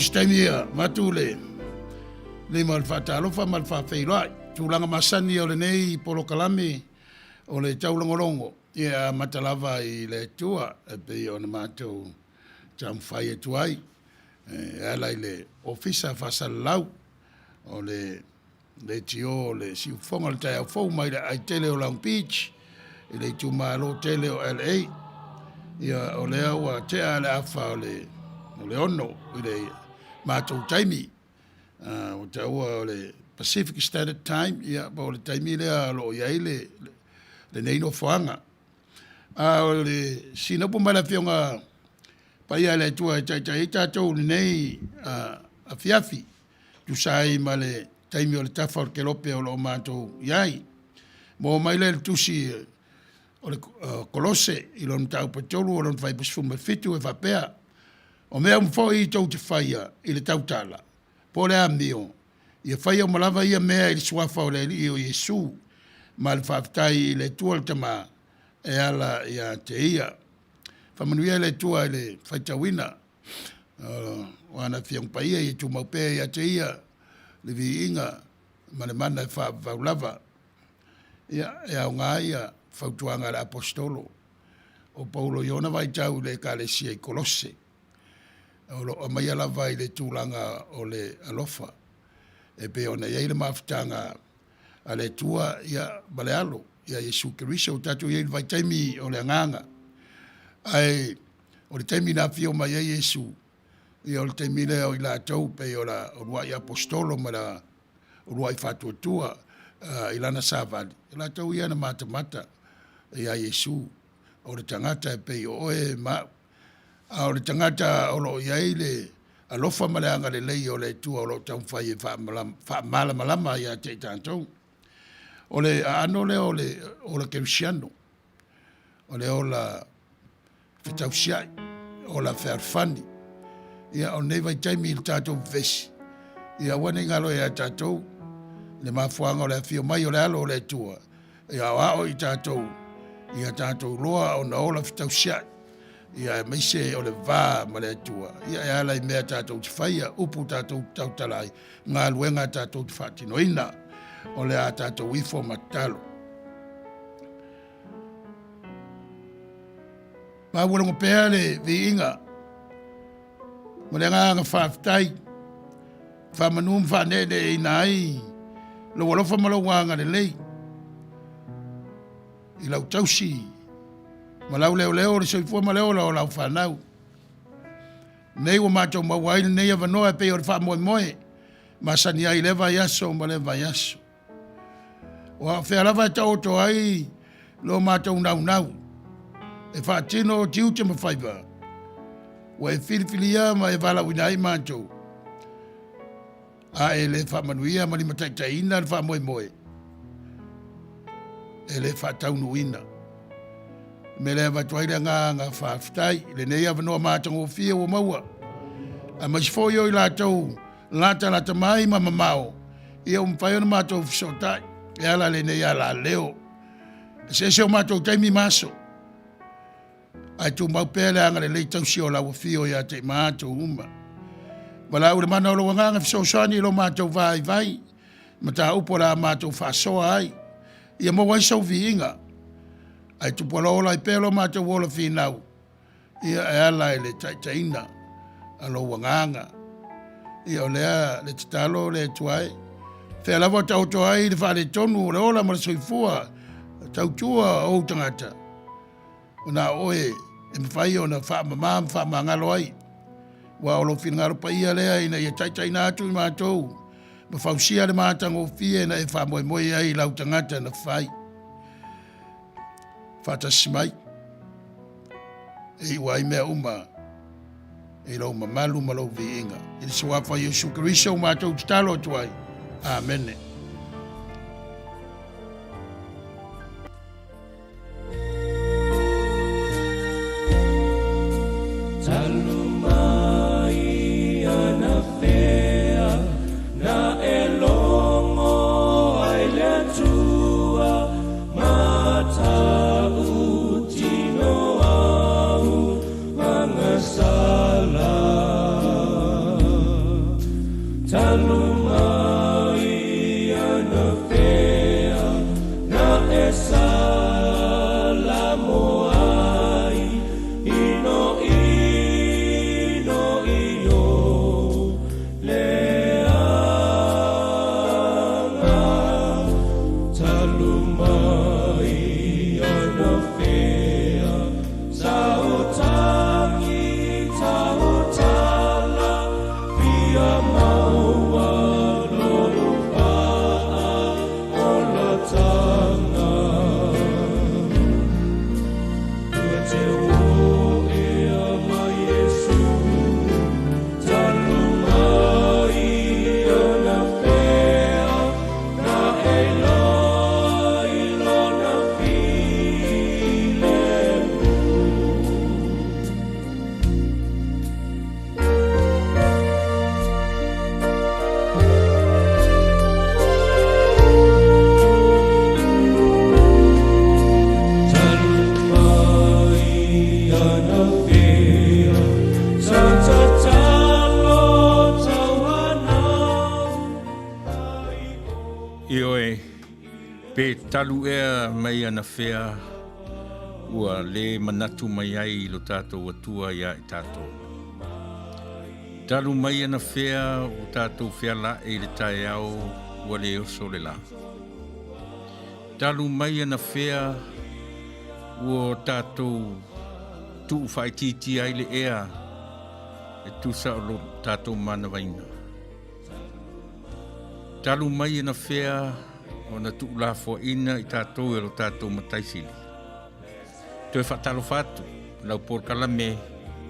Taustamia, Matule, Limal Fatalofa, Malfa Feilai, Tulanga Masani, o le nei, Polokalame, o le Taulogologo, ia matalava I le tua, e pe o na mātou tamwhai e tuai, ala I le ofisa whasalau, o le tio, le siufonga le tai au fau mai le aitele o Long Beach, I le tumalo tele o LA, ia o le aua tea le afa o le ono, I le mātou taimi, o te aua o le Pacific Standard Time, ia o le taimi lea lo iai le neino whaanga. O le sinapu mai la fionga paia le tua e tai tātou le nei a fiafi, tu sai ma le taimi o le tafa o le kelope o lo mātou iai. Mo mai le tusi o le kolose I lon tau patolu o lon fai pasfuma fitu e whapea. O mea mwho I tau te whaia I le tautala. Po le amio. Ia whaia o malawa ia mea I le suafa o le li o Yesu. Ma le whaftai I le tua le tama e ala ia te ia. Whamanuia le tua I le whaitawina. Wana fiang paia I tu maupea ia te ia. Le vi inga ma le mana e whaulava. Ia e au ngā ia whautuanga le apostolo. O Paulo Iona vai tau le kalesia I kolose. O mai ala vai le tūlanga o le alofa. E pe ona iei le mafutanga a le tua ia bale alo. Ia Yesu Keriso tatu iei vai taimi o le anganga. Ai, o le taimi na fio mai iei Yesu. Ia o le taimi lea o I la tau pe o la rua I apostolo ma la rua I fatuatua I lana savali. I la tau ia na mata. Ia Yesu. O le tangata e pe o e ma. O le tangata o lo iai le alofa maleanga le lei o le tua o lo tau whai e wha malama ia te tātou. O le ano le o le kerisiano. O le o la whetausiai. O la whearwhani. Ia o nei vai taimi il tātou vesi. Ia wane ngalo ia tātou. Le mafuanga o le fio mai o le alo o le tua. Ia o ao I tātou. Ia tātou loa o na o la whetausiai. Ia meise o le vā ma le tua. Ia e ala I mea tātou te whaia, upu tātou tautalai, ngā luenga tātou te whatinoina, o le a tātou ifo matalo. Mā wurango pēa le vi inga, ma le ngā whaftai, whamanum whanede I nai, lo walofa malo wanga le lei, I lau tausi, ma lau leo le soifua ma leo lau whanau. Nei wa mātou mawai nei avanoa e pei o le wha moe, ma sani ai lewa yaso ma lewa yaso. Wa whea lava e tau to ai lo mātou nau. E whaatino o tiu te mawhaiva. Wa e whiliwhilia ma e wala winai mātou. A e le whamanuia ma li mataitaina le wha moe. E le whaataunuina. Me le watuaira ngā whaafitai, le nei awanoa mātango fia o maua. A masifo yo I lātou, lata mai ma mamao, ia mwhaiona mātou fisotai, e ala le nei ala leo. Se o mātou taimi maso. Ai tu maupea le anga le leitau si o lau fio ia te mātou uma. Wala ure mana o lo wanganga fisosani lo mātou vai, ma tā upo la mātou whaasoa ai, ia mo waisau vi inga. Ai tu pola ola I pelo mātou wola whinau. Ia e ala e le taitaina, alo wanganga. Ia o lea le tatalo le tuai. Whea lawa tau toai le whare tonu o le ola ma le soifua, tau tua o tangata. O nā oe, e mwhai o na whaamamam, whaamangalo ai. Wa olo whinangaro pa ia lea ina ia taitaina atu I mātou. Ma whausia le mātango fie na e whaamoe ai lau tangata na whai. Whatasimai, e wai mea uma, e lau mamalu ma lau vi inga. I le sawafa Yesu Keriso mātou te talo tuai. Amen. Salah Pe talu ea mai ana whea ua le manatu mai ai lo tātou atua ia i tātou. Talu mai ana whea o tātou whea la e le tae au ua le oso le la. Talu mai ana whea ua tātou tu whaititi ai le ea e tu sa o lo tātou mana waina. Talu mai ana whea ona tu la fo ina i tātou e lo tātou mataisili. Te whatalo whatu, lau Polokalame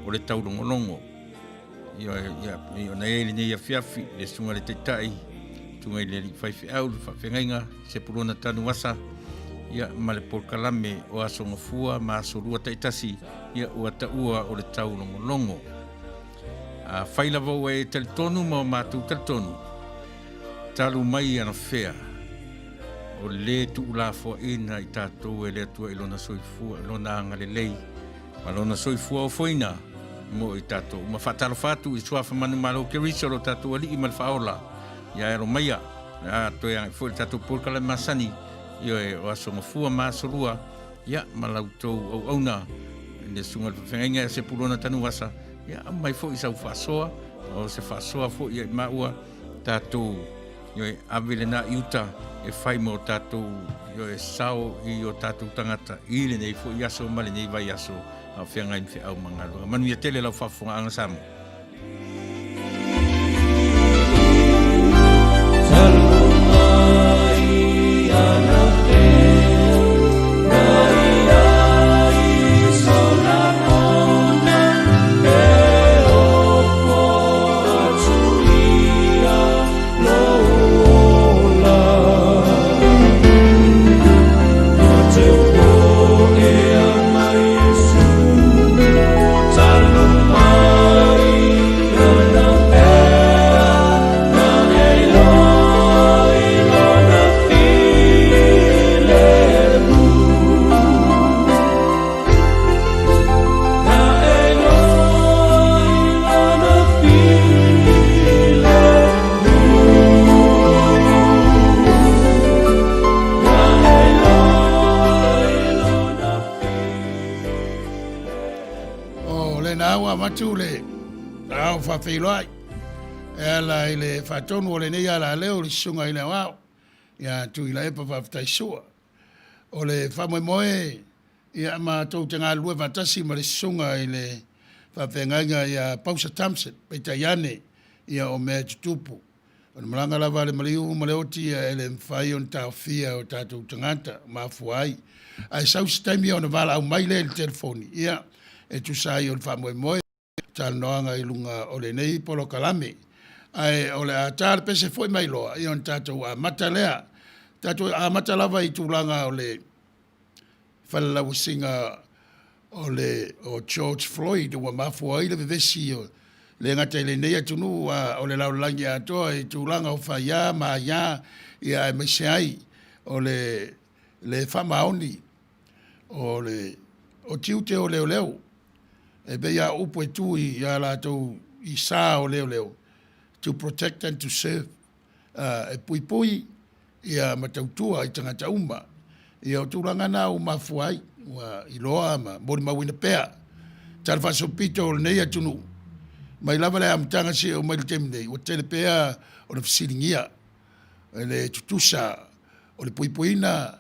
o le Taulogologo. Io na ele nei a fiafi, le sunga le teitai, tunga i le li whaifi au, le whawhengainga, Sepulona Tanuvasa, ia ma le Polokalame o asonga fua, ma asorua teitasi, ia ua taua o le Taulogologo. Whaila vau e teletonu, ma o mātou teletonu. Talu mai ana whea. O le tu la fo ina i tātou e le atua i lona soifua, lona anga le lei, ma lona soifua o foina mo i tātou. Ma whatalo whatu i suafa manu malo ke risoro tātou ali i malwhaola, ia ero maia, toi angi fo i tātou Polokalame masani, i o asonga fua maasorua, ia malautou au auna, le sunga whengainga e Sepulona Tanuvasa, ia mai fo i sau whasoa, o se whasoa fo i maua tātou, i o avile na iuta, e whai mo tātou i o e sao i o tātou tangata i le nei fo i aso male nei vai aso a whiangain whi au mangalo. Manu ia tele lau whafunga anga samo. Matule, au whawhiloai. Ela i le whatonu o le nei ala leo li sunga i le wau. Ia tu i la epa whawhtai sua. O le whamoe moe, ia ma tau te ngā lua whatasi ma le sunga i le whawhengainga ia Pausa Thompson, peita iane, ia o mea tutupu. O le malanga lava le maliu ma le oti e le mwhai on tau fia o tātou tangata, mafuai. Ai sau sitaimi o na wala au mai le telefoni, ia e tu sai o le whamoe moe. Noanga i lunga o le nei Polokalame. Ai o le atare pese foi mai loa. I on tātou a matalea. Tātou a matalava i tūlanga o le whalalau singa o George Floyd o mafua i le vevesi o le ngata i le nei atunu o le laulangi atoa i tūlanga o whaia, maia, i a mese ai o le whamaoni o tiute o leo leo. E bea upo e tui ia la tau i sā o leo leo. To protect and to serve. e pui pui ia matautua i tangata uma. Ia o tūranga nā o mafuai wa iloa ma mori mawina pea. Tala whaso pito o nei atunu. Mai lava le amtanga si o mai le temi nei. O tele pea o le fisiringia. E le tutusa o le puipuina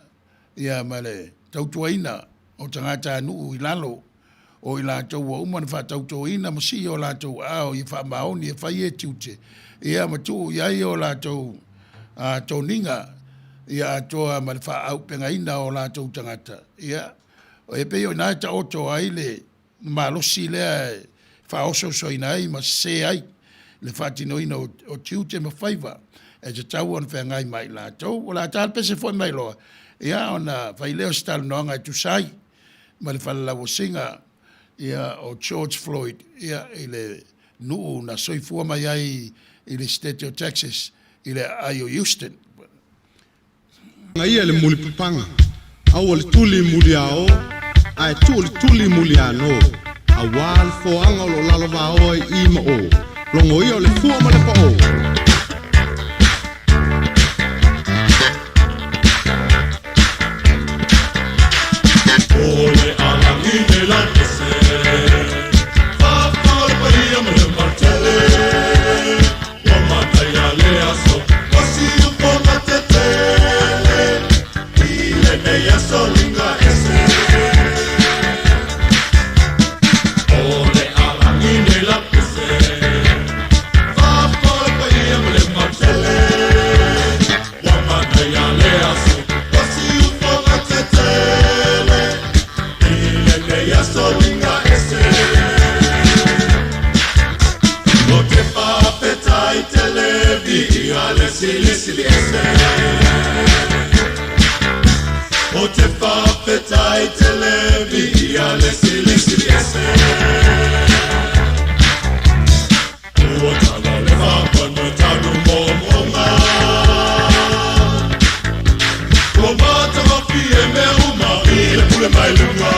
ia ma le tautuaina o tangata anu i lalo. O i lātou o umana whātautoina mo si o lātou ao i whaamaoni e whai e tiute. Ia matu iai o lātou tōninga ia atoa ma le whaaupenga ina o lātou tangata. Ia o e peo nā ta oto ai le malosi lea whaoso soina ai ma se ai le whātinoina o tiute ma whaiva. E te tau on whengai mai lātou. O lātou pese fwoi mai loa. Ia ona whaileo stalo noanga i tusai ma le whalalau singa ia o George Floyd ia i le nuu na soifua mai ai i le state of Texas i le ai o Houston. Nga ia le muli pupanga au le tuli muli ao ai tuli muli ano a wal fo anga lo lalava o i ma o longo ia le fua ma le pa o. Ole alangine la kese Fafar paia me martele Wamata ya leaso Wasi upona tetele Ile meia solinga ese Ole alangine la kese Fafar paia me martele Wamata ya leaso Wasi upona tetele ya solinga ese No te fa peta i televi ale sili ese No te fa peta i televi ale sili ese O tala le fa pano tanu momonga O mata mafi e me uma ile pule mai lunga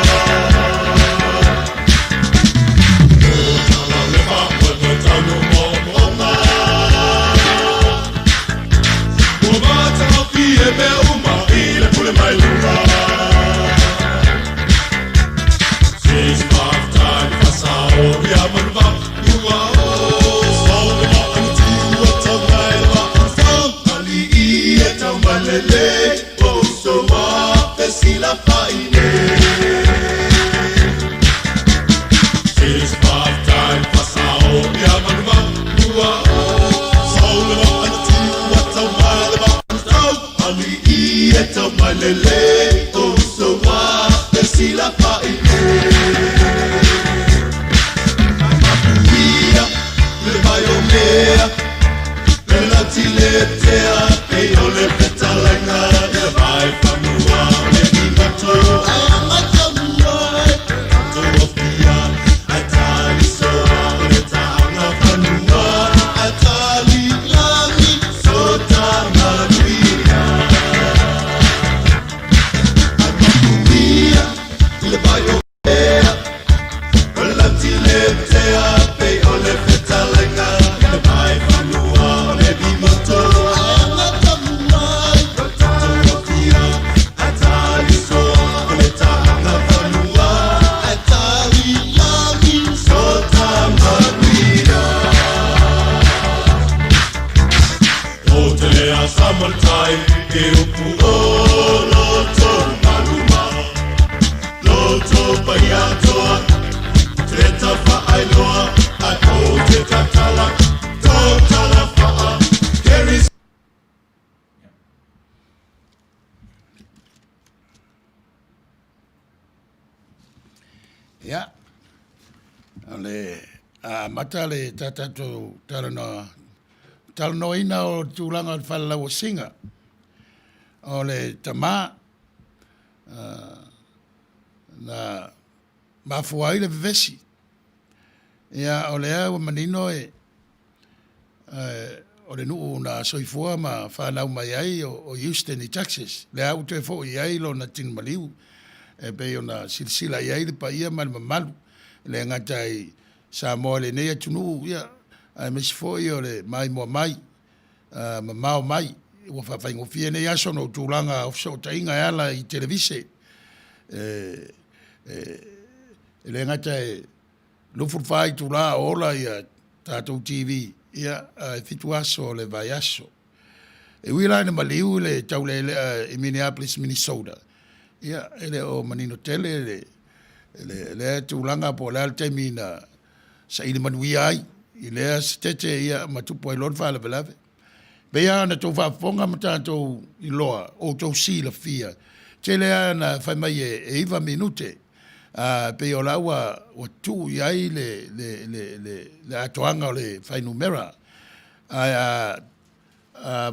Ia. Ale mata le tatato talanoa ina o tūlanga o whalalau o singa. O le tama na mafua i le vivesi. Ia o le au manino o le nuu na soifua ma whanau mai ai o Houston i Texas. Le au te fo i ai lo na tinu maliu. E pe ona silsila i ai le pa ia ma le mamalu. Le ngata i sa moa le nei atunu ia. Ai mesi fo i o le mai moa mai. ma mao mai, ua whawhaingo fia nei aso no tūlanga o so tainga ala I televise. Le ngata e lufur whai tūlā ola ia tātou TV, ia fitu aso le vai aso. E wila na maliu le taule I Minneapolis, Minnesota. Ia, ele o manino tele, le tūlanga po le altaimi na sa ili manui ai, I lea stete ia matupo I lor whala velave. Bea na tō whafonga matatou I loa, o tō si la fia. Te lea na whaimai e iwa minute, pe o laua o tū iai le atoanga o le whainumera.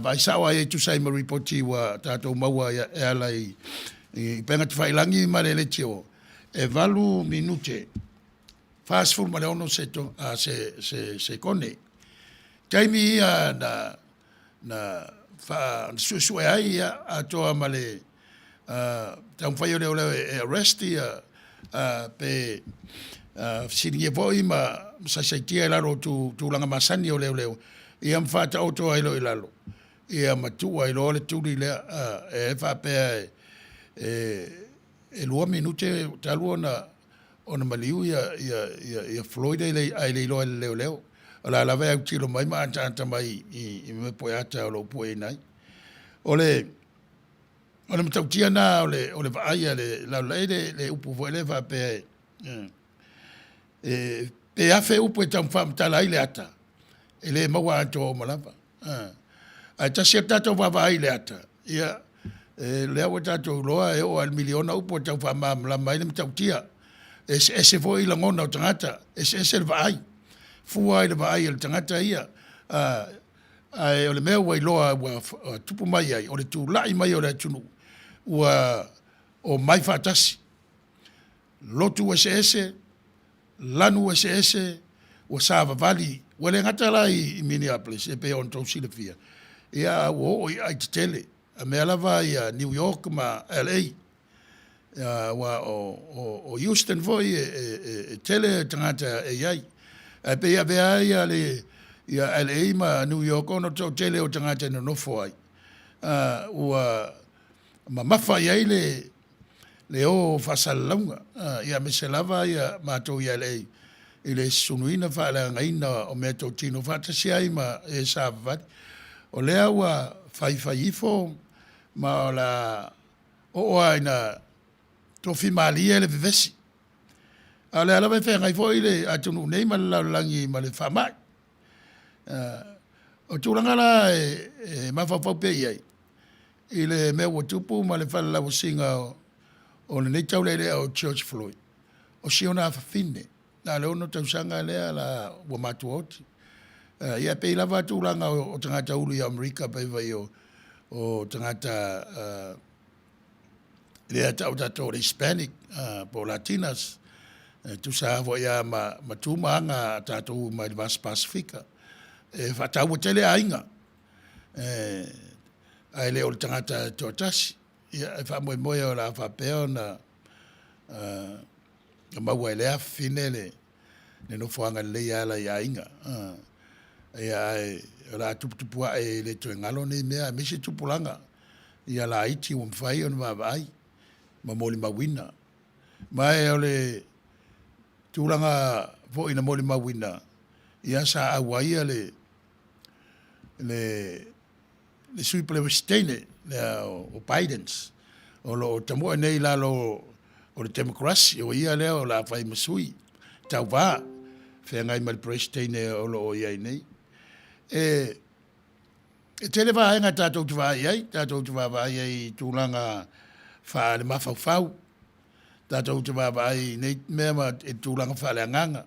Vai sawa e tu sai ma ripoti wa tātou maua e ala I penga te whailangi ma le tio. E valu minute. Fast food ma le ono se kone. Taimi ia na suesue ai ia atoa ma le tau whai o leo e arrest ia pe siri e voi ma sasaitia I laro tūlanga masani o leo. Ia mwhata oto ai lo I lalo. Ia matua I lo le tūri lea e whapea e lua minute talua ona maliu ia Floyd ai le loa leo. Ala lawe au tilo mai ma anta mai I me poe ata o lo poe nai. Ole matautia na ole vaaya le upu voe le whapea pe afe upu e tamwha mtala ai le ata. Ele maua anto o malava. Ai tasia tato wawa ai le ata. Ia, lea wa tato loa e o al miliona upo tau whamam la mai nem tau tia. Se foi la ngona o tangata. Se le vai. Fua ai le vai le tangata ia. Ai o le mea wai loa wa tupu mai ai. O le tu lai mai o le tunu. Ua o mai fatasi. Lotu ese. Lanu ese. Ua sava vali. Wale ngata la I Minneapolis, e pe on tau sila fia. Ia wo ai te tele. A mea lava I New York ma LA. Wa o Houston voi e tele tangata e iai. E pe ia vea ia LA ma New York ono tau tele o tangata no nofo ai. Ua ma mafa iai le o fasalunga. Ia me se lava ia matou ia LA. I le sunuina whaala ngaina o mea tau tino whatasi ai ma e sāwawari. O lea ua whaiwhaifo ma o la oa ina tofi maalia le vivesi. A lea lawe whengai fo I le atunu nei ma le laulangi ma le whamai. O tūranga la e mawhawhau pe iai. I le mea ua tupu ma le whala lawa singa o le nei taulele o Church Floyd. O siona awhawhine. Na leo no tausanga lea la ua matua oti. Ia pei lava tūranga o tangata ulu I Amerika pei vai o tangata lea tautata Hispanic po Latinas. Tu sa avo ia ma tūmaanga tātou mai Vas Pasifika. E whatau o tele ainga. Ai leo tangata tōtasi. Ia e wha moe o la whapeo na maua lea fine le no foanga le ala ia inga. Ia la tupua e le to ngalo ni mea me se tupulanga. Ia la iti o mfai on va vai. Ma moli mawina. Mai ole tulanga vo ina moli mawina. Ia sa awaia le sui plebiscite o Bidens. O lo tamo nei la lo o le democracy o ia leo la fai masui tau va fe ngai mal prestene o lo ia nei e tele va nga tatou tu va ia tūlanga fa le mafau tatou tu va ai nei mema e tūlanga fa le nganga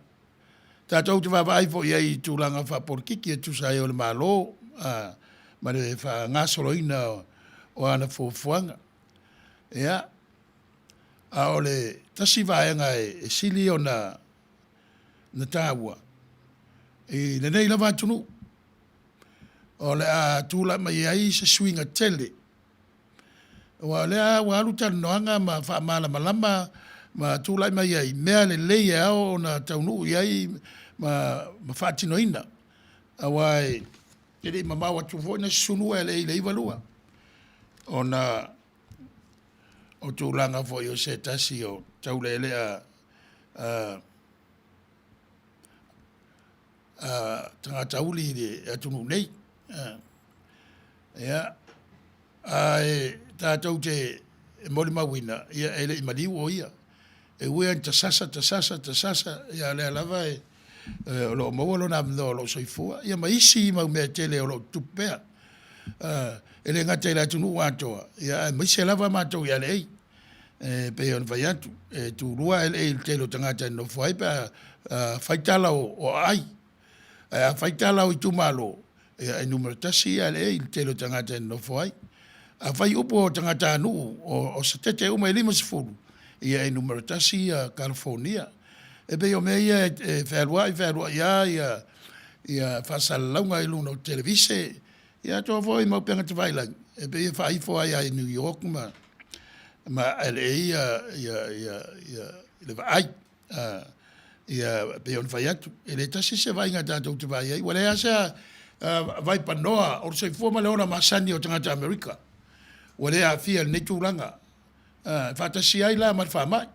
tatou tu va ai fo ia tūlanga fa por kiki tu sai o le malo ma le fa ngasoloina o ana fo fuanga ia a ole tasi vaenga e sili o na tāua. I le nei lava tunu. Ole a tūla mai ai se swinga tele. Wa le a walu tanoanga ma wha malama ma tūla mai ai mea le leie au na taunu i ai ma whatino ina. A wai Ele mama wa tu foi na sunu ele ivalua. Ona o tūlanga foi o se tasi o taulele tangata uli de atunu nei. Ia ai tātou te mori mawina ia ele i maliu o ia. E ue ta sasa ia le lava o lo mo lo na no lo soifua ia maisi ma me tele o lo tupea. Ele ngate la tunu watoa ia maisi lava matou ia lei. Pe on vai atu tu rua ele telo tangata no foi pa faitala o ai. Faitala o tumalo e numero tasi ia lei telo tangata no foi. A fai upo tangata nu o setete uma lima sefulu ia numero tasi California. E pe o me ia ferua ia fasalonga i luna o televise ia to foi mo penga te vai lang. E pe ia fai foi ai New York ma LA ia le vai ia pe on vai atu ele tasi se vai ngata te vai ai wala asa vai panoa o se forma leona masani o tangata America. Wale a fia ne tūranga. Whatasi ai la marwha mai.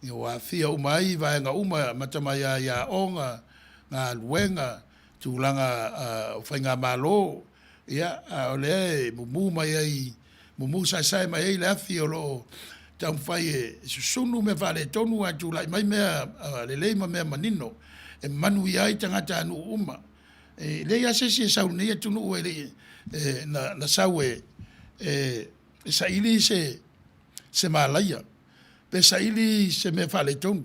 Io a fia umai vai ngā uma matamaya ia onga ngā luenga tūranga o whai ngā malo. Ia o le mumu mai ai mumu sai mai ai le afi o lo tau whai e susunu me whale tonu a tūlai mai mea le leima mea manino. E manu i ai tangata anu uma. Le ia sesi e sauni e tunu ue na sau sa ili se malaya pe sa ili se me fale tonu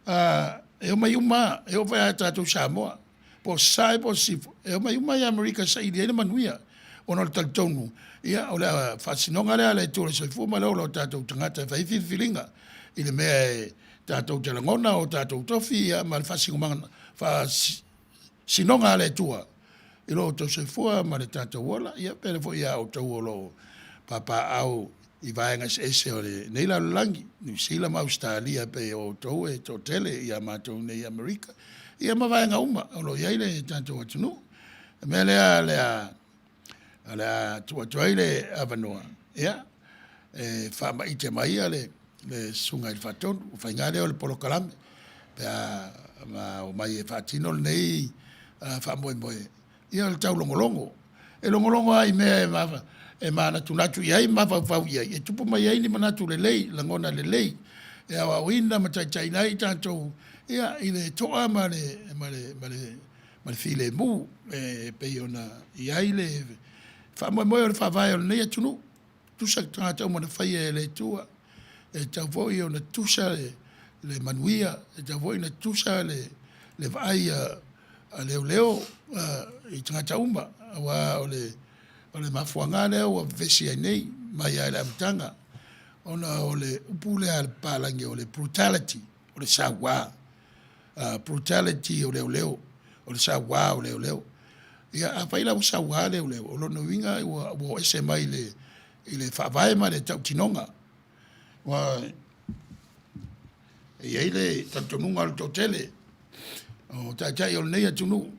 e mai uma e o vai trato Samoa po sai po sifo e mai uma i America sa ili ele manuia ona tal tonu ia ola fasinonga le tole so fu malo lo tato tangata vai filinga ile me tato telangona o tato tofi ia mal fasinga fa sinonga le tua ilo to se fua ma le tato wala ia pele fo ia o to wolo papa au i vaenga se o le nei la langi New Zealand ma Australia pe o to e to tele ia ma to nei America ia ma vaenga uma o lo ia le tato watunu me le tu ile avanoa ia fa ma ite mai le sunga il faton fa ngale o le Polokalame pe ma o mai fatino nei fa mo ia le taulogologo e longolongo ai me mana tunatu ia ma fa ia e tupu mai ai ni manatu le lei langona le lei e awa winda matai nai tanto ia ile toa male file mu pe ona ia ile fa mo le fa vai le tunu tu sa tata mo le fai le tua e ta voi ona tu sa le manuia e ta voi na tu sa le vai leo i tangata uma wa ole mafuanga leo o vesi nei mai ai la mtanga ona ole upule al palange ole brutality ole sawa brutality ole sawa ole ia afaila o sawa ole lo no winga o ese mai ile fa vai ma le tinonga wa ile tanto nunga al totele o tai o nei tunu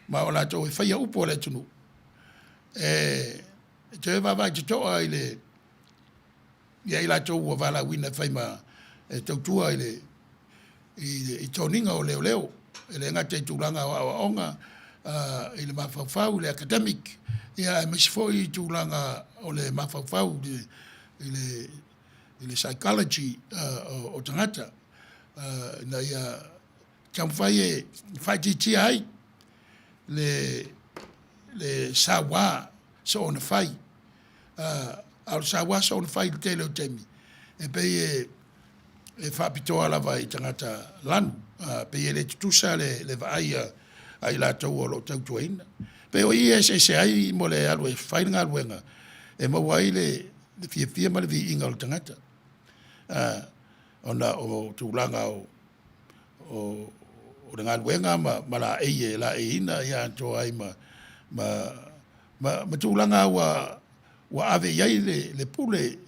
ma o la to fa ia upo le tunu te va to ile ia ila to o vala wina fa ma to tua ile i toninga o leo ele ngate tulanga o onga ile mafafau le academic ia mas foi tulanga o le mafafau ile psychology o tangata na ia chamfaye fati ai le sawa so on fai al sawa so on fai tele temi e pe e fa pito ala vai tangata lan pe le tusa le vai ai la to lo tau tuina pe o se ai mo le alwe fai nga wenga e mo wai le fia ma le vi inga tangata ona o tulanga o nga wenga ma la ina ya to ai ma tulanga wa ave yai le pule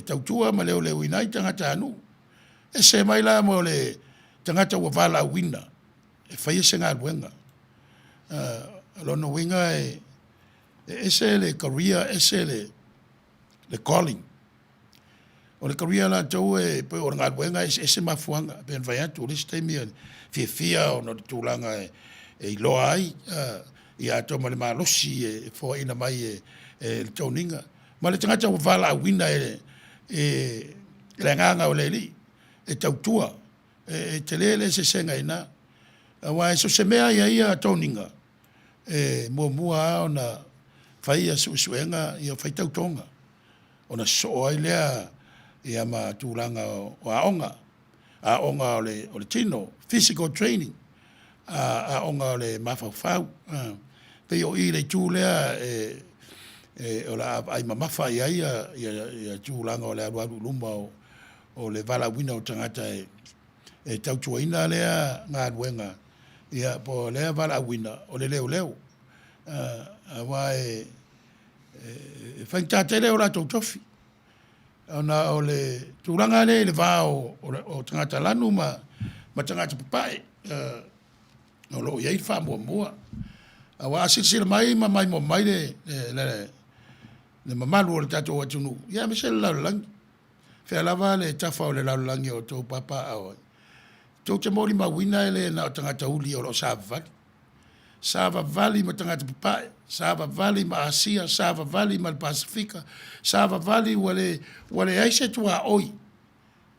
tautua ma leo inai tangata anu e se mai la mo le tangata wa vala wina e fai se nga wenga Lona winga ese le career, ese le calling. O le career la tau pe o ngā wenga ese mafuanga, pe vai atu, le stemi fia o no tūlanga e loa ai, ia tau ma le malosi fo ina mai le tauninga. Ma le tangata o vala a wina le nganga o le li, e tautua, te lele se senga ina. Wa so se mea ia tauninga, mua o na whaia suenga ia whai tautonga. O na so ai lea ia ma tūlanga o aonga o le tino, physical training, aonga o le mawhawhau. Pe o i le tū lea o la ai mamafa ia tūlanga o le alualu luma o le vala wina o tangata e tautuaina lea ngā ruenga. Ia po lea vala wina o le leo. Awa whaintatele o la tautofi. Ona o le tūlanga le vāo o tangata lanu ma tangata papai. O lo iei wha mua. Awa asisira mai le mamalu o le tatou atunu. Ia me se le laulangi. Whea lava le tafa o le laulangi o tō papa au. Tō te mori mawina ele na o tangata uli o lo Sava Valley. Sava Valley ma tangata papai. Sava Valley ma Asia, Sava Valley ma le Pasifika. Sava Valley wale aise tua oi.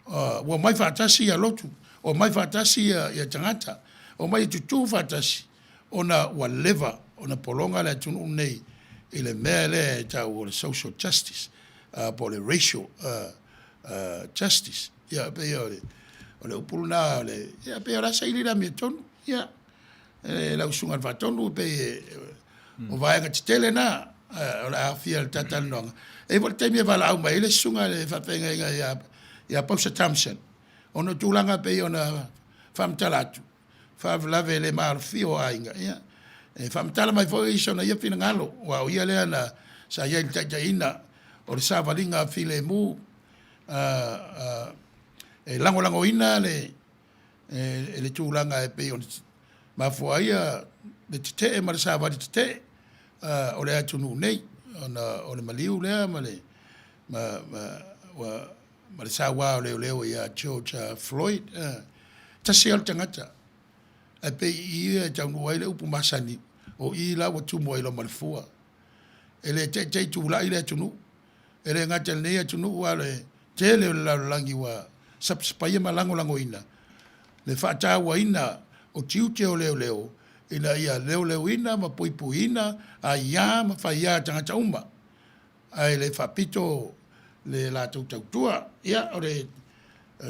Wa mai whatasi ia lotu. O mai whatasi ia tangata. O mai tutu whatasi. Ona wa leva. Ona polonga le atunu nei. Ile mea le tau o le social justice. Po le racial justice. Ia pe o le upuruna o le. Ia pe o la sailira mi tonu. Ia. La usunga le whatonu pe o vaenga titele na. O la awhia le tatanonga. E po le teimia wala au mai le sunga le whawhenga inga ia Pausa Thompson. Ono tūlanga pe ona whamtalatu. Whawlave le maalfi o ainga. Ia. Whamtala mai fo iso na ia whina ngalo. Wa ia lea na sa ia il taitaina o le sāwalinga while mu. E lango ina le tūlanga e pe on mafua ia le tite ma le sāwali tite o le atunu nei. O le maliu lea ma le sāwa o leo ia George Floyd. Tasi al tangata. E pe ia taunu ai le upu masani. O i la wa tumo i lo malfua. E le te tūla i le atunu. E le ngata nei atunu wa le te le langi wa sapspaya ma lango ina. Le whata wa ina o tiu te o leo. Ina ia leo ina ma poipu ina a ia ma whaia tangata uma. Ai le whapito le la tautua. Ia o le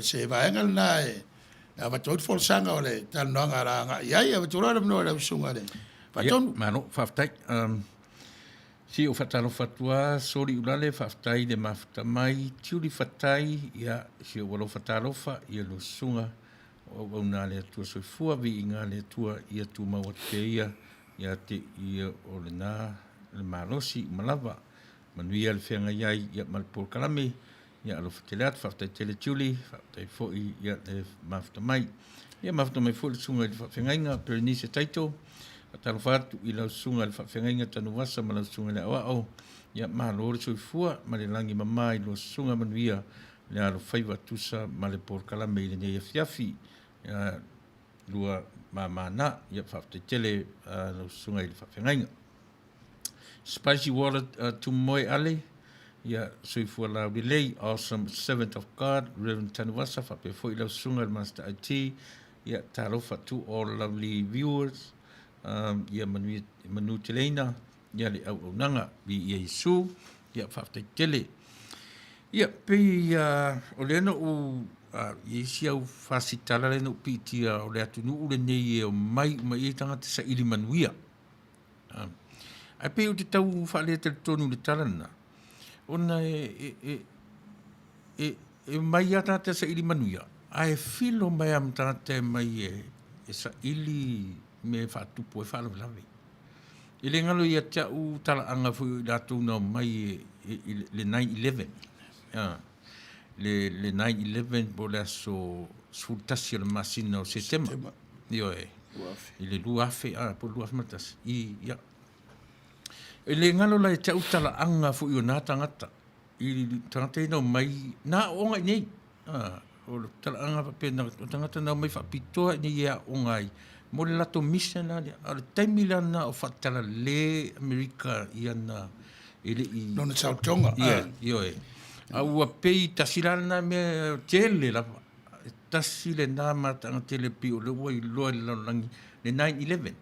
se vaengal na a watoit folsanga o le tanonga ranga. Ia watorara mno le usunga le. Patonu. Mano, whaftai. Si o whatalo whatua, sori ulale, whaftai le mafuta mai, tiuri whatai, ia si o walo whatalofa, ia lo sunga, o una le atua soifua, vi inga le atua, ia tu mawate ia te ia o le nā, le malosi, malawa, manuia le whenga iai, ia mal Polokalame, ia alo whateleat, whaftai tele tiuli, whaftai foi, ia le mafuta mai. Ia mafuta mai foi le sunga i le whengainga, Perenise taito, Talo fatu i lau sunga le whawhengainga Tanuvasa ma lau sunga le awao. Ia maha lore soifua ma le langi mamai lo sunga manuia le alo whaiwa tusa ma le Polokalame i le nei afiafi. Ia lua mamana ia whaftetele lau sunga i le whawhengainga. Spicy water tumoe ale. Ia soifua lau le lei. Awesome Servant of God. Reverend Tanuvasa whape fo i lau sunga le Master IT. Ia talo fatu all lovely viewers. Ia manu te leina, ia le au nanga, bi ia Isu, ia whaftai tele. Ia pei o le ana o isi au whasitala le no pitia o le atunu ule nei o mai e tangata sa ili manuia. Ai pei o te tau whale te tonu le talana. Ona e mai atata sa ili manuia. Ai filo mai am tangata mai e sa ili me whatupo e whalawelawe. I le ngalo ia tia u tala anga fu datu na mai le 9/11. Le 9/11 bo le so sultasi o le masina o sistema. Io I le luafe, po luafe matas. Ia. E le ngalo la e te utala anga fu i o nā tangata. I tangata ino mai, nā onga nei. O le tala anga papena, o tangata nau mai whapitoa ni ia ongai. Mo le lato misa le, a le taimila na o whatala le Amerika i ana. Nona Sautonga. Ia, a ua pei tasilana me tele la. Tasile nā matanga tele pi o le ua i loa le laulangi. Le 9/11.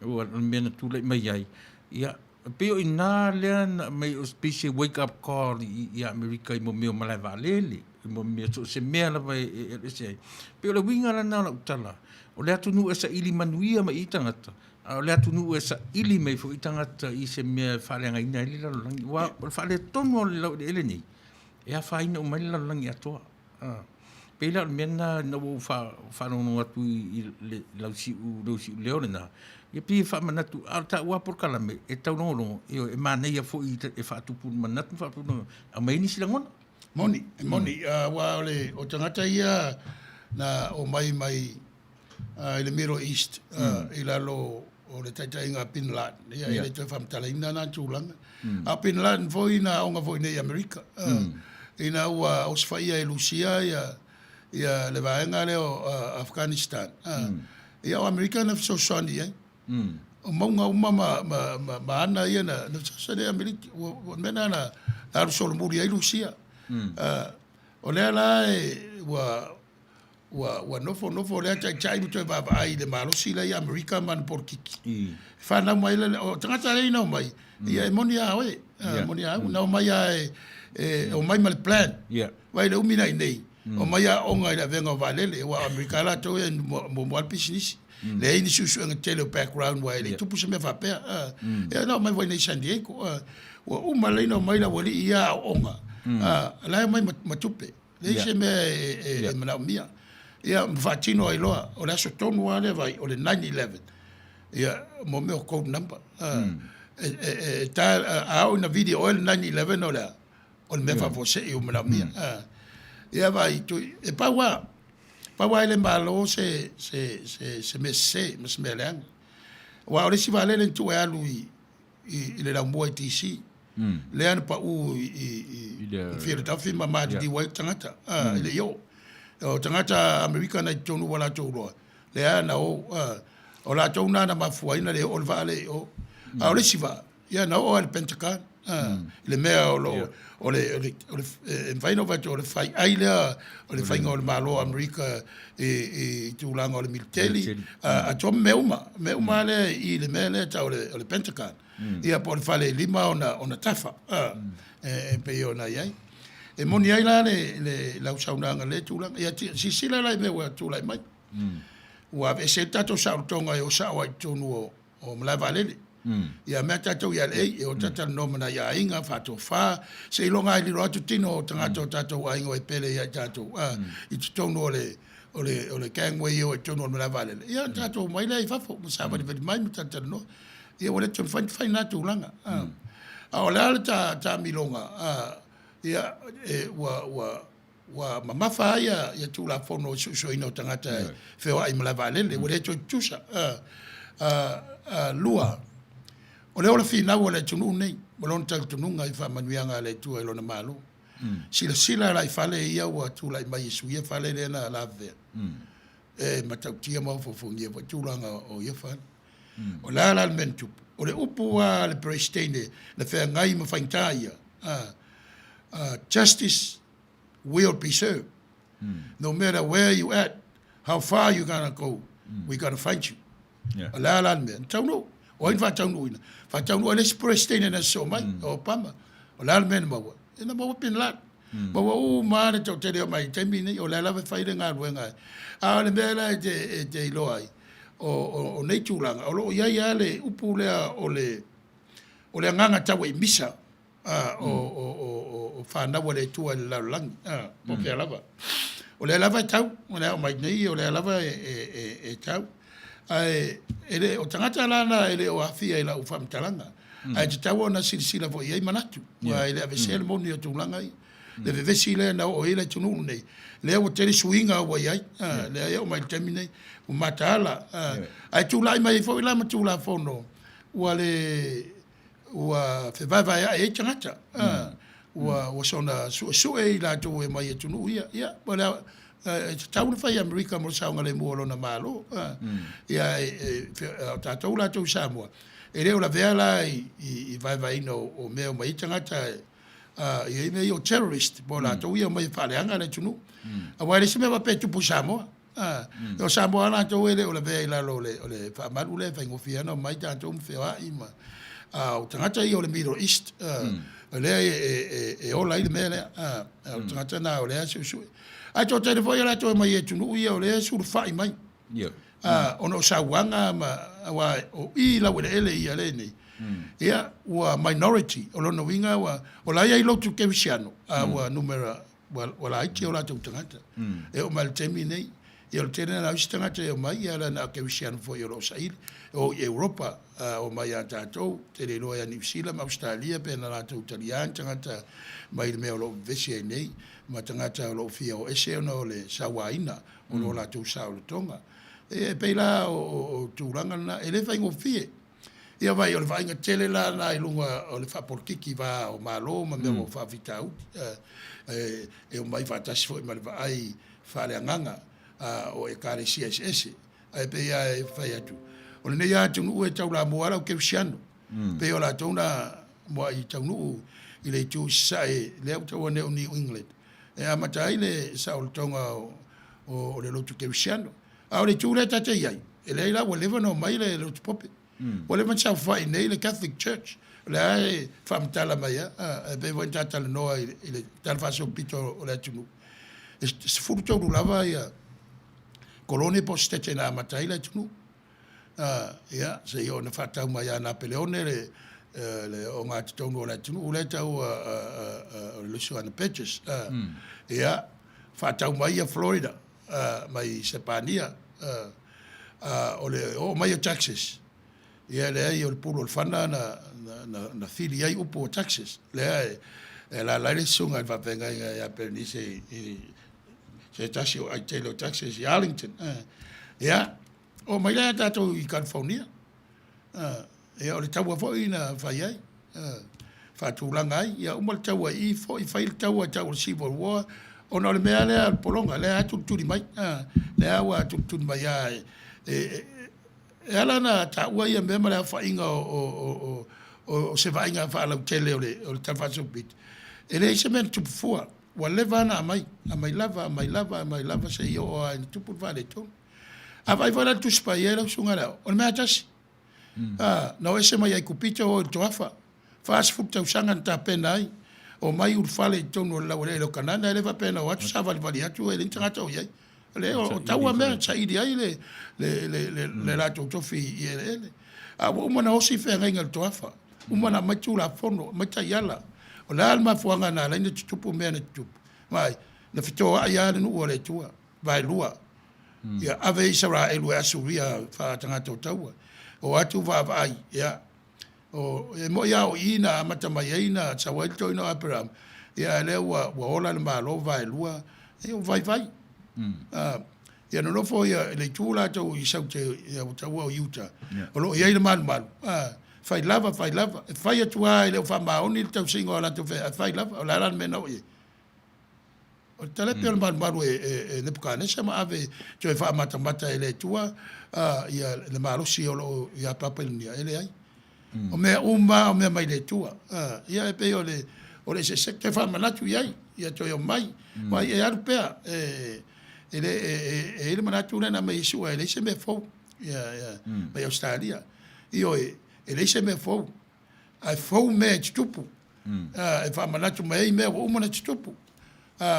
Ua mena tūlai mai ai. Ia, peo i nā lea mai o specie wake up call i Amerika i mo meo malai valele. I mo mea so se mea lava e se ai. Peo le winga la nā la utala. O le atunu e sa ili manuia ma i tangata. O le atunu e sa ili mai fo i tangata i se mea whareanga ina ili laulangi. Wa, o le whare tonu o le lau ele nei. E a whaina o mai laulangi atoa. Pela mena na wo fa no atu I le lausi leo na ia pi fa manatu alta wa Polokalame e Taulogologo io e mana ia fo I e fa tupu manatu fa no a mai ni silangona moni wa le o tangata ia na o mai le Middle East I lalo o le taitainga Bin Laden ia le te famtalaina na tulanga a Bin Laden foi na onga foi nei Amerika ina ua o sfaia e Lucia ia le vaenga leo Afghanistan. Ia o Amerika na fsosani o maunga uma ma ana ia na fsosani Amerika o mena na aru solo muri ai Lucia. O lea la wa nofo lea chai mutu e baba ai le malosi la ia Amerika man porkiki. Whana mai le o tangata rei nao mai. Ia e moni a oe. Moni a o nao mai a o mai ma le plan. Wai le umina I nei. O mai a onga I la venga o valele wa Amerika la to e mo alpisinisi. Le ini susu nga tele background wa ele tupu se me fa pe. E na mai vai nei San Diego. Wa uma le no mai la wali ia onga. La mai matupe. Le se me e mana mia. Ia mfatino ai loa o la so tonu wa le vai o le 9/11. Ia mo me o code number. Ta a una video o le 9/11 o la o me fa fose e o mana mia. Ia vai tu e paua ele malo se me lang wa ore si vale le tu alu I le lambo TC le an pa u I fiel ta fi mama di wa tangata le yo o tangata America na tonu wala tolo le ana o la tona na mafuaina le o vale o ore si va ia na o al Pentagon le mea o le vaino vai o le fai aile o le fai ngol malo Amerika e tulanga o le military a to meuma le I le mele ta o le Pentagon ia por fale lima ona tafa pe ona ai e moni ai la le la usaunanga le tulanga ia si sila la me wa tulai mai wa ve se tato sa tonga o sa wa tonu o mlavalele ia mea tatou ia lei e o tatal nomana ia inga whato wha se ilonga I liro atu tino o tangato tatou aingo e pele ia tatou I tutono o le kangwe o e tono o mera valele ia tatou mai lei whafo musawari vedi mai mu tatal no ia wale tun whain natu ulanga a o leale ta milonga ia wa mamafa ia tula fono so ino tangata feo ai mera valele wale tusa lua o le ola fina o le tunu nei molon tal tunu ngai fa manuanga le tu elona malo sila la fale ia wa tu la mai su ia fale le na la ve matautia mo fo ngie wa tu langa o ia fa o la mentu o le upu wa le prestene le fe ngai ma faintaia justice will be served no matter where you at how far you gonna go we gotta find you la men tau o in fa tau le prestene na so mai o pama o la men ma wa ina ma pin la ma wa o ma le to te mai te mini o la va fa ile nga luenga a le bela te lo ai o nei tulanga o lo ia le upu le o le nganga tau I misa o fa na wa le tu la lang po pe lava o le lava tau o le mai nei o le lava e tau ele o tangata lana ele o afia ila ufam talanga ai te tau na silsila vo ia manatu wa ele ave sel moni o tulanga le vevesi le na o ile tunu nei le o tele swinga o ai le o mai termine o matala ai tu lai mai fo la tu la fo no wale wa fe vai ai changata wa sona su e la tu e mai tunu ia wala tau fai America mo sa ngale mo na malo ia tau la tu Samoa e leo la vela i vai no o meo mai tangata i me o terrorist bo la tu ia mai fale anga le tunu a wale se me va pe tu Samoa o Samoa la tu ele o la vela lo le fa malu le fa ngofia no mai ta tu fe wa ima o tangata i o le Middle East le e o la i me le o tangata na o le su ai to telefone la to mai tunu ia o le su fa mai ono sawanga wa o I la wele ele ia le ni ia wa minority o no winga wa o la ia lo tu kevisiano wa numero wa la ki o la tu tangata e o mal termine e o tene na tangata e mai ia la na kevisiano fo yo lo sai o Europa o mai ata to te le lo ia New Zealand Australia pe na la tu italian tangata mai me o lo vesi nei ma tangata lo fia o ese no le sawaina o lo la tu sa o tonga e peila o turanga na ele vai ngofie ia vai o vai ngatele la na ilunga o le fa porkiki va o malo ma me o fa vitau e o mai va tas foi mal vai fa le nganga o e kare CSS ai pe ia e fai atu o le ia tu no e tau la moala o ke siano pe o la tona mo i tau no i le tu sai le tau ne o New England e amatai le sa o tonga o le lotu ke siano a le tu le tate iai e le la whatever no mai le lotu pope whatever sa fai nei le Catholic Church le ai famtala mai e be wan tata le noa i le talfaso pito o le tunu se furto du lava ia kolone postete na matai le tunu ia se io na fata mai na peleone le o ngati tongo le tunu le tau le suana patches ia fata mai a Florida mai Sepania o le o mai o taxes ia le ai o le pulo le fana na fili ai upo taxes le ai la le sunga va venga ia permise se tasio ai telo taxes i Arlington ia o mai le tato i California ia o le taua foi na fai ai fatulanga ai ia o mal taua i foi fai taua civil war ona le mea lea polonga lea tuturi mai lea wa tuturi mai e ala na ta ua ia mea lea whainga o se whainga whaalau tele o le tawhaso bit e le se mea tupu fua wa leva ana amai lava se i o ai tupu vale tonu a vai vana tuspa i ela sunga leo o le mea tasi na o ese mai ai kupita o le toafa fast food tau sanga ta pena ai o mai urfale tonu la wale lo kanana ele va pena o atu sa vali atu ele tangata o yai le o taua mea sa idi ai le la tofi i ele a o mana osi fe ngai ngal toafa o mana matu la fono mata yala o la alma fuanga na la ni tupu mea na tupu mai na fito ai ale no ole tua vai lua ya ave sara elu asuria fa tangata o taua o atu va ai ya o e mo ia o ina mata mai ina sa wa to ina apram ia le wa ola le malo vai lua e o vai ia no fo ia le tula to i sa te ia o taua o yuta o lo ia le mal fai lava fai atua le fa ma oni te singo la to fai lava o la ran me no i o tele pe mal e ne puka ne sama ave to fa mata ele tua ia le malo si o ia papel ni ele ai o mea uma o mea mai le tua ia e pe o le se sekte fa manatu iai ia to yo mai mai e arpea ele manatu na mai su ele se me fo ia mai Australia io ele se me fo ai fo me tupu e fa manatu mai me o uma na tupu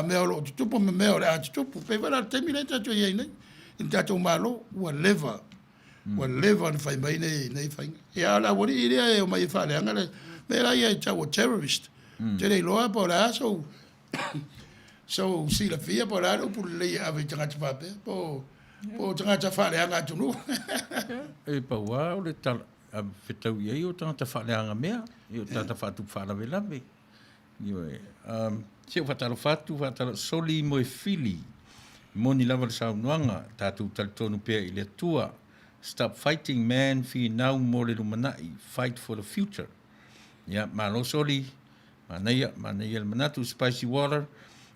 me o tupu me o a tupu pe va te mi le tatu iai nei in tatu malo whatever na fai mai nei fai ia la wori ile o mai fa le angale me la ia tau terrorist te le loa por aso so si la fia por aro por le ave tanga fa pe po tanga fa le anga tunu e pa wa o le tal a fetau ia o tanga fa le anga mea i o tata fa tu fa la vela me Ioe. Se whataro whatu, whataro soli mo e fili. Moni lava le saunuanga, tātou talitonu pēr I le tua. Stop fighting, man, fi now mo le lumanai. Fight for the future. Ya, malo soli. Manaya le manatu, spicy water.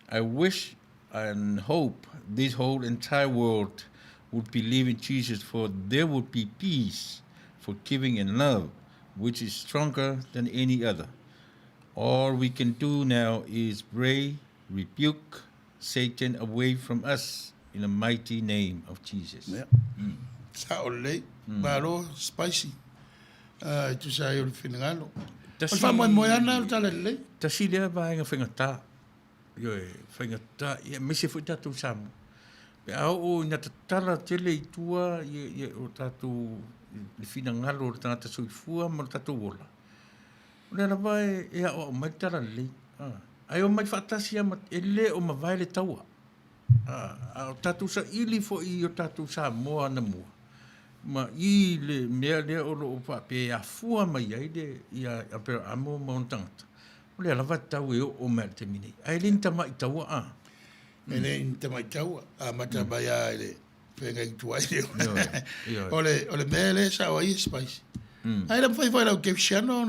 I wish and hope this whole entire world would believe in Jesus, for there would be peace, forgiving and love, which is stronger than any other. All we can do now is pray, rebuke Satan away from us in the mighty name of Jesus. Yeah. Sa ole, malo spicy. Tu sa yo le finangalo. Fa mo moyana le tala le. Tasi lea vaenga whengata. Ioe, whengata. Ia mese fui tatu samu. Pe au o ina tatala tele I tua o tatu le finangalo le tangata soifua ma le tatu wola. Ole la vai e o mai tala le. Ai o mai whaatasi ama ele o ma vai le taua. O tatu sa ili fo I o tatu sa moa na mua. Ma I le mea lea o lo pa pe a fua mai ai de ia apera amo ma un tangata. Ole la vai tau e o mai te mine. Ai linta mai taua a. Ele inte mai taua. A mata baya ele. Whenga I tuai leo. Ole mea le sa o I spice. Ai la fai la ke fiano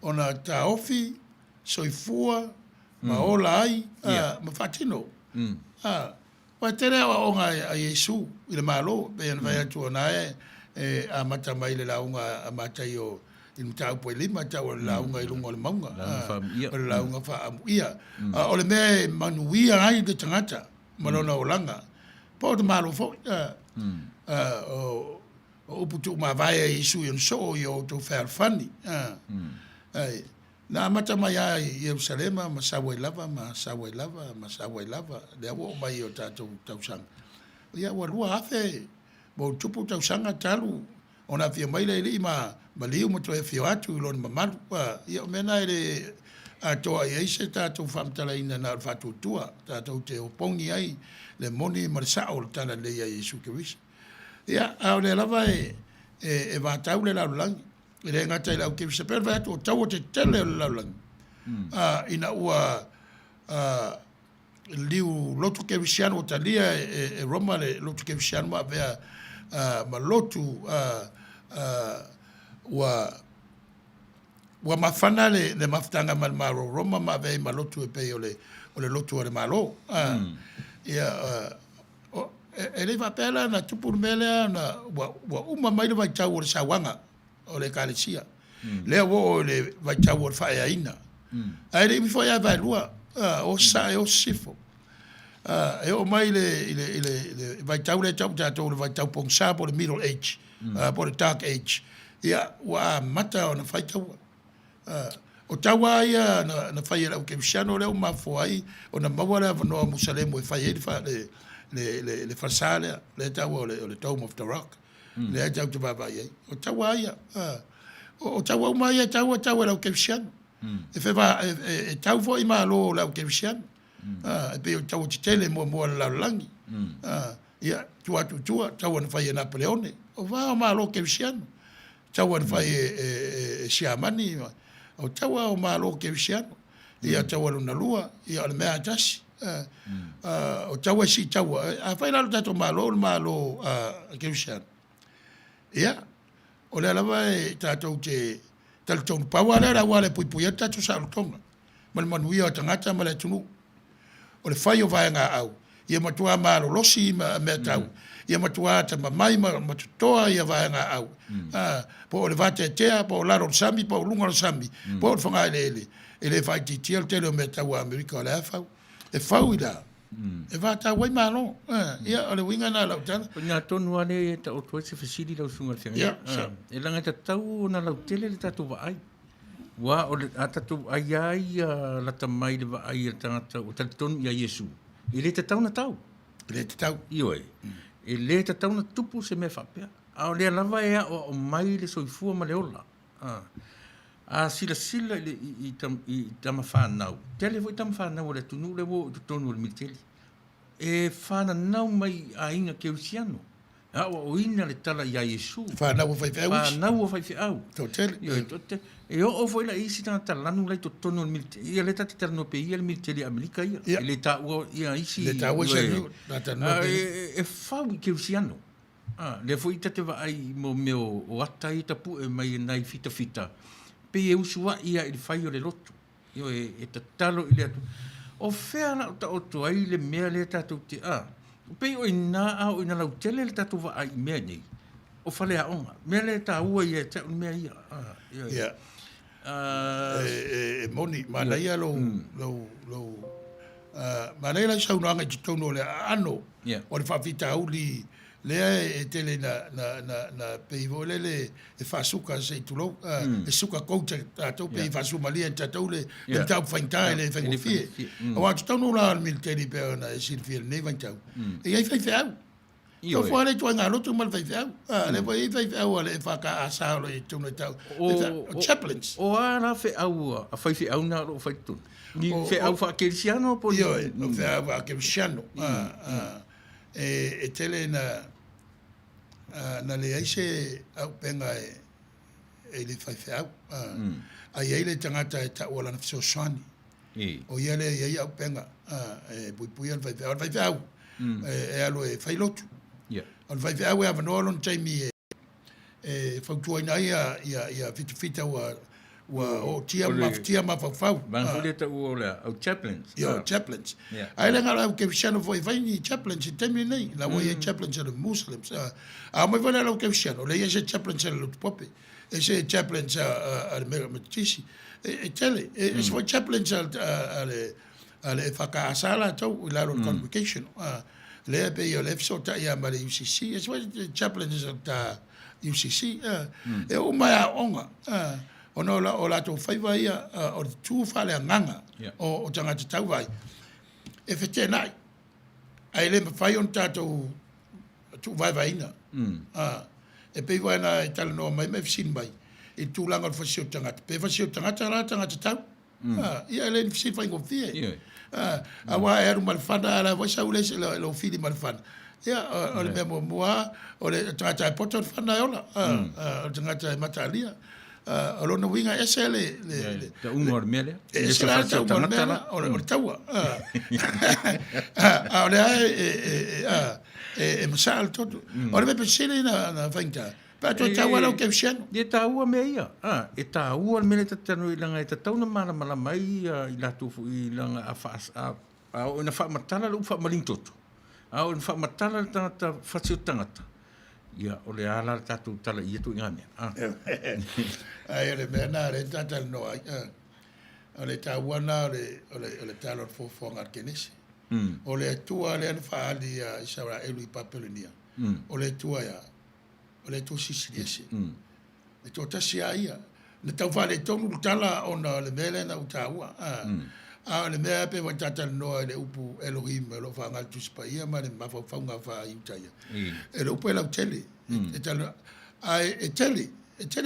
ona taofi soifua ma ola ai ma fatino wa tere o nga a Yesu ile malo be na vai tu na a mata mai le launga a mata yo in tau po le mata o launga I lungo le maunga o launga fa ia ole me manuia ai de tangata malona olanga po de malo fo o putu ma vai Yesu yon so yo to fair funny ai na mata mai ai Jerusalema ma sawe lava le wo mai o tatu tausanga ia wa lua afe bo tupu tausanga talu ona fia mai le ma liu mo to e fio atu lon mamalu ia mena ele a to ai se tatu famtala ina na fatu tua tatu te opongi ai le moni marsa o tala le ia Yesu Kristo ia au le lava e va taule la lang le ngata la ke se per va to tau te tele la lang ina ua liu lotu ke visiano talia e Roma le lotu ke visiano ma vea ma lotu wa mafana le maftanga mal maro Roma ma vea ma lotu e pe ole lotu o le malo ia ele va pela na tupu mele na wa uma mai le vai tau o sawanga o le kalesia le wo le vai tau o fa ina ai le mi foi a valua o sa o sifo e o mai le vai tau le tau le vai tau ponsa por the middle age por the dark age ia wa mata o na fai tau o tawa ia na fai la ke visiano le ma foi o na mawala no musalemo e fai fa le fasale le tau le Dome of the Rock le tau te baba ia o tawa ia o tawa mai ia tau la ke visiano e fe va e tau foi ma lo la ke visiano e pe o tau te tele mo la langi ia tua tau na fai Napoleone o va ma lo ke visiano tau na fai Siamani o tawa o ma lo ke visiano ia tawa na lua ia le mea tasi o tawa si tawa a fai la tato ma lo ke visiano ia o le lava tato te talton pawala la wale puipuia tato sa tonga mal manuia o tangata ma le tunu o le fai o vai nga au ia matua ma lo losi me tau ia matua ta mai ma toa ia vai nga au po le vate tea po la ro sami po lunga ro sami po fanga ele fai ti tiel tele me tau America la fa e fauida e va ta wai malo ia o le winga na la tana na tonu ale ta o se fasili la sunga tenga e langa ta tau na la tele le tatu vai wa o le tatu ai la tamai le vai ta o ton ia Yesu ele te tau na tau ele te tau io ele te tau na tupu se me fa pe a le lava e o mai le soifua ma le ola a sila i tama whanau. Tele voi tama whanau le tunu le wo tonu le miteli. E whana nau mai a inga ke usiano. o ina le tala ia Yesu. Whanau whai whiau. Whanau o whai whiau. Tō tele. E o foi la isi tanga talanu lai to tono militeri. Ia le tati tarano pe ia le militeri Amerika ia. E le ta ua ia isi. Le ta ua se niu. E whau I ke usiano. Le foi tate wa ai mo meo o ata I tapu e mai nai fita. Pe e usua ia I le whai o le loto. Io e tatalo I le atu. O whea na o ta oto ai le mea le tatou te Pe o ina o ina lau tele le tatou wa ai mea nei. O whale a onga. Mea le ta ua ia te un mea ia. Ia. Moni, mana ia lo mana ia saunoanga I tono le ano. O le whawhita auli lea e tele na peivo le e whasuka se tulo e suka kouta tātou pei whasumalia e tātou le tau whaintai le whaingofie. O atu tonu la militeri peo na e sirfia nei whaintau. E ai whaiwhau. Ko fo ale tuanga lotu mal whaiwhau. Le po i whaiwhau ale e whaka asao le tunu e tau. O chaplains. O ana whaiau a whaiwhau na ro whaitun. Ni whaiau whakerisiano po? Io e, o whaiau whakerisiano. E tele na le aise au penga e le whaiwhau. Ai ei le tangata e ta ua lana fisoswani. O ia le iei au penga e pui al whaiwhau. Al whaiwhau e alo e whailotu. Al whaiwhau e avanoa lon taimi e whautuaina ia fitufita o tia mawhawhau. Manfuleta ua lea, au chaplains. Ia, chaplains. Ai le ngara au ke visiano foi vaini chaplains I temi nei. La wai e chaplains are Muslims. A mai vana au ke visiano. Le ia se chaplains are lutu pope. E se chaplains are mega matisi. E tele. E se foi chaplains are whakaasala tau I laro convocation. Le pe ia le fisota ia mare UCC. E se foi chaplains are UCC. E o mai a onga. Ono o lato whaiva ia o tū whale a nganga o tangata tau vai. E whete nai. Ai le mawhai on tātou tū vai vai ina. E pei vai na e tala noa mai mai fisin mai. E tūlanga o whasio tangata. Pe whasio tangata rā tangata tau. Ia ele ni fisin whai ngofie. A wā e aru malwhana ala waisa ule se lo whiri malwhana. Ia, o le mea mua, o le tangata e poto whana e ola. O tangata e matalia. Alona winga ese le ta umor mele ese la ta umor mele o taua e masal todo ora me pensele na vainta pa to taua lo que viano de taua me ia e taua mele tatano I langa e tatau na mala mai I la tu I langa a fas a o na fa matala lu fa malintoto a o na fa matala ta fasio tangata ia o le ala tatu tala ia tu ngame ai le mena le tata no ai o le tawana o le talo fo ngar kenesi o le tua le fa ali Isara Elui Papelenia o le tua ya o le tu sisiesi le to tasia ia le tau vale tonu tala ona le mele na utawa le mea pe wa tata no le upu Elohim lo fa ngal tu spaia ma le mafa fa nga fa utaya e lo pe la tele e tala ai e tele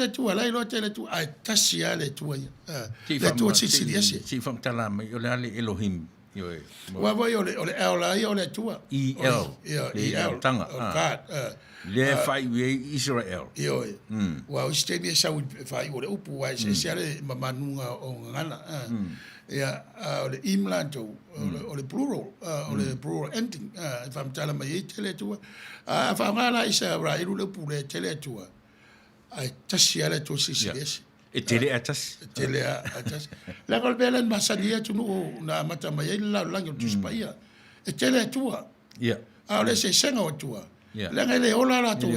tu ala lo tele tu ai tasia le tu le tu siciliese si fam tala me yo le ale Elohim yo wa o le ala yo le tu el tanga le fai we Israel yo wa o stemi sa fai o le upu wa se ale mamanunga o ngana o le imlanto o le plural ending fam tala mai tele tu fa ngala isa ra ilu le pu le tele tu ai tasia le tu siciliese e tele atas la golbelen masania tu no na mata mai la tu spaia e tele tu le se senga o tu la ngale ola la tu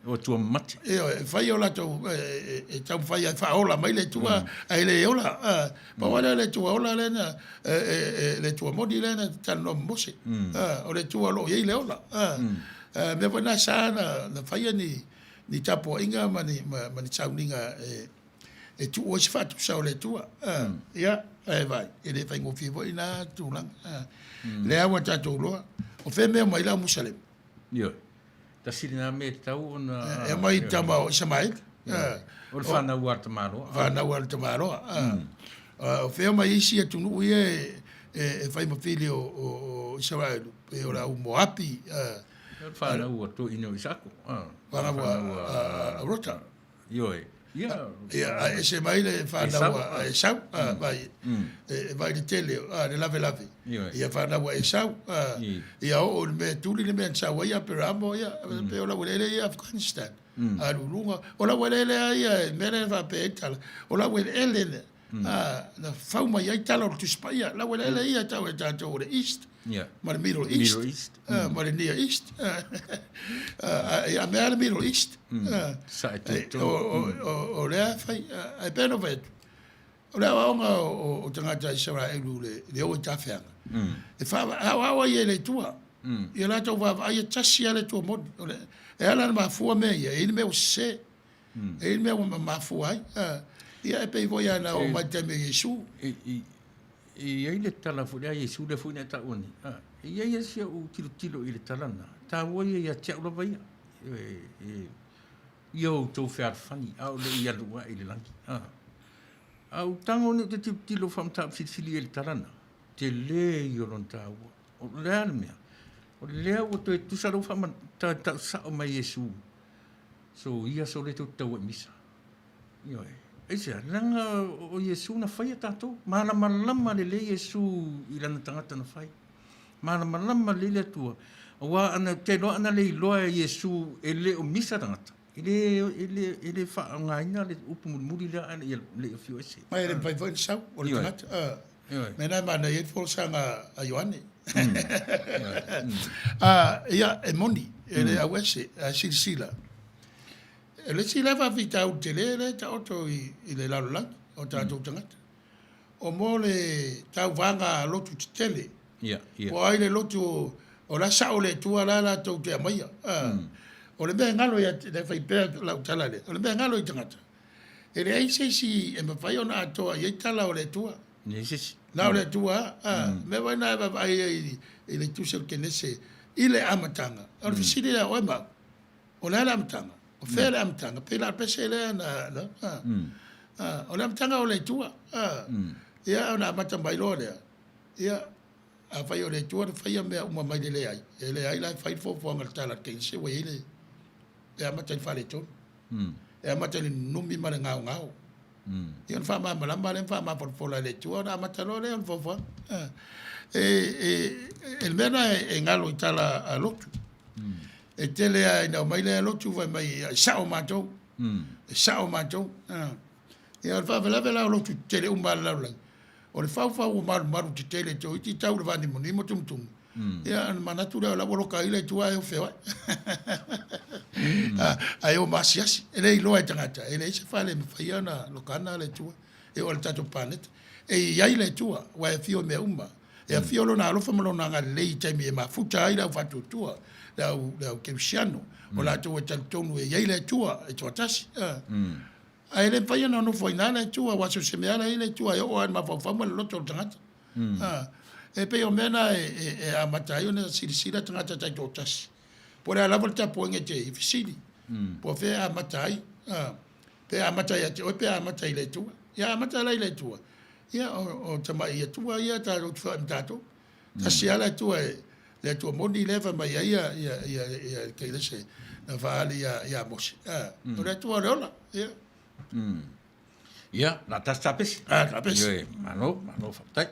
o tu mat fai ola tu e tau fai fa ola mai le tu ai le ola pa wala le tu ola le na le tu modi le na tan no mose o le tu lo ye le ola me vona sana na fai ni tapo inga mani sauninga e tu o se fatu sa le tu ia vai e le fai ngofi vo ina tu lang le awa tatu lo o fe me mai la musalem yo ta silina me tau na e mai tama o samai o fana warta maro o fe mai isi tu no e fai mo filho o Israel e ora o Moapi Whana ua to ino i sako. Whana ua rota. Ioi. Ia. Ia, e se mai le whana ua e sau, vai, vai le tele, le lave. Ia whana ua e sau, ia o me tuli le mea sau, ia peramo, ia, pe ola wele ia Afghanistan. Alulunga, ola wele ia, mele va pe etala, ola wele ele, na fauma ia itala o tuspa ia, la wele ia tau e tātou o le East. Ma le Middle East. Ma le Near East. Ia mea le Middle East. O lea fai, ai pēno vetu. O lea waonga o tangata Israelu le o tawhianga. E whawa ia le tua. Ia la tau wawa, ia tasi ale tua moni. E ala na mafua mea ia, e ni mea o se. E ni mea o mafua ai. Ia e pei voi ana o mai teme Yesu. I ai le tala furea Yesu le fuina ta oni. I ai sia o tilo i le talana. Ta woi ia tia ula vai. Yo to fair funny. Au le ia lua i le langi. Au tango ne te tilo fam ta fili i le talana. Te le i olon ta ua. O le almea. O le lea o to e tusaro fam ta sa o mai Yesu. So ia so le to tau e misa. Ioi. Eisa, langa o Yesu na whai a tātou. Mana malama le Yesu i lana tangata na whai. Mana malama le le atua. Wa ana te loa ana le iloa Yesu e le o misa tangata. Ele wha ngā ina le upu muri le ana i le o ese. Mai le pai fai sau o le tangata. Mena mana i e fōsanga a Ioane. Ia e moni, e le au ese, a silisila. Le sila va vita o tele ta oto i le lalolangi o tātou tangata. O mo le tau vanga lotu tele. O ai le lotu o la sa o le tua la tau te amaia. O le mea ngalo ia le whai pēr lau tala le. O le mea ngalo i tangata. E le aise si e mawhai o na atoa i tala o le tua. La o le tua. Me wai na e mawhai i le tusel kenese i le amatanga. O le fisiri la oe mau. O le ala amatanga. O fere amtanga, pela pese le na o le amtanga o le tua. Ia ona mata mai lo le. Ia a fai o le tua, fai me uma mai le ai. E le ai la fai fo ngal tala ke se we ile. E amata i fale ton. E amata ni numi male ngau. Ia fa ma malamba le fa ma por la le tua, na mata lo le fo. El mena e ngalo tala a lotu. E tele ai na mai le lotu vai mai sao matou. Sao matou. E al fa vela lotu tele la. O le fa o maru te tele to i tau le vani moni mo tum. E an manatu la boloka ile tu ai o feo. Ai o masiasi. Ele i loa tangata. Ele se fa le fai na lokana le tu. E o le tato planet. E ia le tu wa fio me uma. E fio lo na lo fa mo na le tai me Mafuta ai la fatu tua. Lau Cristiano, o la tua tonu e le tua, e tua tasi. A ele pai na no foi nada e tua, waso semeara ele tua, e o ma fa le loto tangata. E pe o mena e a matai ona silisila tangata tai to tasi. Por ala volta poenge te i fisili. Po fe a matai, pe a matai ate, o pe a matai le tua. Ia a matai le tua. Ia o tamai e tua, ia ta ro tua mtato. Tasi ala tua e le tua moni leva mai ia ke le se na vale ia mosi o le tua rola ia na tapes tapes mano fatai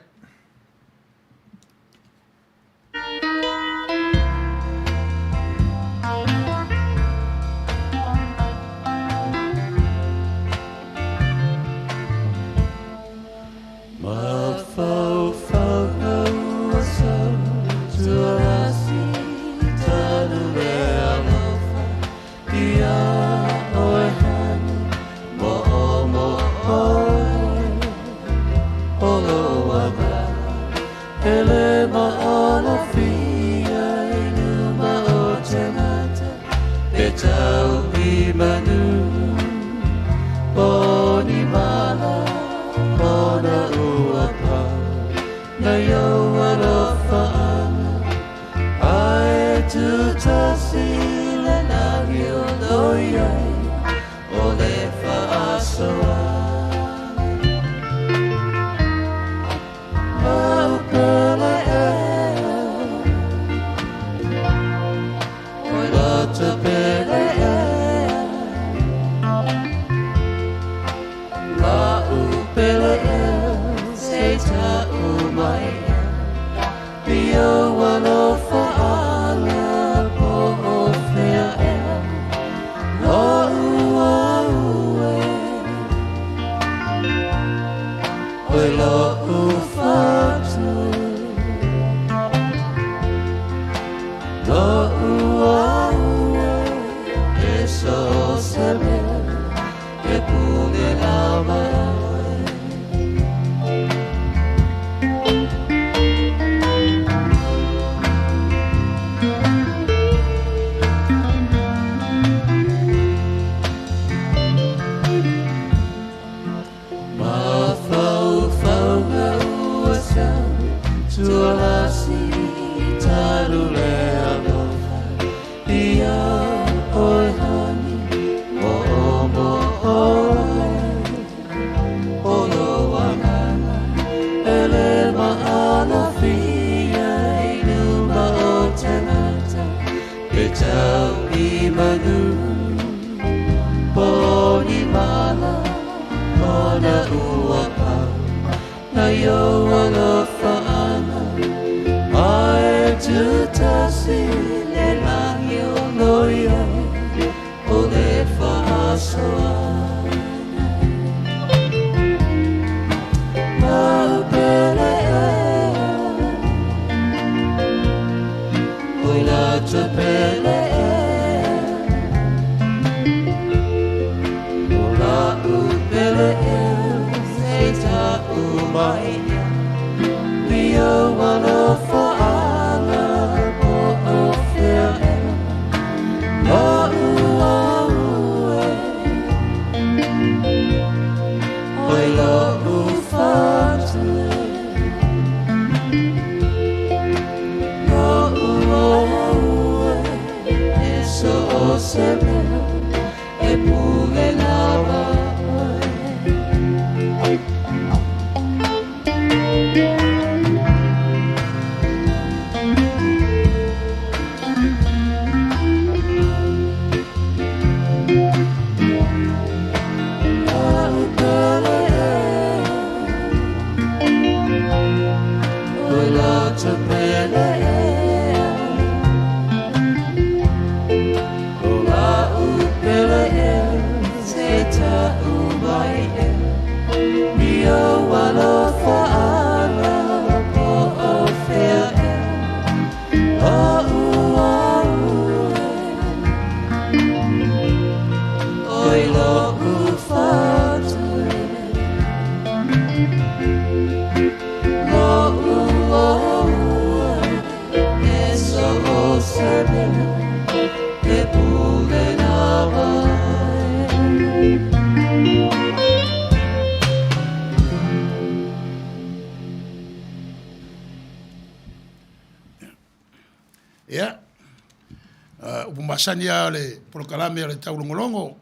Upumashani ya le Polokalame ya le Taulogologo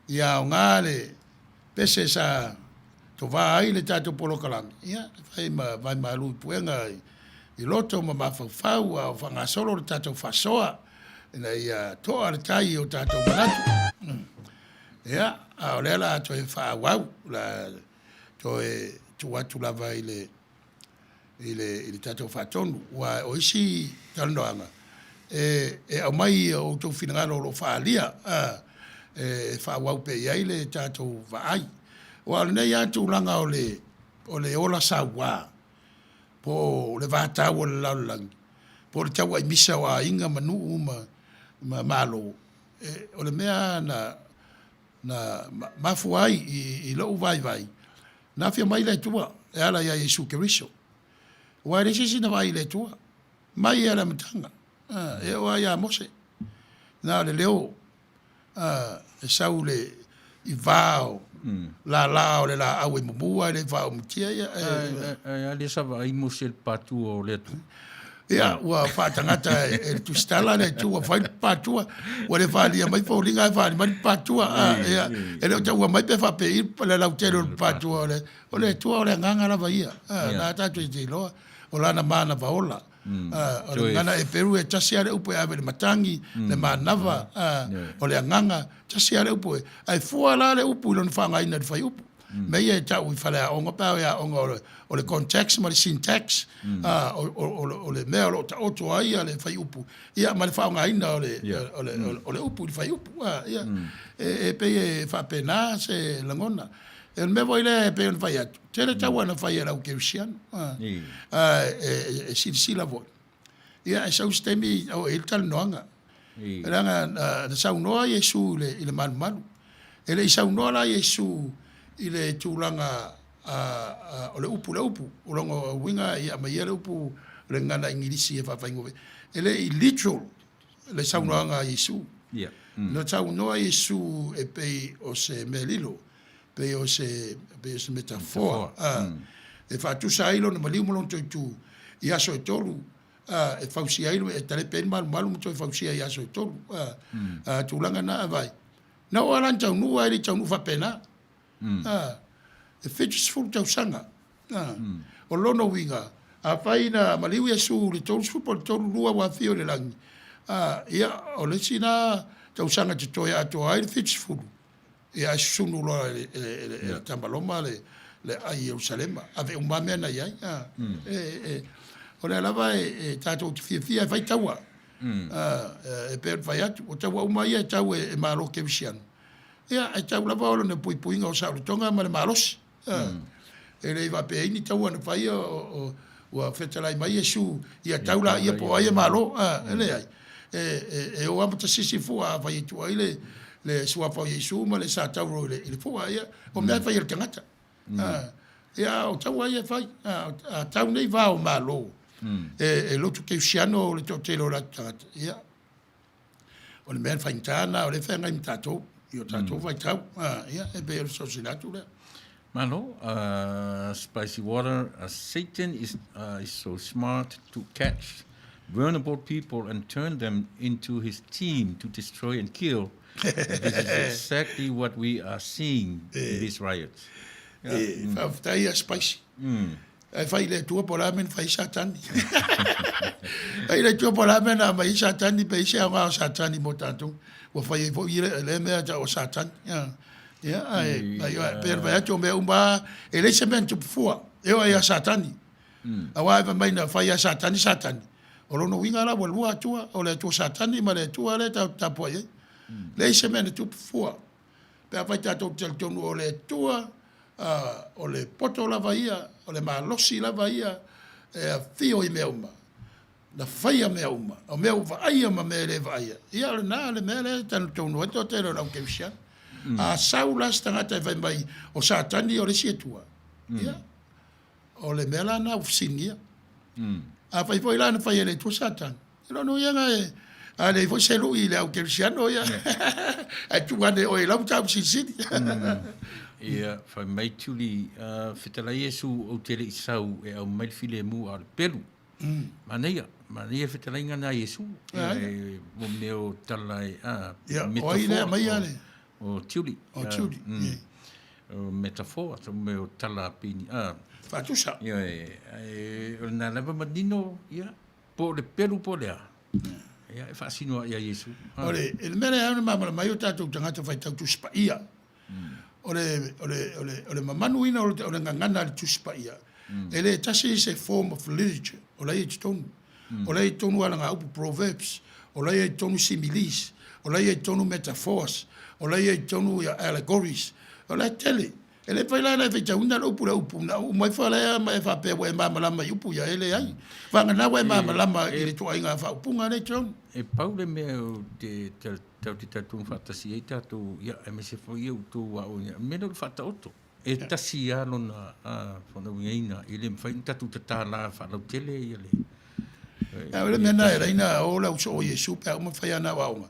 ia o ngale pese sa to vai le tato Polokalame ia vai malu puenga I loto ma mafau au fanga solo le tato fasoa na ia to al tai o tato manatu ia a lela to fa wau la to tu watu lava ile tato fatonu wa oishi tandoanga au mai o tō whinangaro lo whaalia, wha wau pe iai le tātou waai. O ale nei atu langa o le ola sa wā, po le vātau o le laulangi, po le tau ai misa wa inga manu ma malo. O le mea na mafu ai I lo vai, na fia mai le tua, e ala ia Yesu Keriso. Wa re sisi na vai le tua, mai e ala matanga. E oa ia mose. Nā le leo, e sau le I vāo, la o le la au e mumua, le vāo mutia ia. Ale sawa I mose le patua o le tu. Ia, ua whātangata e tu stala le tu, ua whai patua, ua le whālia mai whaulinga e whāli mai patua. Ia, e leo tau ua mai pe whape I le lau tero le patua o le tua o le nganga lava ia. Nā tātu I te loa, o lana mana vaola. O le ngana e peru e tasi are upo e ave le matangi, le manava, o le anganga, tasi are upo e. Ai fua la le upo I lona whanga ina le whai upo. Me ia tau I whale a onga pao ia onga o le context ma le syntax, o le mea lo ta oto ai a le whai upu. Ia ma le whaonga ina o le upu, le whai upu. Ia, e pe e whapena se langona. E me voi le pe on whai atu. Tere tau ana whai e rau ke usiano. E sila voi. Ia, e sau stemi o e tal noanga. Ranga na sau noa Yesu i le malu. E le sau noa la Yesu I le tūlanga o le upu. O longo winga I ama ia le upu le ngana ingirisi e whawhaingowe. E le I literal le sau noanga Yesu. No sau noa Yesu e pei o se melilo. Pei o se metaphor. E whatusa ailo na maliu molon toitu I aso e tolu. E fausia ilo e tale pen malu mo toi fausia I aso e tolu. Tūlanga na vai. Na o alan tau nua ele tau nufa pena. E fetches full tau sanga. O lono winga. A whaina maliu Yesu le tolu sfupo le tolu lua wa fio le langi. Ia o le sina tau sanga te toi ato ai le fetches full. Ia sunu loa le tambaloma le ai Jerusalema. Ave umame na iai. O le alava e tātou te fia e whai taua. E pēr whai atu. O taua umai e tau e mālo ke visiano. Ia, e tau lava olo ne puipuinga o Saulitonga ma le mālosi. E le iwa pe ini taua na whai o whetalai mai Yesu. Ia taula ia po ai e mālo. E le ai. E o amata sisi fua whai tu ai le suafa o Yesu ma le sa tauro i le fua ia. O mea whai el tangata. Ia, o tau ai e whai. Tau nei vā o mālo. E lotu ke usiano o le tōtelo la tangata. Ia. O le mea whaintana, o le whenga I mtatou. I o tātou vai tau. Ia, e be o sosinatu lea. Malo, spicy water. Satan is so smart to catch vulnerable people and turn them into his team to destroy and kill. This is exactly what we are seeing in these riots. Whawhtai a spicy. E whai le tua po ramen whai satani. E le tua po ramen a mai satani pe ise a ngā o satani mo tātou. Wa whai e fo i le mea ta o satani. Ia, per vai atu mea umba e le se mea tupu fua. Eo ai a satani. A wā e mai na whai a satani. O lono winga la wa lua atua, o le tua satani ma le tua le tapo ai. Le se mea tupu fua. Pe a whai tātou tel tonu o le tua, o le poto lava ia, o le malosi lava ia, e a fio I mea uma. Na whaia mea uma. O mea uwa aia ma mea le vaia. Ia le nā le mea le tanu tonu e to te rau ke usia. A saulas tangata e vai mai o satani o le sietua. Ia. O le mea la na ufsinia. A whai foi la na whaia le tua satani. Ilo no ianga e. A le foi se lui le au ke usia no ia. A tuane o e lau tau sisini. Ia, whai mai tuli, whetalai Yesu o tere I sau e au mai file mu a le pelu. Maneia whetalai ngana Yesu. Mo meo talai, metafor. O tiuli. O tiuli. O metafor, so meo tala pini. Whatusa. Ia, o nā lewa madino, ia, po le pelu po lea. Ia, e whaasinoa ia Yesu. Ore, ele mene au na mamara mai o tātou tangata whai tau tuspa ia. Ole mamanu ina ole ngangana le tuspa ia. Ele tasi is a form of literature. Ole e tonu. Ole e tonu ala ngā upu proverbs. Ole e tonu similes. Ole e tonu metaphors. Ole e tonu allegories. Ole tele. Ele whaila na whaita una le upu. Na umai whalea mai whapewa e mamalama I upu ia ele ai. Whanganawa e mamalama I le tua inga whaupunga le tonu. E paule mea o te tau te tatu whatasi e tatu ia e me se whai au tō wa o ia. Mena le whata oto. E tasi alo na whanau ina I le mwhai tatu te tā la whanau tele ia le. Ia ole mena e reina o lau so o Yesu pe au mawhai ana waunga.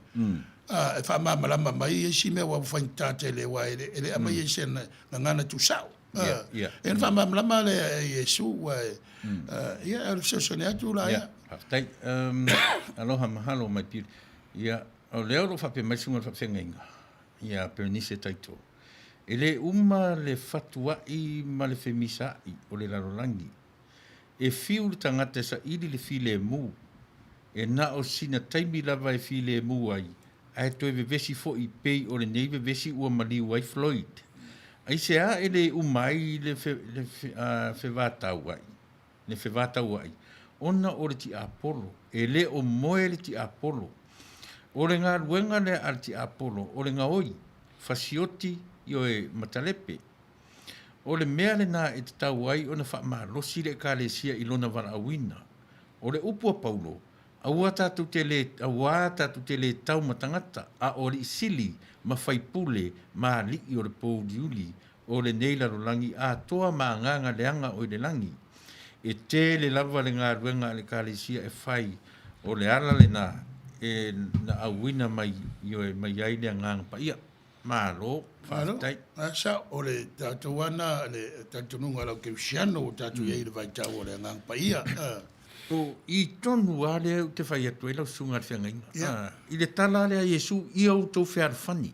E wha mamalama mai e si mea wa whai tātele wa ele ama i e se na ngana tu sau. E wha mamalama le Yesu wa ia e so sone atu la ia. Haftai, aloha mahalo mai piri. Ia, o leo lo whape mai sunga whapewhenga inga. Ia, pernise taito. E le uma le whatuai ma le whemisai o le larolangi. E whiu le tangata sa ili le while mu. E na o sina taimi lava e while mu ai. Ai toi vevesi fo I pei o le nei vevesi ua maliu ai Floyd. Ai se a ele umai le whewātau ai. Le whewātau ai. Ona o le ti Apollo. E le o moe le ti Apollo. O le ngā ruenga le al ti Apollo. O le ngā oi. Fasioti i o e matalepe. O le mea le nā e te tau ai o na whaamalosi le ka le sia i lona wara awina. O le upua Paulo. Aua tātou te le tau matangata. A o le isili ma whaipule ma li i o le pōdiuli. O le neila ro langi a toa ma nganga leanga o le langi. E te le lava le ngā ruenga le ka le sia e whai. O le ala le nā. E na awina mai i o e mai ai le nganga pa ia. Malo. Whātai. Asa o le tātou ana le tātou nunga lau ke usiano o tātou iei le vai tau o le nganga pa ia. O I tonu a le au te whai atu e lau sunga le whiangaina. I le tala le a Iesu i au tau whiar whani.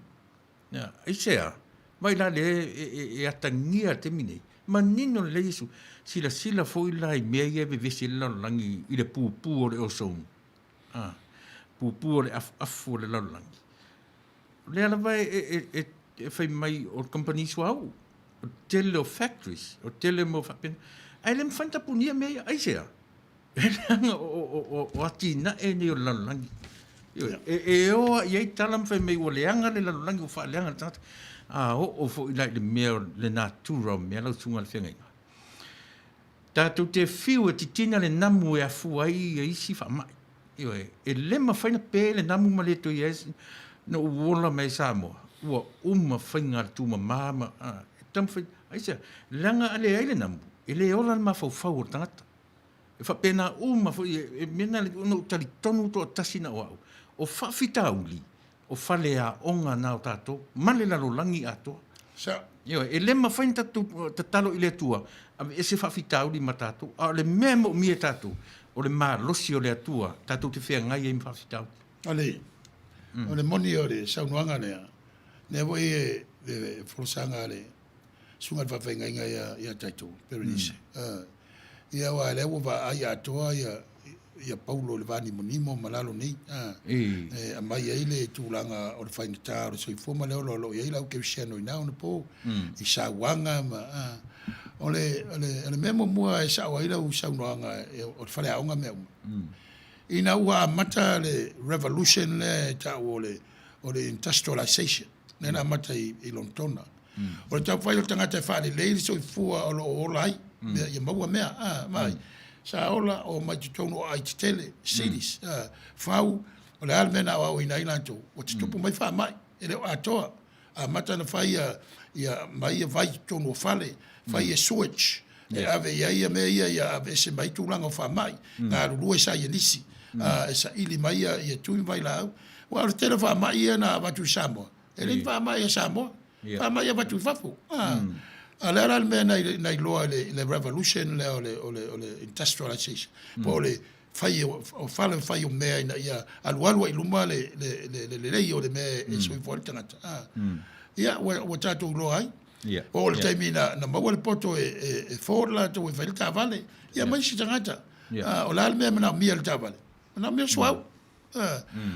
I sea, mai la le e atangia te mine. Ma nino le Iesu, sila foi la i mea ia vevesi le laulangi i le pūpū o le osonu. Pūpū o le afu o le laulangi. Le ala vai e whai mai o company suau. O tele o factories, o tele mo whapena. Ai le mwhanta punia mea, ai sea. O atina e ni o laulangi. E oa iei talam whai mei o leanga le laulangi o wha leanga le tangata. O fo i lai le mea le natura o mea lau sunga le whengainga. Tātou te whiu e titina le namu e afu ai e isi wha mai. E lema whaina pē le namu ma le to i esi na uola mai Samoa. Ua whainga le tūma māma. E tam whai, aisa, langa ale ai le namu. E le ola le mawhau o tangata. E wha pēnā whai, e mena le una utali tonu to tasina o au. O whawhita uli. O whale a onga nao tātou, male lalo langi atoa. E lema whain ta talo i le atua, e se whawhitau li ma tātou, a le mea mo mie tātou, o le maa losi o le atua, tātou te whea ngai e mi whawhitau. O le moni o le saunuanga lea, ne wo e wholosanga le, sunga le whawhenga inga ia tātou, Perenise. Ia wa le wa ai atoa ia Paulo le vani monimo malalo nei a mai ai le tūlanga o le whainata o le soifoma leo lo iai lau ke usiano i nao na po i sauanga ma o le memo mua e sao ai lau saunoanga o le whale aonga mea i na ua mata le revolution le ta o le industrialization nena mata i lontona o le tau whai o tangata e whale leili soifua o lo o lai ia maua mea mai sa ola o mai tutono ai tele cities fau o le almena o ina ilanto o tupu mai fa mai ele atoa a mata na fai ia mai vai tono fale fai switch e ave ia me ia ave se mai tu langa fa mai na lu sa ia nisi esa ili mai ia tu vai la o le tele fa mai na va tu samo ele fa mai samo fa mai va tu fafu ala ala me na loa le revolution le industrialization po le fai o fai o me na ia alwalwa i luma le o le me e so importante ia o tato lo ai o le time na maua le poto e forla to e fai vale ia mai si tangata o la me na mia le vale na mia swau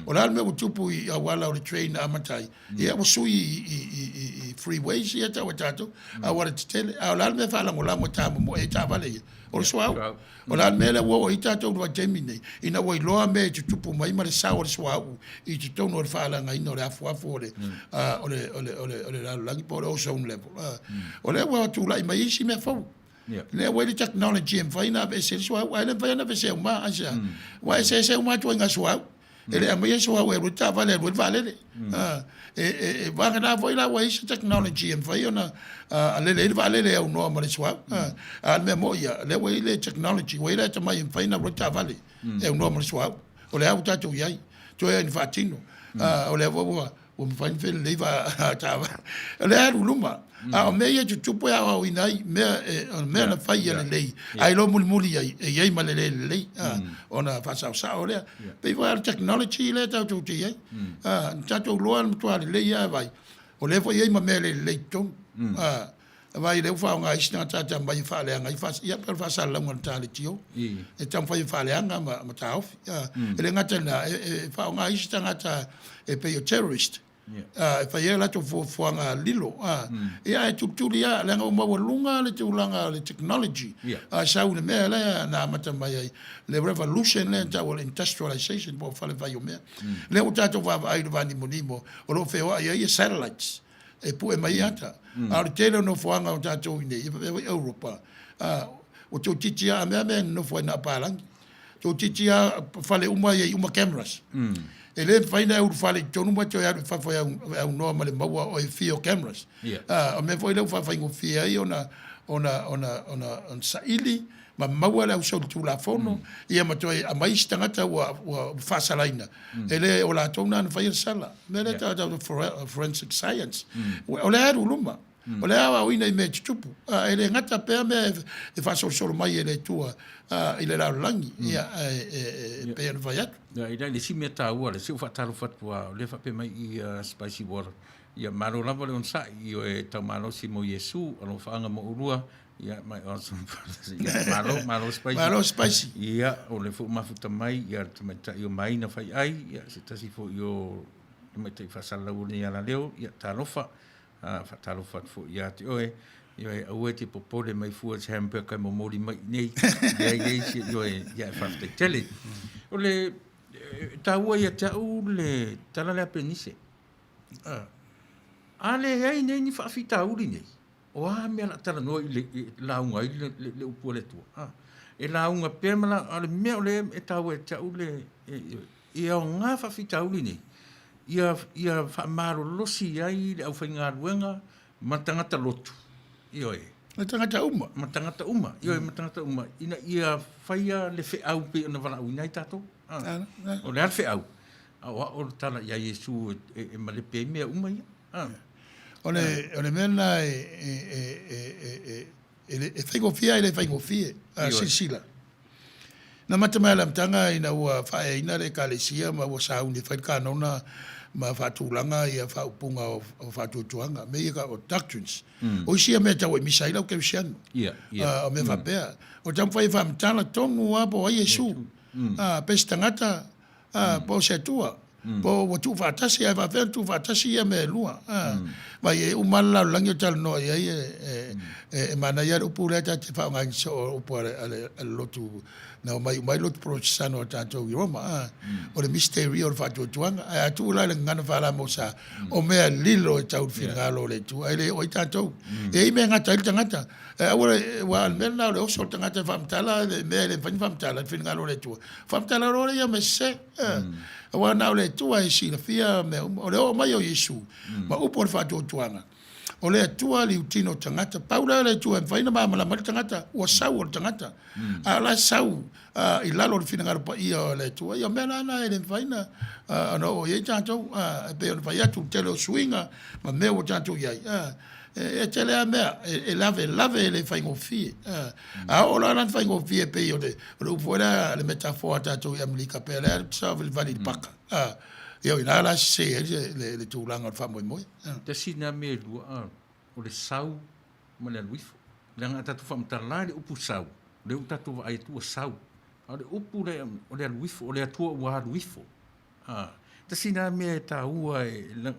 o la me tupu i awala o le train amatai ia o sui i freeways ia tato a wala tele a la me fala ngola mo tamo mo e vale o swau o la me le wo i tato wa gemini ina wo loa me tupu mai ma le sa o swau i tono o fala ngai no le afu o le la langi po o zone level o le wo tu la mai si me fo le wo le technology en faina be se swau wa le faina be se ma asa wa se ma tu nga swau ele a mai swau e ruta vale e va na foi la way technology en foi ona le vale le o no ma swau al memoria le way le technology way la mai en foi na ruta vale e o no ma swau o le auta tu yai to e fatino o le vo o me fai fel le va tava le luma a me ia tu po a o inai me na fai le ai lo muli ai ai ma le ona fa sa o le pe va technology le ta tu ti ai ta tu lo an tu le ia vai o le foi ai ma me le ton vai le fa nga isna ta mai fa le nga fa ia per fa sa la ngon ta le tio e tam fa le nga ma ta of ele nga ta na fa nga isna ta e pe terrorist E whai e lato fuanga lilo. Ia e tuturi ia, lenga umawalunga le tūlanga le technology. Sau le mea lea na mata mai ai. Le revolution le tau le industrialization po whale vai o mea. Le o tātou wāwa ai vani monimo. O lo wheo ai ai satellites. E pu e mai ata. Aore tēle no fuanga o tātou ine. I Europa. O tō titia a mea no fuai na pālangi. Tō titia whale umai ai uma cameras. E le whaina uru whale tonu mai tō iau whawhai au noa ma le maua o e fio cameras. O me whai leu whawhai ngō fia ai ona saili ma maua le au sau tū la whono ia ma tō a maisi tangata ua whasalaina. E le o la tōna ana whai sala. Me le tātou forensic science. O le aru luma. O le awa uina I me tutupu. E le ngata pēr mea e whasoro mai e le tua I le rau langi. Ia pēr whai atu. I le si mea tā ua, le si ufa talo fatua, le whape mai I spicy water. Ia maro lava le on sa, I o e tau malo si mo Yesu, alo whaanga mo urua, ia mai awesome. Malo spicy. Malo spicy. Ia, o le fu mafuta mai, ia tamata I o mai na whai ai, ia se tasi fu I o, mai te whasala uri ala leo, ia talofa, whatalofa fu ia te oe, Ia au te popole mai fua te hamburger mo mori mai nei. Ia si ia whafte tele. O le taua ia tau le tala le apenise. Ale ai nei ni whawhita uri nei. O mea la tala noa I launga I le upua le tua. E launga pēmala, ale mea o le e tau e tau le ia o ngā whawhita uri nei. Ia whamaro losi ai le au whainga ruenga matangata lotu. Ioe. Matangata uma. Matangata uma. Ioe matangata uma. Ina ia whaia le wheau pe ona wala uinai tātou. O le ar wheau. O tala ia Yesu e malepe mea uma ia. O le mena e whaingofia le whaingofia. Sisila. Na matamai la mtanga ina ua whae ina le kalesia ma ua sauni whainkanona ma whatūlanga ia whaupunga o whatutuanga. Me ika o doctrines. O isia mea tau e misaila o keusiano. O me whapea. O tamwhai whamtala tonu a po a Yesu. Pesi tangata po se tua. Po o tu whatasi ai whawhea tu whatasi ia me lua. Mai e umala langi o tala noa ia e mana ia upu leta te whaunga so upu ale lotu na mai lotu procesano o tātou I Roma. O le misteri o le whatutuanga. Ai atu ulai le ngana whala mo sa o mea lilo e tau whingalo le tu. Ai le o I tātou. E I mea ngata ili tangata. E awara wa mea nao le oso tangata whamtala mea le whamtala whingalo le tu. Whamtala rore ia me se. Wa nao le tua e si la fia me o le o mai o Yesu. Ma upo le whatutuanga. O le atua li utino tangata. Paula le tua e whaina maa mala mali tangata. Ua sau o le tangata. A la sau. I lalo le whina pa ia o le tua. Ia mea nana e le whaina. Ano o iei tātou. E pe o le whai atu tele o suinga. Ma mea o tātou iai. E tele a mea. E lave le whaingofie. A o la lan whaingofie pe o le upuera le metafoa tātou i Amerika pe. Le sa vile vali paka. Ia ina la se le tūlanga o whamoe moe. Te sina me lua o le sau ma le aluifo. Le ngā tatu whamtala le upu sau. Le utatu wa ai tua sau. O le upu o le aluifo, o le atua ua aluifo. Te sina me ta ua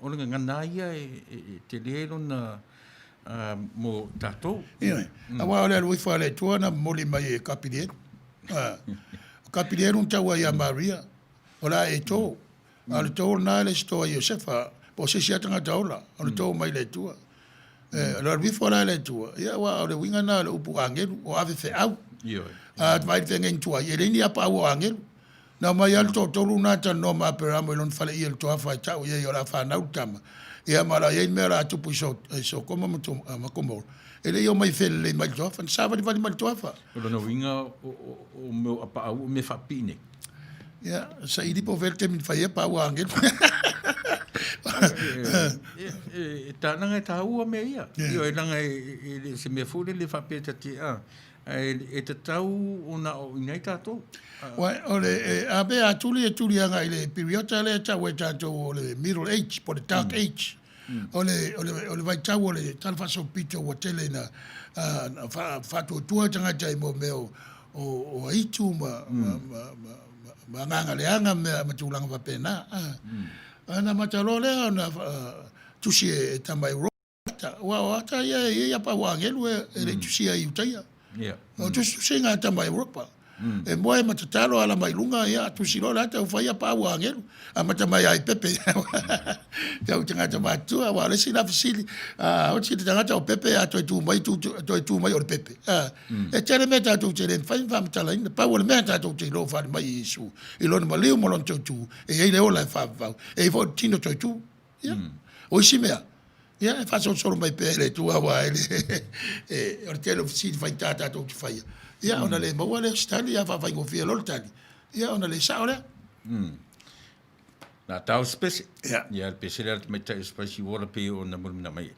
o le nganaia te lelo na mo tatou. Ia, awa o le aluifo a le tua na moli mai e kapideru. Kapideru ntaua ia Maria. O la e tō. Ale tō nā le stoa Iosefa, po se sia tanga taola, ale tō mai le tua. Le wifo la le tua. Ia wa o le winga nā le upu angelu, o ave fe au. Mai te ngeng tua, i reini apa au o angelu. Nā mai al tō tolu nā ta no ma peramo ilon fale i el toa fai tau, ia i ora whanau tama. Ia mara iei mea la atupu i so koma makomoro. Ele i o mai fele le mai toa fa, sa vali mai toa fa. O lona winga o meu apa au o me whapine. Ja, sa i po velte min fai pa wa angel. Tānanga tā ua me ia. Io e langa se me fure le whapeta te a. E te tau o na o inai tātou. Wai, o le abe a tuli anga i le periota le tau e tātou o le middle age, po le dark age. O le vai tau o le talfaso pito o tele na whatu tua tangata i mo meo o aitu ma nganga leanga me matulanga wapena. Ana matalo le ona tusi e tamai rota. Wa ata ia pa wangelu e tusi ai utaia. Yeah. O tusi nga tamai ropa. E moe matatalo ala mai lunga ia tusi lo lata u fai pa wangelu. A matamai ai pepe. Tau tangata matua wa le sila fisili. O tiki tangata o pepe a toi tu mai o le pepe. E tere meta tu tere fai fam tala ina pa wale meta tu te lo fai mai isu. I lo ma leo molon tu e ei le ola fa fa. E fo tino toi tu. Ya. O isi mea. Ya e fa solo mai pere tu awa ele. E o tele fisili fai tata tu fai. Ya ona le mo wale stali ya fa fai go fia lo tali. Ya ona le sa ora. Na tau spesi. Ja. Ja, el pesi le me tai spesi wala pe o na mulmina mai.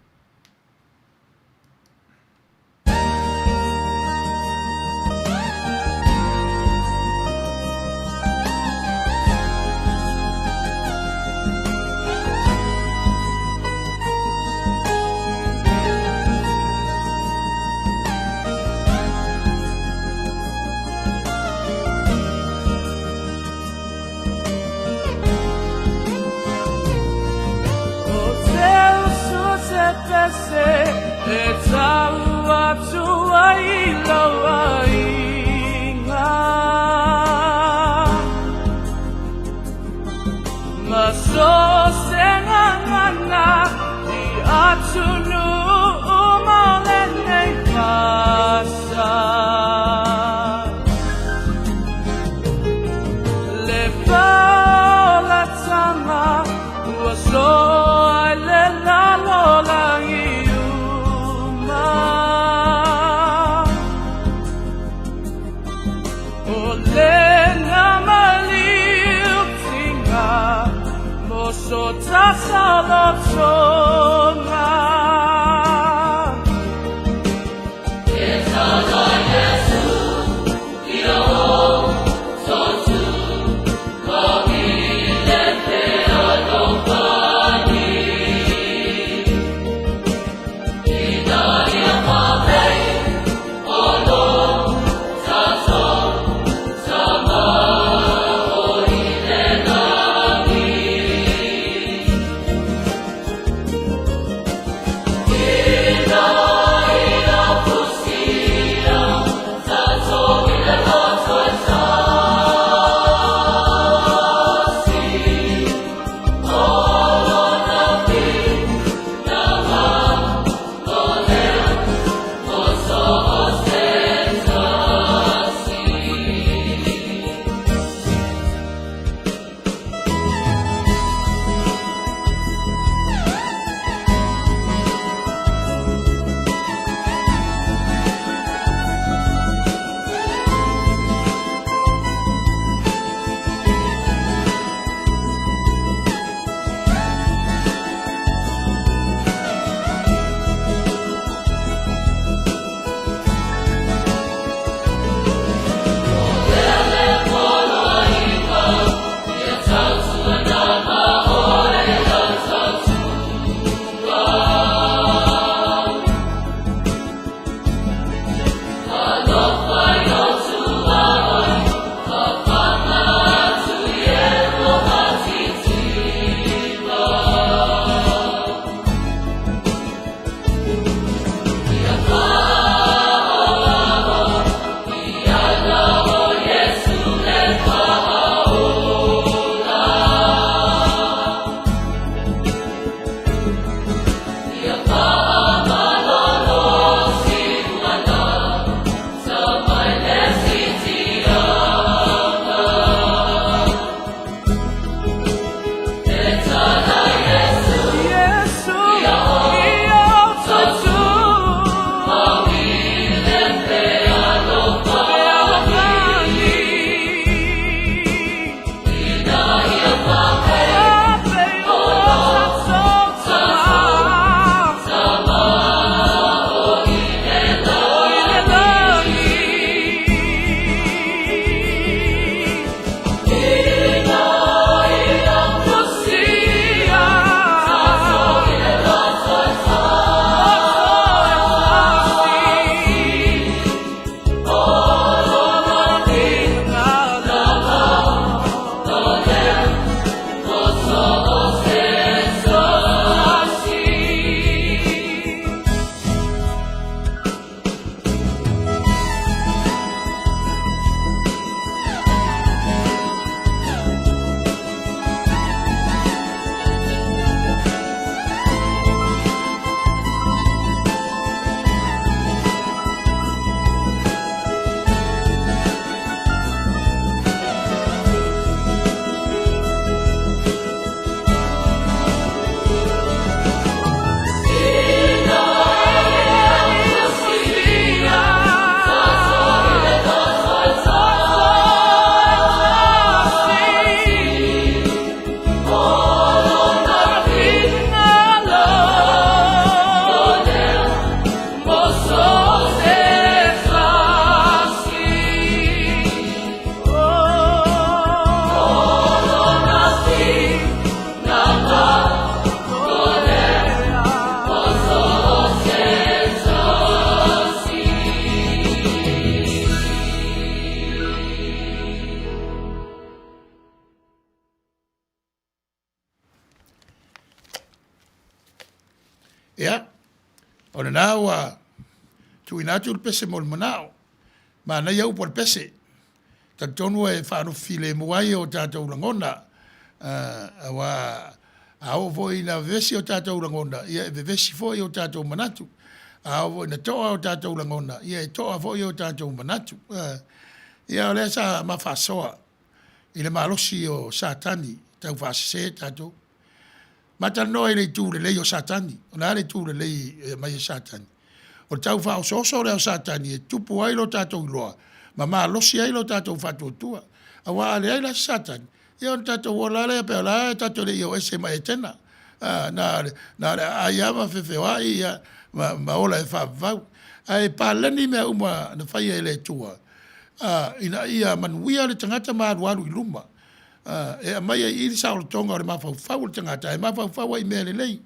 Ia, o le nā ua tuina atu le pese mo le manao, ma nei au po le pese, ta tonu e whaanofi le muai o tātou langona, awa ao foi na vesi o tātou langona, ia e vesi foi o tātou manatu, ao foi na toa o tātou langona, ia e toa foi o tātou manatu, ia o lea sa mawhasoa, i le malosi o satani, tau whasese tātou, mata noe le tūre lei o satani, o nā le tūre lei mai o satani, o tau whao soso leo satani, e tupu ai lo tātou iloa, ma malosi ai lo tātou whatuatua, a wā le ai la satani, ia on tātou o lale pe la tātou le o ese mai tena na le aiama fefewa ia ma ola e whavau ai palani me uma na whai e le tua ina ia manuia le tangata maaruaru i luma e mai e iri sao le tonga o le mawhau le tangata e mawhau i mea le lei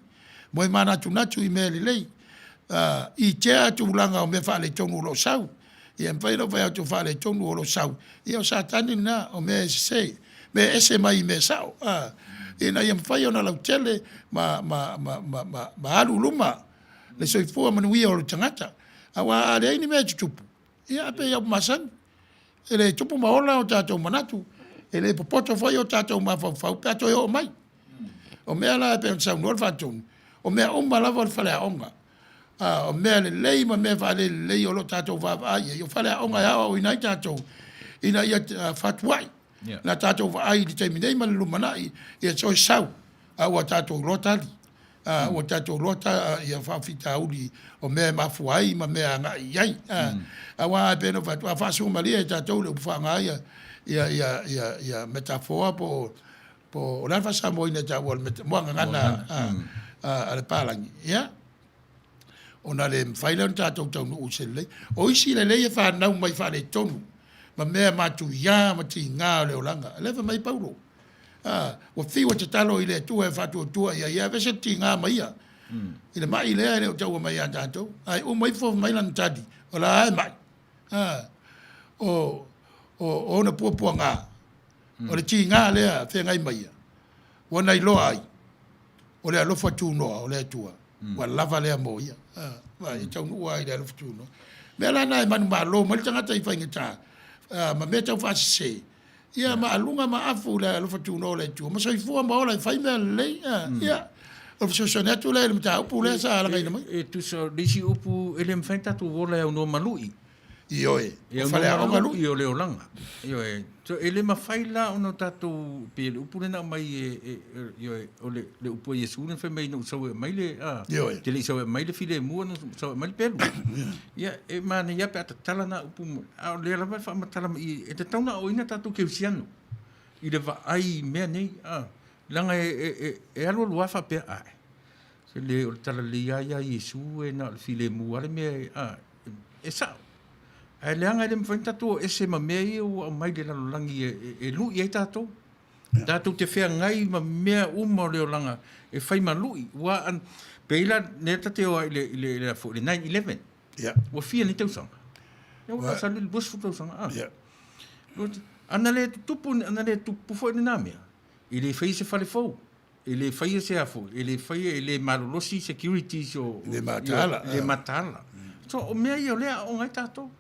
mo e manatu natu i mea le lei i tea tu ulanga o me wha le tonu o lo sau ia mwhaira whai atu wha le tonu o lo sau ia o satani na o mea se me ese mai me sao ina ia mawhai ona lau tele ma alu luma le soifua manuia o le tangata awa ale aini mea tutupu ia ape iau masan ele tupu maola o tātou manatu ele popoto whai o tātou mawhau pe ato o mai o mea la pe on sau nol whatonu o mea umma lava le whalea onga o mea le lei ma mea whale lei o lo tātou whawai o whalea onga ia o inai tātou ina ia whatuai na tātou ai di taimi nei mana lumanai ia soi sau wa tātou rotali wa tātou rota ia whawhita uli o mea mafuai ma mea ngai iai wa pēno whatua whasu maria e tātou le uwhanga ia metafoa po o lan whasa moina tāua moanga ngana ale pālangi ia ona le mwhailan tātou taunu usele o isi le leia whanau mai whane tonu ma mea matu ia ma ti ngā leo langa. Lewa mai paulo. Wa whiwa te talo i le tua e whatua tua ia vese ti ngā mai ia. I le mai lea leo taua mai a tātou. Ai o mai fofu mai lan tadi. O la ai mai. O na puapua ngā. O le ti ngā lea whengai mai ia. Wa nei loa ai. O le alofa tū noa o le tua. Wa lava lea mo ia. Vai tau nua ai le alofa tū noa. Mea la nai manu maa lo, mali tangata i whainga tā. Ma mea tau whasese. Ia ma alunga ma afu le alofa tū noa le tua. Ma soifua ma ola i whai mea lei. Ia. O fisoso ne atu le le mta upu le sa alanga ina mai. E tu so disi upu ele mwhaita tu wola e no malui. Ioe. E Whale a ongalu. Io le olanga. Ioe. So ele mawhaila ono tatu pe le upu le na mai ioe o le upu Yesu ne whai mai no sau e mai le Ioe. te le sau e mai le file mua no sau e mai le pelu. Ia e mane ia pe ata tala na upu a le ala mai wha matala mai e te tauna o ina tatu ke usiano. I le wa ai mea nei langa e alo lua wha pe ai. Se le o tala le ia Yesu e na le file mua le mea e sao. Ai leanga le mwhainta tō ese ma mea i o mai le lalolangi e lui ai tātou. Tātou te whea ngai ma mea uma o leo langa e whai ma lui. Wa an peila ne tate o le 9/11. Ia. Wa fia ni tausanga. Ia wa sa le bus fu tausanga. Ia. Ana le tupu ana le tupu fo ni namia. I le whai se whale fau. I le whai se afo. I le whai e le malolosi security so. Le matala. Le matala. So o mea i o lea o ngai tātou.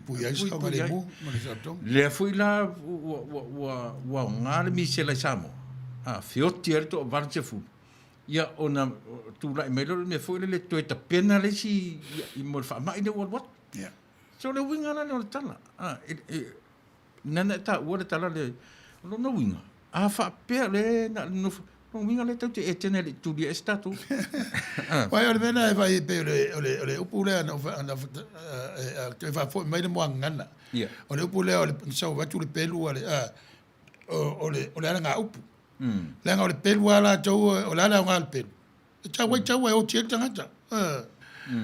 Pui ai sa ngale mo, mani sa tong. Le foi la wa ngale mi se la samo. Fioti er to varche fu. Ia ona tu la me lo me foi le to eta pena le si I mo fa mai de what? Yeah. So le winga na le tala. Nana ta o le tala le no winga. Fa pe le na no winga le te etene le tu di estato. Vai ole mena e vai pe ole upule na te va fo mai de mo ngana. Ia. Ole upule ole so va tu le pelu ole ole nga upu. Le nga ole pelu ala to ole ala nga le pelu. Tau o tie tangata.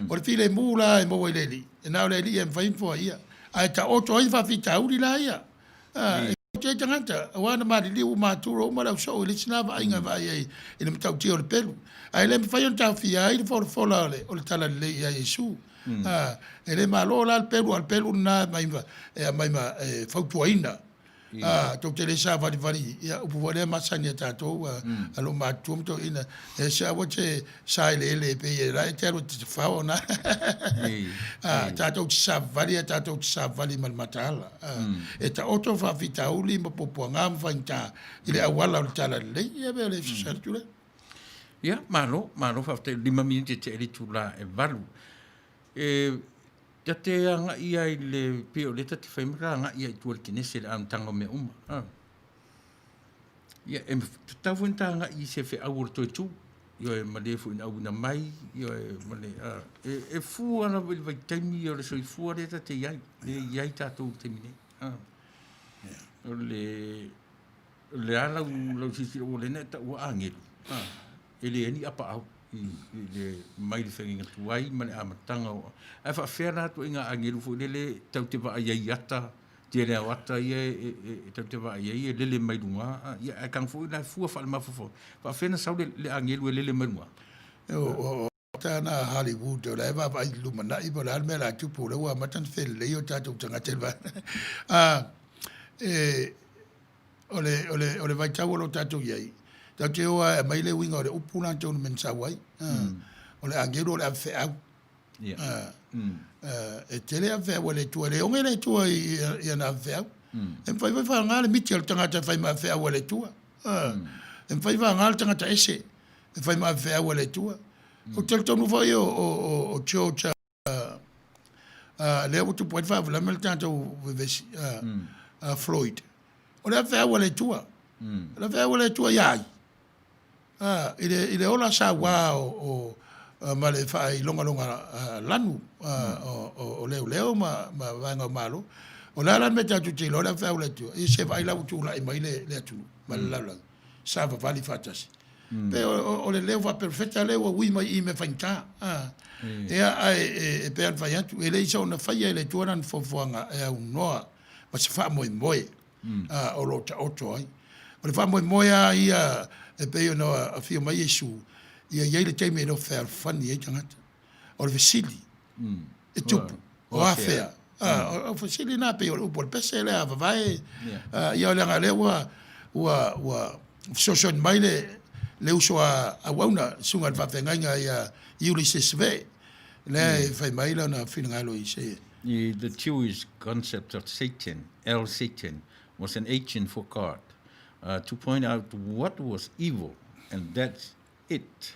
Ole file mula e mo le li. E na ole li e vai fo ia. Ai ta o to i fa fita uri la ia. Te tangata, wana mari liu māturo o marau so le sinava ainga vai ai ina matau tio le pelu. Ai le mwhai on tau fia ai le fola ole o le tala le ia Yesu. E le malo la al pelu na mai ma fautuaina. Tau te le sa vali ia upu wale masani tatou alo matum to ina e sa wote sa le pe e la te ro te fa ona tatou te sa vali mal matala e ta oto fa vitauli mo popo ngam fanta ile awala o tala le ia be le sa tule ia malo fa te 5 minuti te ele tula e valu ya te anga ia i le pio le tati whaimara anga ia i tuar kinese le am tanga me uma. Ia e tawenta anga i se whi awur toi tu. Ia e malefu ina au na mai. Ia e male. E fu ana wili vai taimi ia le soi fu are ta te iai. Le iai tātou taimine. Le ala lau sisi o le neta ua angelu. Ele eni apa au. Le mai le whenginga tuai, mane amatanga o. E whawhera tu inga angiru fu lele tau te wa aiai ata, te rea wata ia tau te wa aiai lele mai runga. Ia e kang fu ina fua whale mafufo. Whawhera sau le angiru lele mai runga. Tana Hollywood o la eva vai lumana i bola me la tupu le wa matan fel le yo tatu tanga telva. Ole vai tau lo tatu iai. Tau te oa mai le winga o le upuna tau men sawai. O le angiru o le afe au. E tele afe au le tua le onge le tua i ana afe au. E mwhai vai wha ngā le miti al tangata whai ma afe au le tua. E mwhai vai ngā le tangata ese. E whai ma afe au le tua. O tele tonu whai o George le au tu poet wha vila mele tātou vivesi Floyd. O le afe au le tua. Le afe au le tua iai. Ile ola sa wa o ma le fa i longa lanu o leo ma vanga malo o la me ta tu te lo la fa le tu e se vai la tu la mai le tu ma la sa va vali fatas pe o le leo va perfetta leo wi mai i me fanka e pe vai tu ele isa ona fa le tu ran fo fanga e un no ma se fa moi o lo ta oto ai o le fa moi ia e pe no a fio mai Yesu ia le time no fer fani e tangata o le vesili e tupu o afea o vesili na pe o por pese le ava vai ia le ngale wa social mai le uso a wauna sunga va fenga ia Ulysses ve le fai mai la na fina lo i se the Jewish concept of Satan, El Satan, was an agent for God. To point out what was evil, and that's it.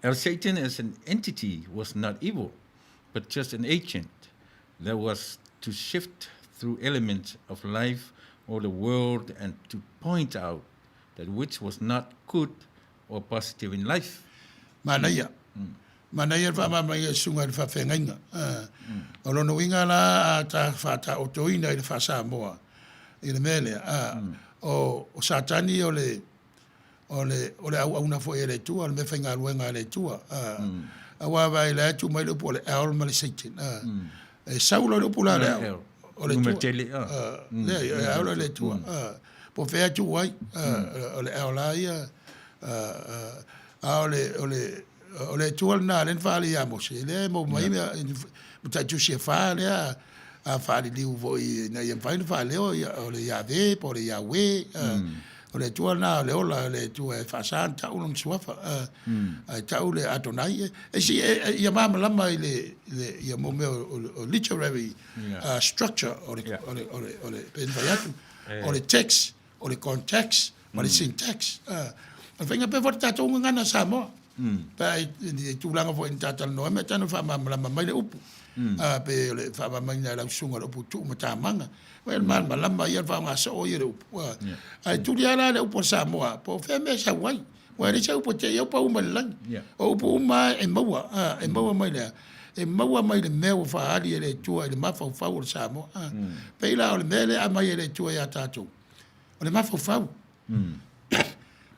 El Satan as an entity was not evil, but just an agent that was to shift through elements of life or the world and to point out that which was not good or positive in life. Manaya va mai sunga fa fenga. O no winga la ta fata o toina i fa sa moa. I le mele o satani o le au una fo ele tua le me fenga luenga le tua a wa vai le tu mai le po le al mal Satan e saulo le pula le o le tua le tua po fe tu wai o le ala ia o le tua na le fa le amo se le mo mai mo ta tu se fa le a fa li voi na ia fa le o le ia ve po le ia we o le tua na le ola le tua e fa santa uno msuafa ta ule atonai e si ia mama lama le ia mo me o literary structure o le penvaiatu o le text o le context o le syntax venga pe vorta to ngana samo pa tu langa vo intata no me tano fa mama lama mai le upu pe le fa mama ina la sunga lo putu mata manga well man malama ia va nga so ia le ai tu dia la le upo Samoa po fe me sa wai wa le sa upo te ia pa uma lang o upo uma e maua mai le meo fa ali le tua le mafa fa o Samoa pe la o le mele a mai le tua ia tatu o le mafa fa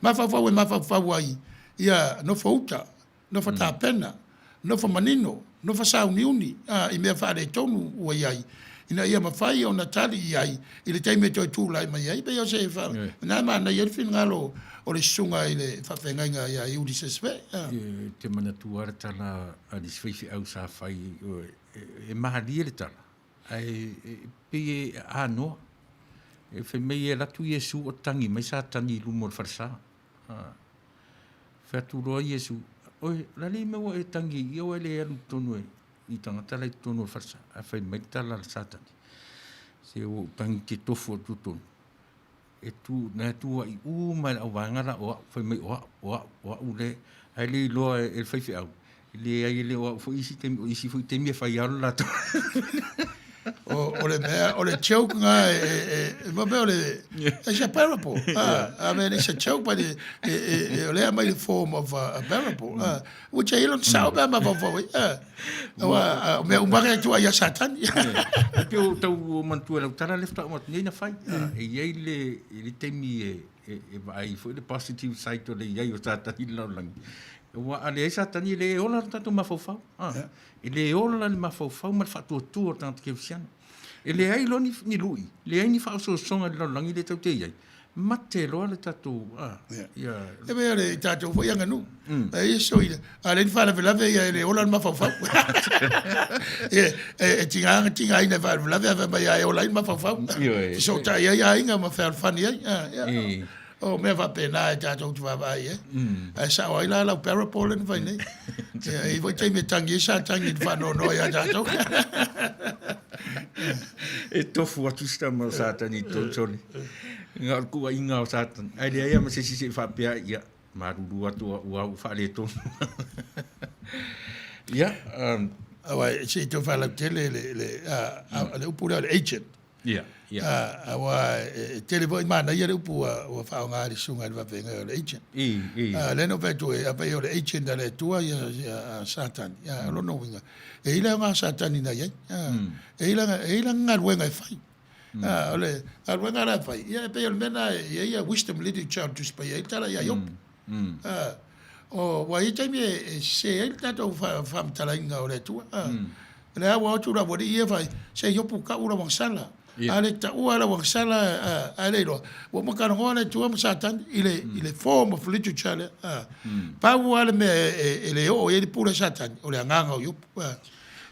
mafa fa wai ia no fauta no fa tapena no fa manino no fa sa uniuni i me fa le tonu o iai ina ia mafai o natali iai i le taime toi tūlai mai ai pe o se fa na mana ia fin ngalo o le sunga i le whawhengainga ia i Ulysses ve te mana tuara tala a di sweifi au sa fai e maha lia le tala ai pe e anoa E whai mei e latu Iesu o tangi, mai sa tangi lumo le wharsa. Whatu roa Iesu, oi, lali me wa e tangi, ia wa le alu tonu e, i tangata lai tonu o wharsa, a whai mei tala le satani. Se o tangi ke tofu o tutonu. E tu, na tu wa i mai au wangara, o whai mei o ule, ai le loa e whai whi au. Le ai le o isi temi, o isi fui temi e whai alu lato. O le mea, o le choke nga mabe o le it's a parable. I mean it's a choke but o le mai the form of a parable. Which I don't sound ba for. O me umare tu ya satan. Pe o tau mantua la tara left out ni na fai. E ye le temi e vai foi the positive side o le ye o tata i la lang. Wa ale satani le ola tatu mafofau. Ele ola le mafofau ma fatu tu o tanto que fian. Ele ai lo ni lui. Le ai ni fa so songa le langi le tau te ai. Mate lo le tatu. Ya. E me le tatu foi anga nu. E so ile. Ale ni fa la ve ya le ola le mafofau. E tinga ina va la ve ba ya ola le mafofau. So ta ya inga ma fa fani ya. Oh, me va pena e tatou tu va vai e sa oi la parapole vai nei e voi te me tangi sa tangi fa no ya tatou e tofu atu sta ma satani tonsoni nga ku inga o satan ai le ia ma se fa pia ia maruru atu wa fa le to ya ai se to fa la tele le upura le agent awa telefone mana ia upu o fa nga ri sunga va venga le agent le no veto e ave o le agent le tua ia satan ia lo no vinga e ila nga satan ina ia e ila nga wenga fai ole al wenga ra fai ia pe el mena ia wisdom literature to spy ia tala ia yop o wa ita mi se el tato fa tala inga o le tua le awa tu ra bodi ia fai se yopu ka ura sala ale ta ua la waksala ale lo wo mo kan ngone tu mo satan ile form of literature le pa wale me ele o ye pura satan o le nganga yo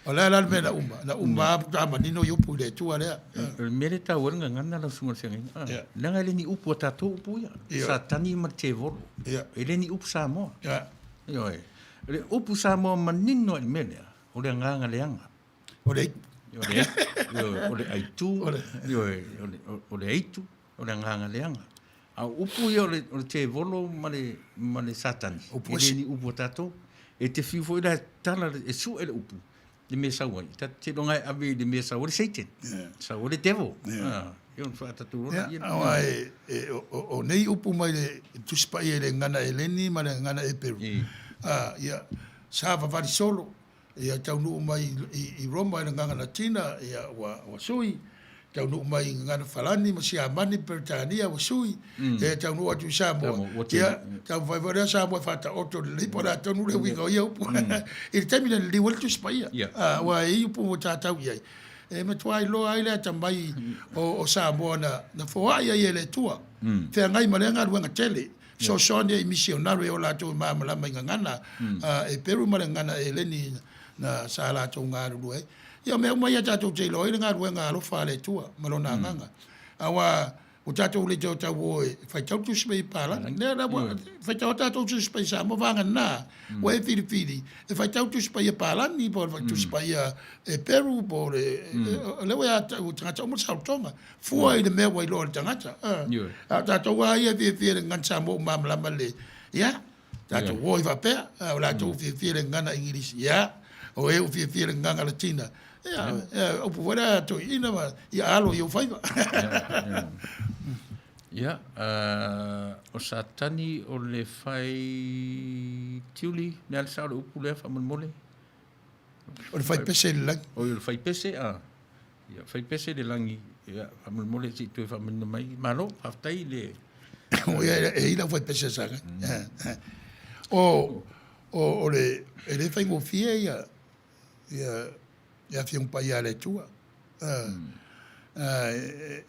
o la me la umma ta manino yo pu le tu ale me ta wonga ngana la sunga senga la ele ni upu ta to upu ya satani ma te vol ele ni upu sa mo yo ele upu sa mo manino le mele o le nganga le anga o le ole aitu ole aitu ole nganga leanga a upu ole te volo male satan ele ni upu tato e te fifo ida tala e su ele upu le mesa wai ta te longa ave le mesa ole satan sa ole devil eu não faço tudo o nei upu mai le tu spai ele ngana eleni ma le ngana e peru ia sa va vari solo ia tau nu mai i Roma i nganga Latina ia wa sui tau nu mai ngana falani ma sia mani Britania wa sui e tau nu atu Samoa ia tau vai vai Samoa fata otto le pora tau nu le winga ia upu il termina li weltu spaia wa i upu mo tau ia e me tuai lo ai le tambai o Samoa na foa ia le tua te ngai malenga ruanga tele so sonia i missionary o la tu ma la ngana e peru malengana e leni na sala to ngaru e ia me mai ata to te lo i ngaru ngalo fa le tua malona nganga awa o tato le to wo fai tau tu spe pala ne na fai tau tato tu spe sa mo vanga na we fili e fai tau tu spe pala ni por fai tu spe e peru por le we ata o tata mo sa tonga foi de me we lo tangata tato wa ia fi ngansa mo mamla male ya tato wo va pe o la tu fi ngana inglis ya o eu fi nganga latina o puera to ina ma ia alo eu fai ya o satani o le fai tiuli nel sa o pule fa mole o le fai pese lang o le fai pese ya fai pese de langi ya fa mole si tu fa mai malo aftai le o ia ina fai pese sa o le fai mo fie ia fi un pai ale tua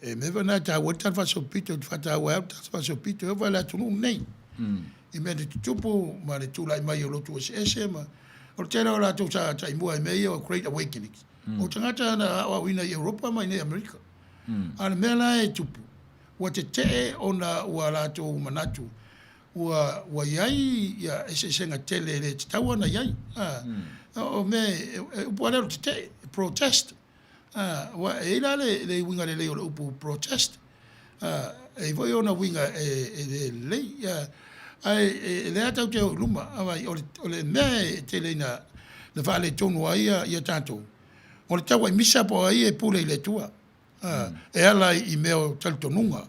e me vana ta wata fa so pito fa ta wa ta fa so pito va la tu nei e me de tupo ma le tu lai mai lo tu ese ma o tera la tu sa ta mo e me o great awakening o tanga na wa wina Europa mai nei America al me la e tupo ua te ona ua lātou manatu, ua iai ia esenga tele le te tau ana iai. O me, upu alero te protest. Wa e la le winga le o le upu protest. E voi ona winga e le ai le ata te luma ai o le me te le na le vale tonu ai ia tanto o le tawa misa po ai e pule le tua e ala I meo taltonunga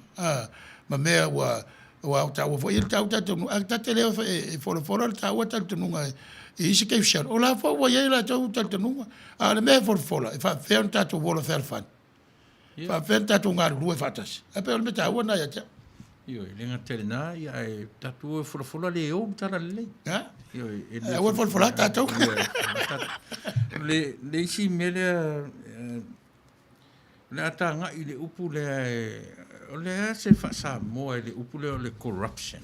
ma mea wa tawa foi il tau tonu a tele e fora tawa taltonunga e isi ke fshar o la fo wa ia la tau taltonunga a le me fora e fa fer tato vola fer fan fa fer tato ngar lue fatas e pe o me tawa na ia Io, lenga tele na, ia e tatu e fura le o, tara le lei. Io, e ua fura tatu. Le isi mele, le atanga I le upu le se fa sa moa le upu le corruption.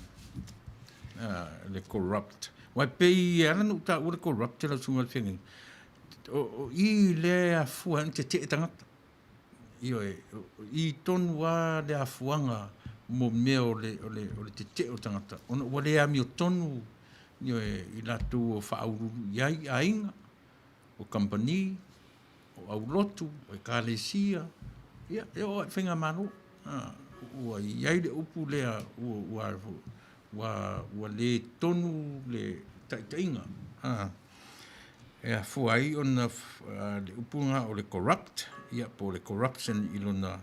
Le corrupt. Wai pei ana nu ta ua corrupt la sunga fengi. I le a fua te tangata. Io, I ton wa le a fuanga, mo meo le te o tangata. Ona wale a mi o tonu nio I latu o whauru iai a inga, o company, o aulotu, o kālesia, ia, e o whenga manu. Ua iai le upu lea, ua le tonu le tainga. E a fuai ona le upunga o le corrupt, ia po le corruption ilona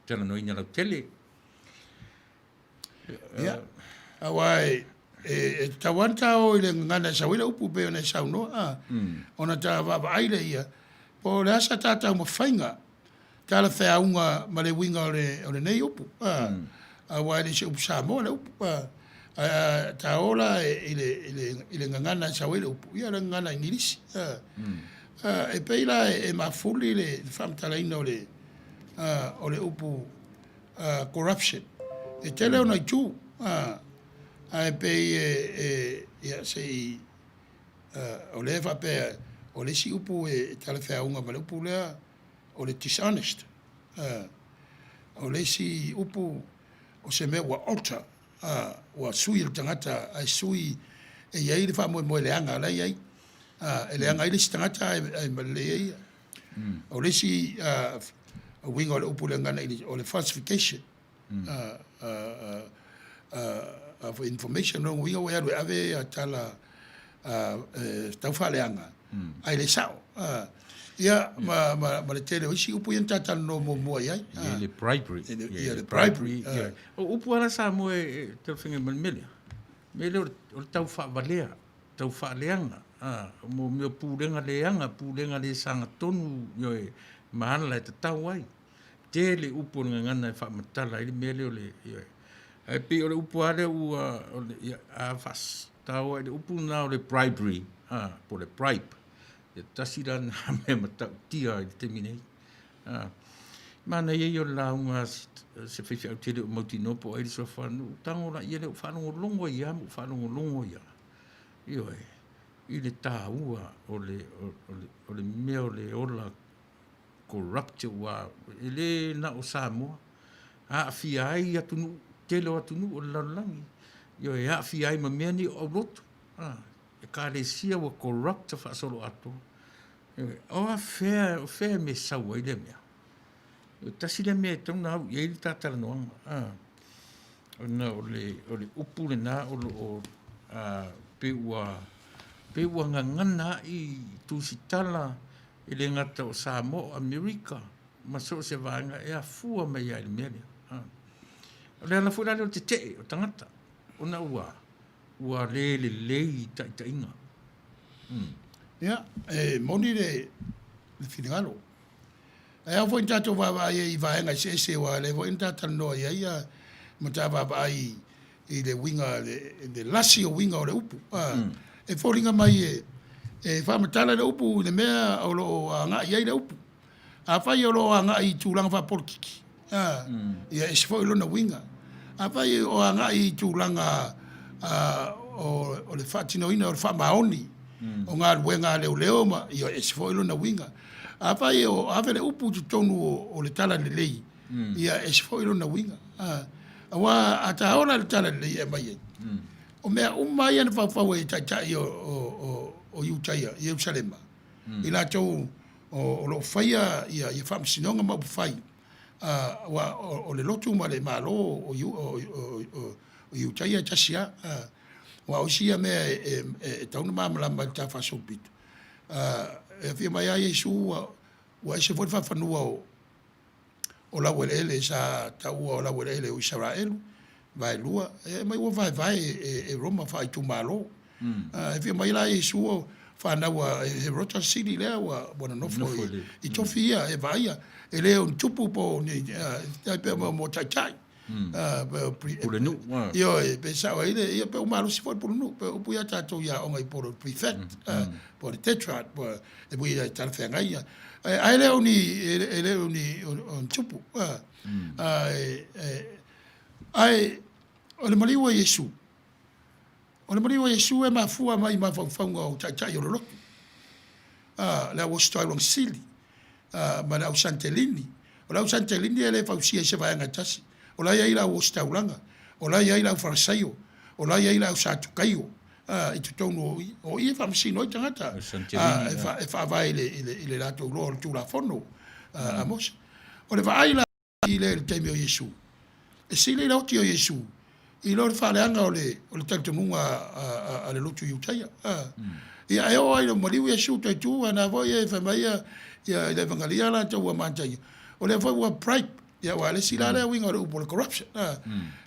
tela no ina lau tele. Ia. Awai, e tawanta o ile ngana sa wila upu pe ona sa no ona ta va aile ia. Po le asa tata mo fainga. Tala fe aunga ma le winga o le nei upu. Awai le se upu sa mo le upu. Ta ola ile ngana sa wila upu. Ia le ngana ingilisi. E peila e mafuli le famtala ina o le upu corruption. E tele ona tu ai pe ia sei o le va pe o le si upu e tale fa unga ma le upu le o le dishonest. O le si upu o se me wa alter wa sui le tangata ai sui e ia le fa mo le anga la ia e le anga ile si tangata ai ma le ia. O le si a winga o le upu le ngana o le falsification of information no winga o ero ave atala tau faleanga ai le sao ia ma le tele o si upu yenta tal no mo ia le bribery le bribery o upu ala sa mo te finga mele o tau fa valea tau fa leanga mo me pulenga le sanga tonu yo mahala te tau ai tele upu ngana fa matala ile mele o le ai pe o le upu ale o le fas tau le upu na o le bribery po le bribe e tasira na me mata tia i te mine mana ye yo la unga se fe au tele o motino po ai so fa no tango la ye le fa no longo ia mo fa no longo ia io ile taua o le meo le ola corrupt wa ele na o Samoa a fia ai atunu telo atunu o lalangi yo ya fia ai mameni o lotu e kālesia wa corrupt fa solo ato o a fair me sawa ile mea o tasile me tona ye il tatala no ona o le upu le na o pe ua ngangana i tusitala I le ngata o Samoa, Amerika, ma so se vanga e a fua mai ai le mele. O le ana fura leo te o tangata. Ona ua le ta inga. Ia, moni le finigalo. E a fo intato vava I vaenga se wa le fo intata no ia mata vava I le winga le lasi o winga o le upu. E fo ringa mai e fa matala le upu le mea o lo anga ia le upu a fa yo lo anga I tulanga fa porkiki ia e fo lo na winga a fa yo anga I tulanga o le fatino ina o fa maoni o nga wenga le ma ia e fo lo na winga a fa yo a le upu tu tonu o le tala le lei ia e se fo ilo na winga wa ata ona le tala le e mai o mea umai ana fau e tai o Iutaia, Ierusalema. I la tau o lo faia ia whamsinonga mau fai. O le lotu ma le malo o Iutaia tasia. Wa o sia mea e tauna mamala ma ta whasopitu. E fia mai a Iesu wa e se fwoi whawhanua o la welele sa taua o la welele o Israelu. Vai lua, mai ua vai e Roma whai tu malo. E fia mai la Iesu o whanau e Rochester City lea wa wana nofo i tofi ia e vaia. E leo tupu po ni pe mo tai. Pulenu. Io e pe sa wa ile ia pe o malo si foi pulenu. Pe o puia tatou ia o ngai por prefect. Por tetrad, e puia tal fenga ia. Ai leo ni on tupu. Ai o le maliwa Yesu. O le maliwa Yesu e mafua mai mafaufaunga o tai o lo lotu. Le o stoi long sili. Ma le au santelini. O le au santelini e le fausia se vaenga tasi. O la ia ila o staulanga. O la ia ila o farisaio. O la ia ila o satukaio. I te tonu o ia whamsino i tangata. E whaavai le lato uloa o tūla whono. Amos. O le vaaila i le teime o Yesu. E sile ila oti o Yesu. I lo le whaaleanga o le tantununga a le lotu Iutaia. Ia e o ai lo mariu Yesu tai tu ana voi e whamaia ia le vangalia la tau a mantai. O le voi ua pride. Ia wa le sila le winga o le upo le corruption.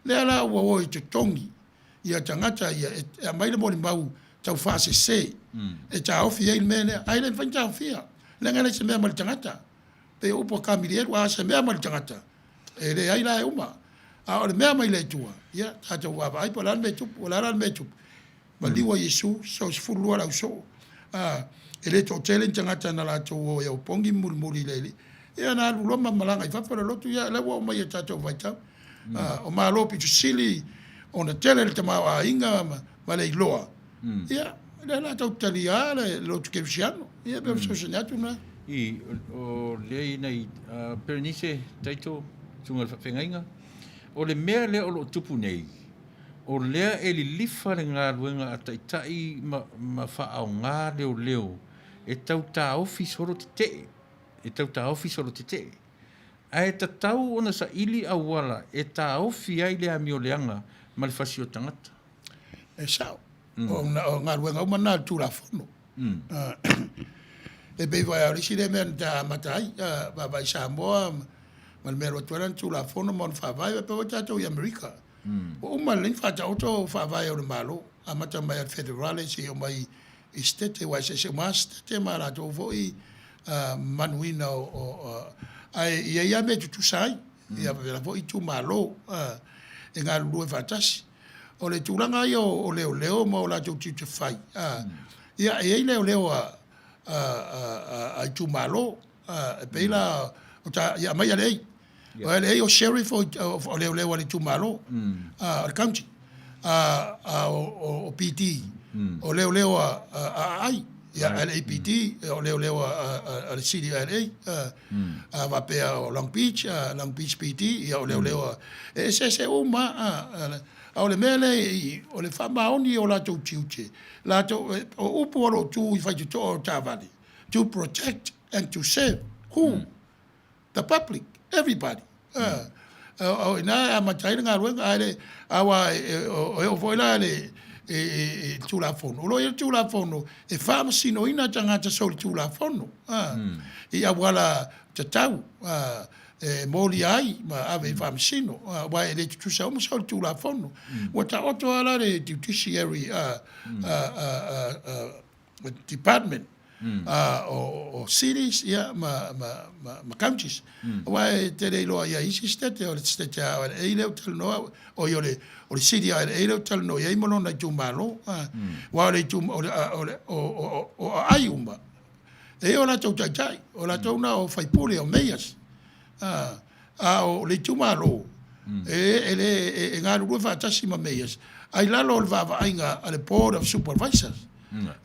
Le ala ua o i te tongi. Ia tangata ia e mai le mori mau tau whase se. E ta ofi e il mene. Ai le whain ta ofia. Le ngane se mea mali tangata. Pe upo kamiri e wa se mea mali tangata. E le ai la e uma. A o le mea mai le tua. Ia tata ua ai po lan me tupu. O lan me tupu. Ma liwa Yesu so se furua lau so. E le to tele tangata na la to o e o pongi muri leli. Ia na luloma malanga i whawhara lotu ia lewa o mai e tata o vaitau. O maa lopi tu sili o na tele le tamau a inga ma le iloa. Ia, le la tau tali a le lotu kevisiano. Ia pe so senatu na. I o le nei Perenise taito tunga le whawhengainga. O le mea le o lo tupu nei. O lea e li lifa le ngā ruenga a taitai ma whaao ngā leo. E tau tā ofi soro te te. E tau tā ofi soro te te. A e tatau ona sa ili a wala e tā ofi ai le ami o leanga ma le whasi o tangata. E sao. O ngā ruenga umana tūra whono. E pei vai a risi le mea ta matai. Vai Samoa ma le mea rotuaran tūra whono ma on whawai. E pei tatou i Amerika. O uma le whata oto whawai o le malo. A mata mai al federale se o mai i stete wai se maa stete ma la tō voi manuina o ai ia me tu sai ia la voi tu malo e ngā lulu e whatasi o le tūranga i o leo ma o la tau te whai ia e leo a tu malo e peila o ta ia mai alei o alei o sheriff o leo ale tu malo al county o PT o leo ai ia LAPD o leo a le city LA va pea o Long Beach PT ia o leo e se uma o le mele o le famaoni o la tau tiuche la tau o upu o lo tu i fai tu o tavali to protect and to save who the public everybody o ina a matai ngā ruenga ale awa o voila le e tula fono lo e tula fono e fama sino ina tangata so tula fono e awala tatau e moli ai ma ave fama sino wa e tu sa mo so tula fono wata oto ala le judiciary department o cities ia ma counties wa te le lo ia isi state o state e le tal no o yo le city e le tal no ia mono na tu malo wa le tu o aiuma e o la tu tai o la tu na o fai pule o meias o le tu malo e le ngā rua fa tasima meias ai la lo va ainga ale board of supervisors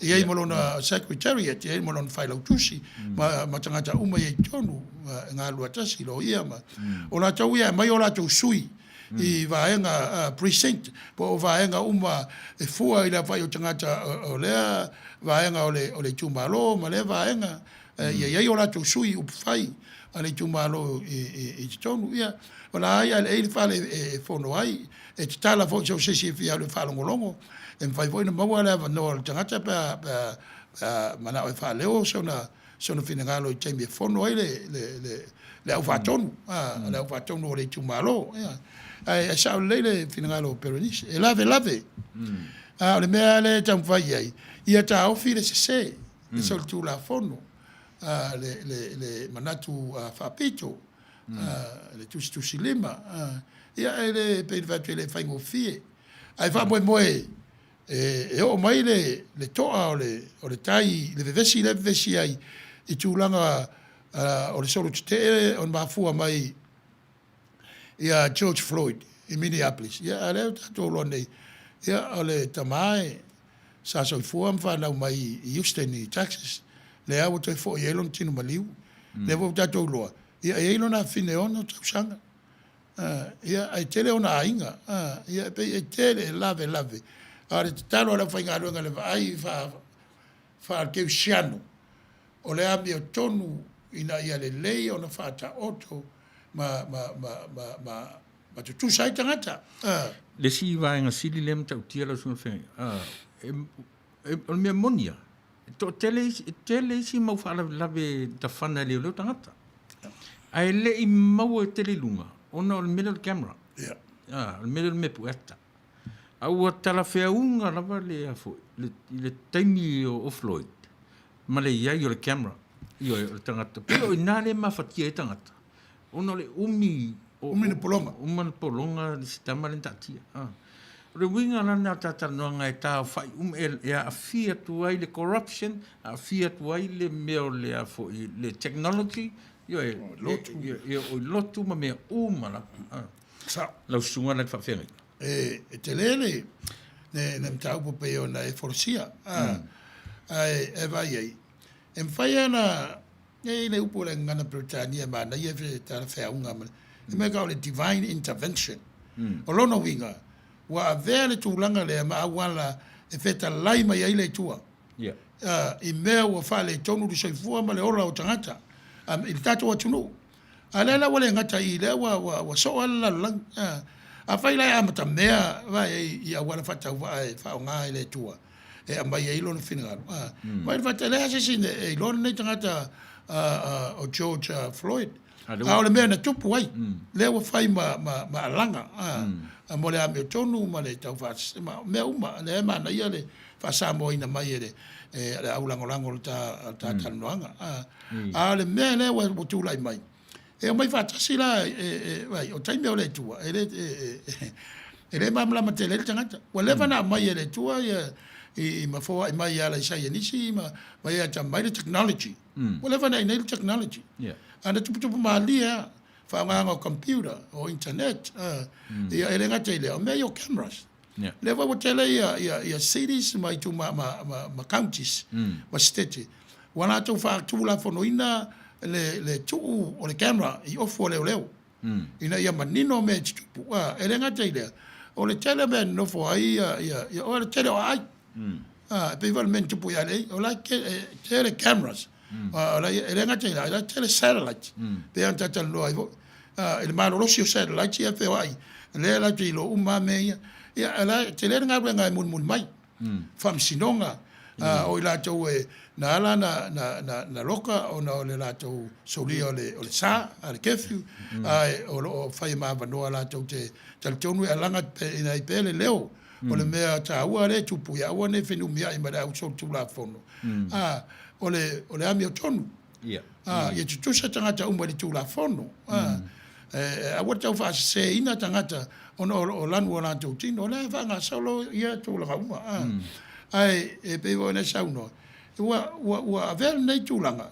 Ia molona secretariat, ia molona whailau tusi, ma tangata uma ia tonu, ngā lua tasi lo ia ma. O la tau ia, mai o la tau sui, I vaenga precinct, po o vaenga uma e fua I la whai o tangata o lea, vaenga o le tūmalo, ma lea vaenga, ia o la tau sui upu whai, a le tūmalo I tonu, ia. O la ai, ale eili whale e whono ai, e te tala fo so sesi e fia le whalongolongo, e mwhai fo ina maua lea wanoa le tangata pa mana o e whaleo, sona whina ngalo I taimi e whono ai le au whatonu, le au whatonu o le tūmalo, ia. Ai sa le finangalo peronis e lave o le mea le tamfai ai ia ta ofi le se so tu la fono le manatu fapito le tu silema ia le pe le fango fie ai fa moe e o mai le toa o le tai le vesi ai I tu langa o le solo te on mafua mai ia George Floyd I Minneapolis. Ia leo tato lo nei. Ia ole tamae sa so fuam fa na mai I Houston I Texas. Le au to fo yelon tinu maliu. Le vo tato lo. Ia yelon na fine ono to sanga. Ia ai tele ona ainga. Ia pe tele lave. Ora talo la fainga lo ngale ai fa ke siano. Ole abi o tonu ina ia le lei ona fa ta auto ma tu sai tangata le si vaenga sili lem tau tia la suna whengi o mea monia to tele si mau whala lave ta whana leo tangata ai le I mau e tele lunga ona o le middle camera o le middle me pueta au a tala whea unga lava le afo le taimi o Floyd ma le iai o le camera I o le tangata pero ina le mawhatia e tangata ona le umi na polonga uma polonga di sistema le tatia le winga na tata no nga ta fai e a fia tu ai le corruption a fia tu ai le meo le a fo le technology yo e lotu ma me uma la sa la sunga na fa fenga te lele ne mtau po pe ona e forsia ai e vai ai em fai ana e le upo le ngana Britania ma na ye fe ta fa unga ma e me ka le divine intervention o lono winga wa vele tu langa le ma wala e feta lai mai ai le tua I mea wa fa le tonu du soifua ma le ora o tangata il tato wa tunu alela wale ngata I le wa so ala lang a fai lai amata mea va I wala fata wa fa nga le tua e mai ai lona finga mai fata le asesine e lona ne tangata o George Floyd le mea na tupu ai le wa fai ma langa mo le ame tonu ma le tau fa mea uma le ma na ia le fa samo ina mai le au lango ta tanoanga le mea le wa tu lai mai e mai fa tasila vai o taimi o le tua ele mamla matele tangata wa le va na mai le tua I mafo mai ala sai nisi ma ia ta mai technology wala va na technology ana tupu malia fa nga computer o internet ia ele nga tele o me yo cameras le va tele ia cities mai tu ma counties ma state wana tu fa tu la fonoina le tu o le camera I ofo leo ina ia manino me tupu ele nga tele o le tele ben no fo ai ia o le tele ai pe val men tupu ia le o la tele cameras la ele nga tele la tele satellite pe anta tan lo ai il malo lo si satellite ia fe ai le la tilo uma me ia la tele nga nga mun mai fam sinonga o la to na ala na loka o na le la to soli o le sa al kefu o fai ma vano la to te tal tonu alanga ina ipele leo o le mea ta ua le tupu ya ua ne fenu mia I mara au so tu la fono o le ami o tonu ia tu sa tangata umba di tu la fono a wata fa se ina tangata o lanu o la to tino le fa nga solo ia tu la uma ai e pe ona sauno wa avel nei tu langa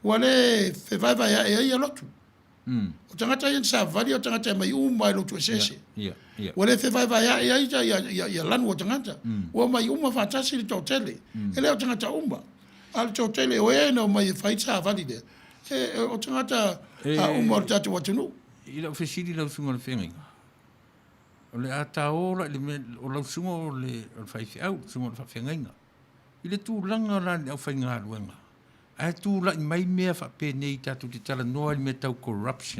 wa le fe vai ia lotu O tangata ia sa vali o tangata mai uma i lotu sese. Ia. Wa le fe vai ia lanu o tangata. Wa mai uma fatasi li totele. Ele o tangata uma. Al totele o e no mai fai sa vali de. O tangata uma o tatu watunu. Ila ofisiri lau sunga le whenga. O le ataola, o lau sunga o le whaifi au, sunga le whenga. I le tūlanga rani au whainga aruenga. Ai tūla i mai mea whapene i tatu te tala noa i me tau corrupt.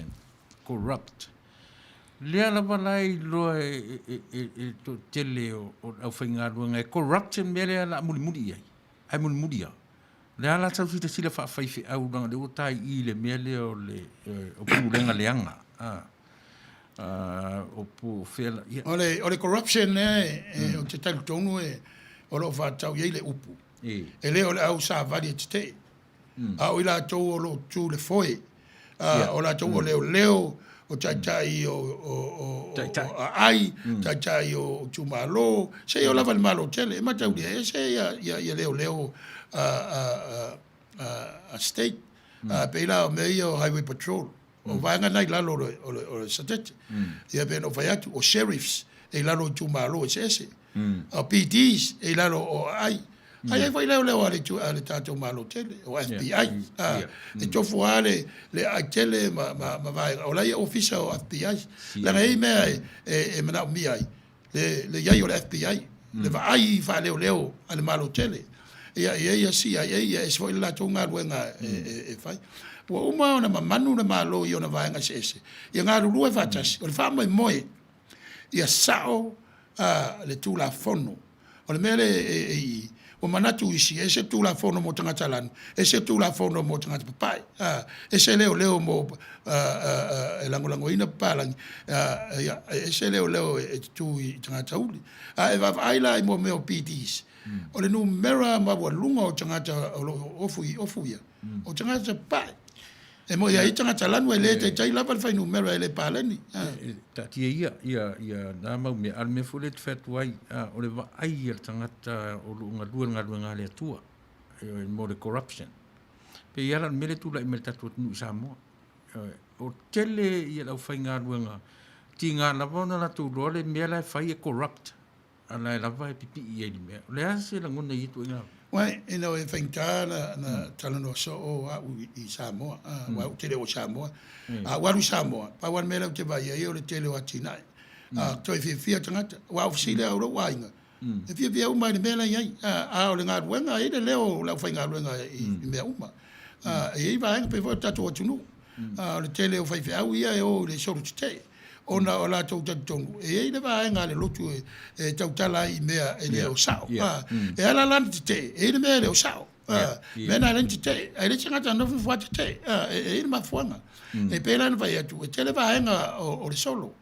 Lea la walai loa e to tele o au whainga aruenga. E corruption mea lea la mulimuri ai. Ai mulimuri au. Lea la tau sita sila whaifi au ranga le o tai i le mea lea o le o pūlenga leanga. O pu fela. O le corruption o te tau tonu o lo whātau iei le upu. E leo le au sa vali e te. O i la tau o lo tū le foe. O la tau o leo o tai o ai, tai o tū malo. Se o lava le malo tele. E matau lia e se ia leo a state. Pe ila o mei o highway patrol. O vaenga nai lalo o le satete. Ia ben o vai atu o sheriffs e lalo tū malo e se. O PDs e lalo o ai. Ai vai leo ale tātou malo tele, o FBI. E tofu ale le ai tele ma vai, o lai ofisa o FBI. Langa ei mea e mana o mi ai. Le iai o le FBI. Le va ai fa leo ale malo tele. Ia CIA, ia e svoi la tō ngā ruenga e fai. Ua uma ona mamanu na malo i ona vaenga se ese. Ia ngā ruru e fatasi, o le wha moe. Ia sao le tūla fono. O le mele o manatu isi, e se tūla fono mo tangata lanu, e se tūla fono mo tangata papai, e se leo mo e langolango ina papalangi, e se leo e tū i tangata uli. E vavaila i mo meo PDs. O le numera mawa lunga o tangata ofuia, o tangata papai. E mo ia i tangata lanu e le te tai lava le fai numera e le palani. Ta tia ia nā mau mea alme fule te whetu ai, o le wa ai ia tangata o lunga ngā le atua, mo le corruption. Pe ia lan mele tula i mele tatu atunu i Samoa. O tele ia lau fai ngā ruanga, ti ngā lava na tu roa le mea lai fai e corrupt, ala e lava e pipi i e li mea. Le ase la ngona i tu ngā. Wai, e nau e whainta na talano so o au i Samoa, wau tele o Samoa, waru Samoa, pa wan mele o te vai e o le tele o atinai. Toi fia tangata, wau fisile au ro wainga. E fia uma i mele iai, o le ngā ruenga, e le leo lau whai ngā ruenga i mea uma. E i vaenga pe fo tatu o tunu, o le tele o whai au ia e o le soru te. Ona o la tau tatongu. E le vaenga le lotu e tautala i mea e le o sao. E ala lana te e le mea le o sao. Mena lana te e le tingata nofu fua te e le mafuanga. E pela na vai atu. E te le vaenga o le solo.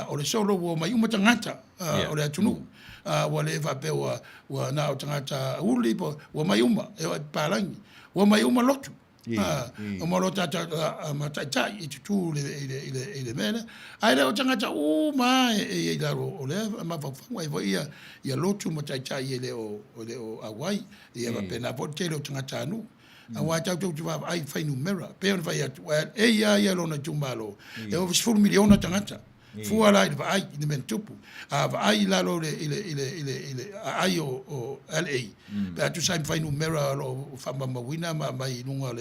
O le solo o mai uma tangata o le atunu. Wa le vape wa na o tangata uli o mai uma e o palangi. O mai uma lotu. O moro tata mataitai i tutu le mena. Ai leo tangata ma e laro o le mawhawhangwa e voi ia lotu mataitai e leo awai. Ia pena pote leo tangata anu. Awai tau tau tuwa ai whainu mera. Pea vai atu. E ia lona tumalo. E o 4 miliona tangata. Fua lai le vai i men tupu. Vai lalo ile ai o LA. Pe atu sai whainu mera lo whamba mawina mai nunga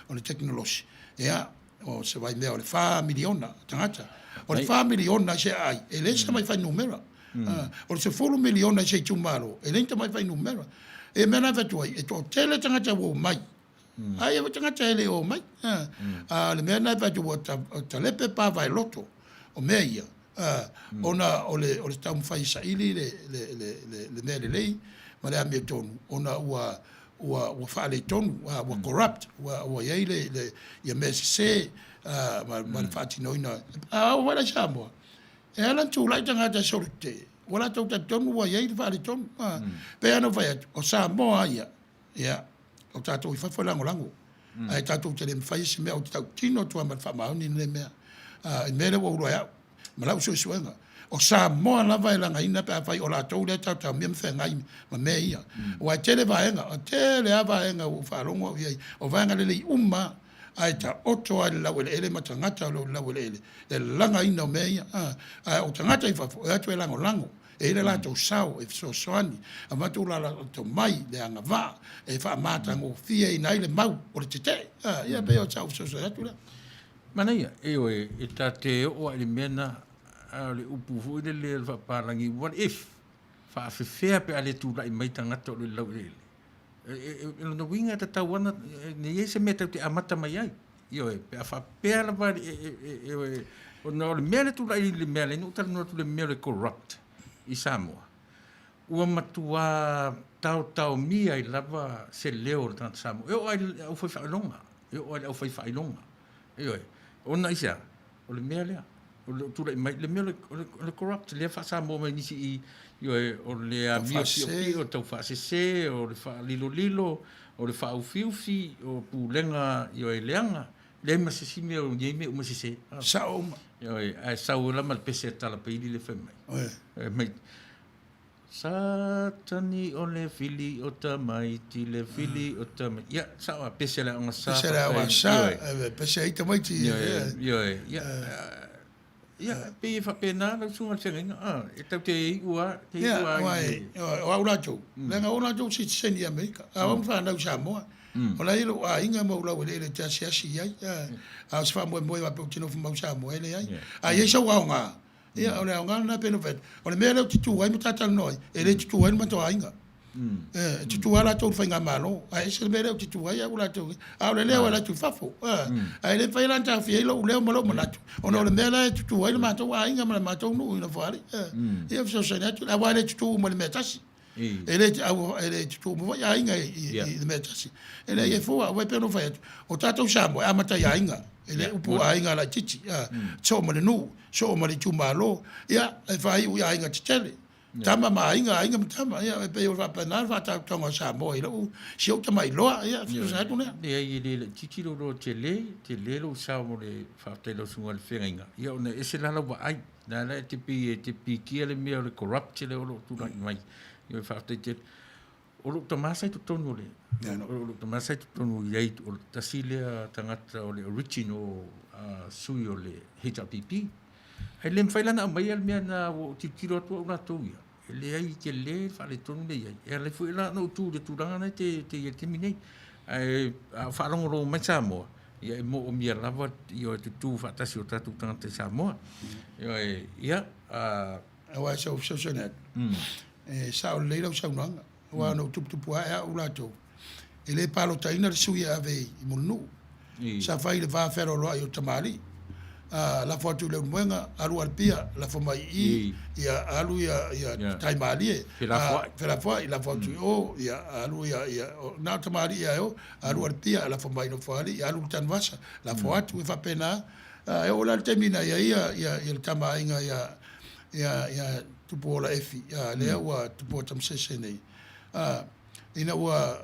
o le teknolosi. Ea, o se vai mea o le 4 miliona tangata. O le 4 miliona se ai. E le se mai whainu mera. O le se 4 miliona se tumalo. E le mai whainu mera. E mena vetu ai. E to tele tangata wo mai. Ai e tangata ele o mai. Le mena vetu o talepe pa vai loto. O mea ia, ona o le tau mwhai sa ili le mea le lei, ma le amia tonu, ona ua whaale tonu, ua corrupt, ua iei le ia mea se, ma le whaati noina, wala Samoa, e alan tū lai tangata sorite, wala tau ta tonu, ua iei le whaale tonu, pe ano vai atu, o Samoa ia, o tātou i whawhalango lango, ai tātou te le mwhai se mea, o tau tino tua ma whamaoni le mea, i mele wa uro au ma lau suenga o Samoa lava e langa ina pe afai o la tau le tau mea mwhenga ma mea ia o a tele vaenga o tele a vaenga o wharongo o vaenga lele i uma ai ta oto ai la wele ele matangata lo la wele ele e langa ina mea ai o tangata I fafo e atu e lango e ele la to sao e so soani a matu la to mai le anga va e fa mata ngo fia ina ile mau o le tete ia pe o sao so atu la mana ia e ta te o ile mena le upu fu le fa parangi what if fa fe pe ale tu la mai tangata lo la wele no winga ta tawana ni ese meta te amata mai ai pe fa pela va o no le mele tu la le mele no tal no tu le mele corrupt I Samoa ua matua tau mi ai lava se leo tan Samoa ai o foi fa longa ai o foi fa longa ona isa o le mele o tu la mai le mele le corrupt le fa Samoa mai nisi o le amio o tau fa se o le fa lilo o le fa ufiufi o pulenga e leanga le masisime o yeme o masise sao ai sao la mal pese tala peili le femme mai satani o le fili o tamai ti le fili o tamai ya sao pese la nga sa pese ai tamai ti ia pe fa pena la sunga tsenga e tau te ua o aula tu lenga ona tu si seni Amerika a on fa na Samoa o la ilo a inga mo la wele le tia sia si ai a se fa mo va pe tino fa mo Samoa ele ai a ye so wa nga ia o le nga na pe no vet o le mele tu ai mo tata noi ele tu ai mo to ainga tu ala tu fa nga malo a ese mele tu ai a ula tu a le le wala tu fafo a le fa ila ta fi ilo le mo lo mo natu o no le mele tu ai ma to ainga ma to no no fare ia so se natu a wale tu mo le metasi ele tu mo ya inga le metasi ele e fo a we pe no fa o tata o Samoa a mata ya inga ele upu a inga la chichi so mo le nu so mo le tu malo ia e fa i ya inga tele tama ma inga tama ia pe o va penal va ta tonga Samoa ile u si o tama loa ia so sa tu ne le chichi lo tele lo sa mo le fa te lo sunga le fenga ia ona ese la wa ai na la te pi ki le me le corrupt le o tu mai io fa te o lo tomasa tu tonu le o lo tomasa tu tonu ia o tasile tangata o le original sui o le HPP ai le faila na mai al me na o tiro tu na tu ia ele ai ke le fa le tonu le ia ele foi la no tu de tu ranga te terminei ai fa longo ro mai Samoa ia mo o mia lava io tu fa tasi o tatu tangata Samoa ia wa so net sao le lo sao nanga wa no tu a ula to ele palo taina le sui ave mo no sa fai le va fero lo io tamali la foto le mwenga alu alpia la fo mai ia alu ia taimali la foi la foto o ia alu ia na tamali ia o alu alpia la fo mai no fali alu Tanuvasa la foto fa pena e o la termina ia il tamainga ia tu pola efi le wa tu po Thompson nei ina wa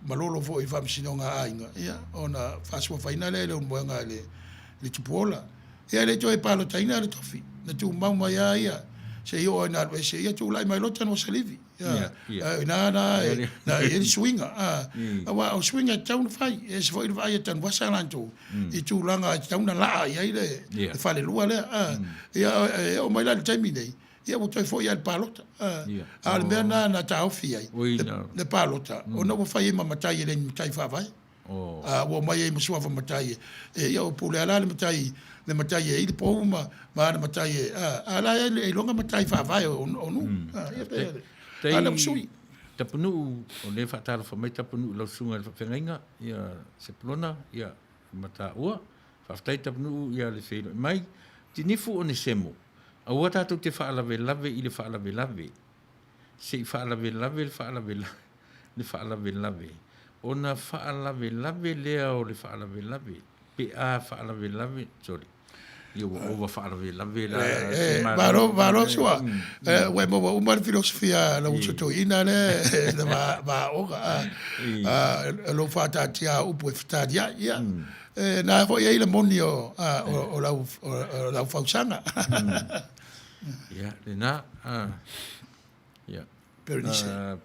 malolo fo I fam sinonga ainga ia ona faswa finale le mwenga le tu pola ia le toi palo taina le tofi na tu mau ia se io na se ia tu lai mai lota no salivi na ele swinga wa o swinga town fai e se foi vai Tanuvasa lanto I tu langa town la ia le fa le lua le ia o mai la terminei ia o toi foi al palota al mena na taufi ai le palota o no fai ma matai le matai fa vai o mai mo sua fa matai ia o pule ala le matai e il poma ma matai ala e longa matai fa vai o no ia pe ala sui tapunu o le fa tala fa mai tapunu lo sunga fa fenga ia Sepulona ia mata ua fa tai tapunu ia le fe mai tinifu o ne semo a wata tu te fa lave I le fa lave se fa lave le fa lave ona fa lave le o le fa lave pe a fa lave sorry io over fa lave la varo sua we mo uma filosofia la uso to ina le va o lo fa ta tia upo ftadia ia na vo ia le monio o la fausanga ia le na ia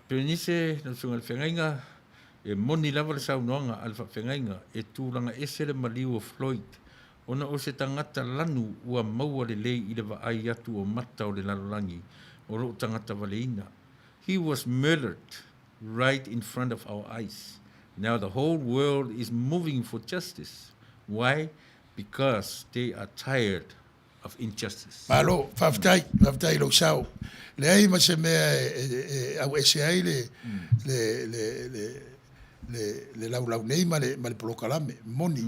pernice no sunga fenga E moni lava le saunoanga alfa whengainga e tūranga esere maliu o Floyd. Ona o se tangata lanu ua maua le lei i le vaai atu o mata o le lalolangi o ro tangata waleina. He was murdered right in front of our eyes. Now the whole world is moving for justice. Why? Because they are tired of injustice. Malo, faftai lo sao. Le ai ma se mea au ese ai le lau nei ma le Polokalame, moni.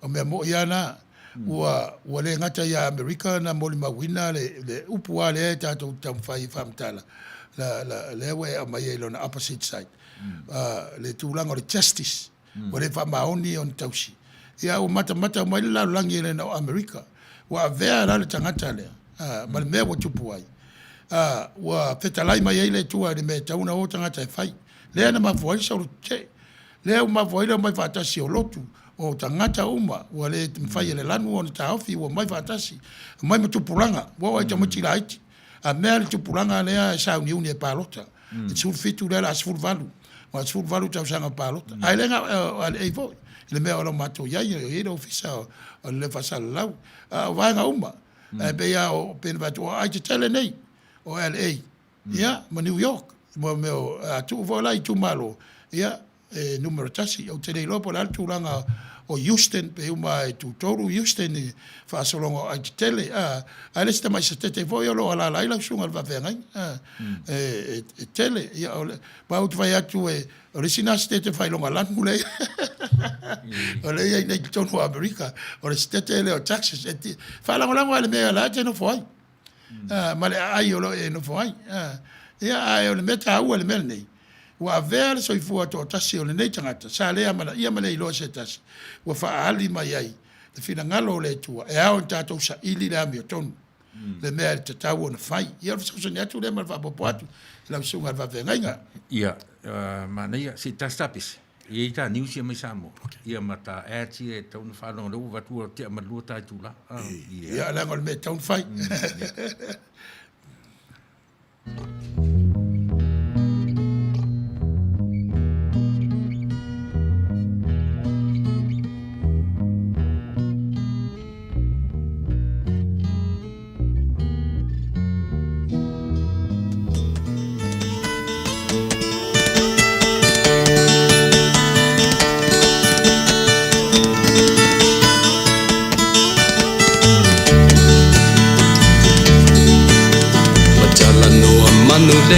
O mea mo iana, ua le ngata ia Amerika na moli mawina le upua le tatou tamwhai whamtala. Le we a mai e lona opposite side. Le tūlanga o le justice. O le whamaoni on tausi. Ia o mata mai le laulangi le na o Amerika. Ua vea la le tangata lea. Ma le mea wa tupu ai. Ua whetalai mai ei le tua le mea tauna o tangata e whai. Lea na mawhai sa o te. Lea o mawhai la mai whatasi o lotu. O tangata uma. Ua le mwhai le lanu o na taofi. Ua mai whatasi. Mai ma tupulanga. Ua wai tamuti la iti. A mea le tupulanga lea e sao niuni e pālota. E sul fitu lea la asfur valu. Ua asfur valu tau sanga pālota. Ai lenga e voi. Le mea o la mato iai. E le ofisa o le fasala lau. Vaenga uma. E bea o pene vatu. O ai te tele nei. O LA. Ia, ma New York. Mo meo atu vola i tu malo. Ia, numero tasi. O tene lopo la tu langa o Houston. Pe uma e tu toru Houston i whaasolongo ai te tele. A le sta mai sa tete voi o lo ala la ila sunga al vavengai. E tele. Ia, ma utu vai atu e o le sina stete whai longa langu lei. O le ia nei tonu Amerika. O le stete ele o Texas. Whalangolango ale mea la te no fwai. Ma le ai o lo e no fwai. Ia ai o le meta au ale mea nei. Ua vea le soifua to tasi o le nei tangata. Sa lea mana ia mana i loa se tasi. Ua whaali mai ai. Le fina ngalo o le tua. E ao tatou sa ili le ami o tonu. Le mea le tatau o na whai. Ia le whasosani atu le mara whapopo atu. Lau sunga le wawengainga. Ia, mana ia, si tastapis. Ia i tā niusia mai Samoa. Ia mata ati e tauna whanonga rau watua te amalua tai tūla. Ia langa le mea taun whai.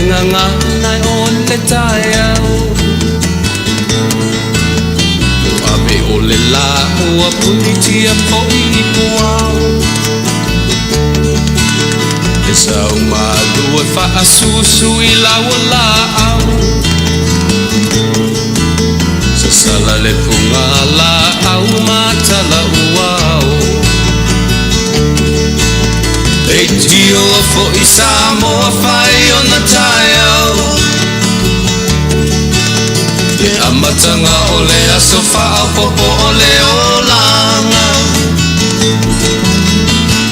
Nganga nai on le taiao Abe o le la ua punitia po i puao E sau malu e wha susu i laua lao Sa sala le punga lao matala uao E tio fo i Samoa whai o na taiao E amatanga o le aso whao popo o le olanga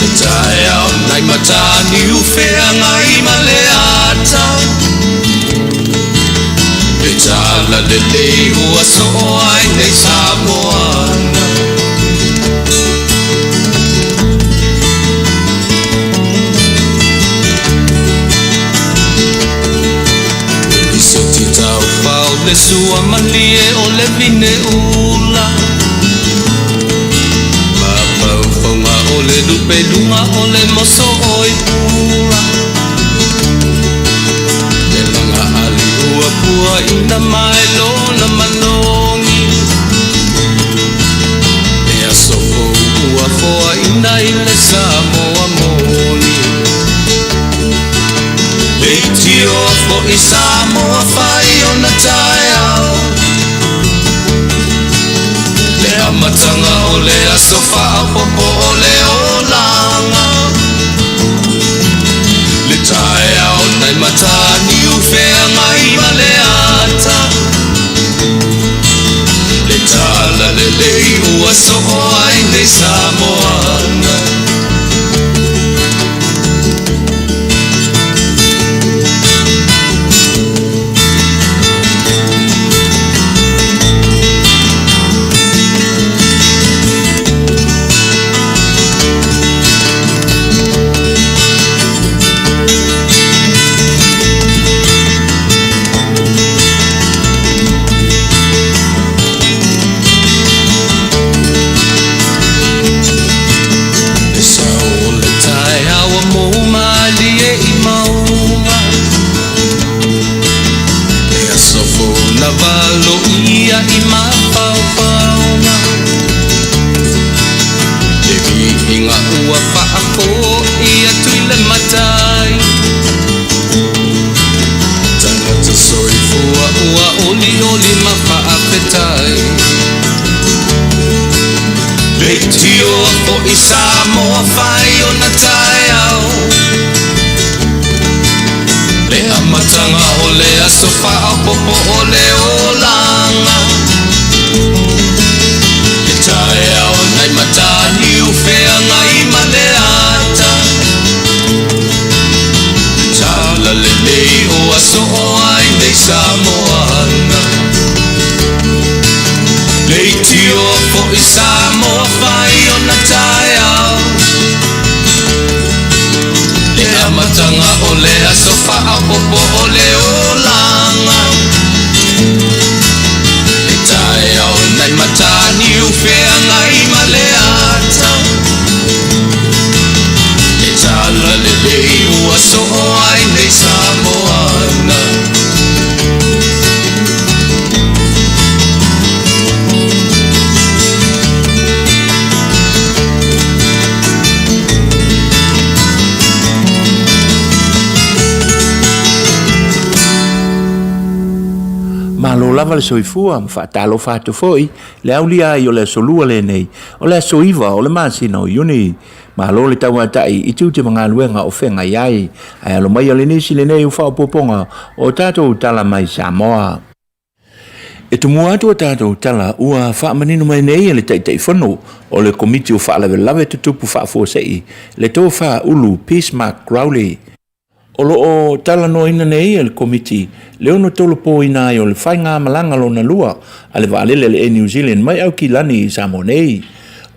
E taiao nai matani ufea ngai ma le ata E tala le lei ua so ai nei Samoana Le sua malie o le vine ula Ma paufonga o le lupe lunga o le moso o i pula Le langa ali ua pua ina mai lona manongi E asoko ua foa ina i le Samoa moni E tio fo i Samoa whai o na taiao Le amatanga o le aso whao popo o le olanga Le taiao nai matani ufea ngai ma le ata Le tala le lei ua so ai nei Samoana Nga ua whaako ia tui le matai Tangata soifua ua oli oli ma whaapetai Leitio po isa moa whai o na tai au Le amatanga o le asofa au popo o le olanga Le tai au nai matani ufea ngai maleata Tala le nei o aso o ai nei Samoana Leitio po isa moa whai o na tai au Le amatanga o le asofa a popo o le olanga Le tae au nai matani ufea ngai maleata Le tala le lei ua so o ai nei Samoana Malo lava le soifua, whaatalo whātu foi, le aulia ai o le solua le nei, o le soiva o le māsina o iuni. Malo le tauatai, i tū te mga luenga o whenga iai, ai alo mai o le nisi le nei u whaopoponga o tātou tala mai Samoa. E tu mua atu o tātou tala ua whaamaninu mai nei le taitai whanu o le komiti o whaalawelawe tutupu whaafosei, le tō wha ulu Peace Mark Crowley. O loo tala no ina nei le komiti, le ono tolo po ina ai o le whai ngā malanga lo na lua, a le waalele le New Zealand mai au ki lani i Samoa nei.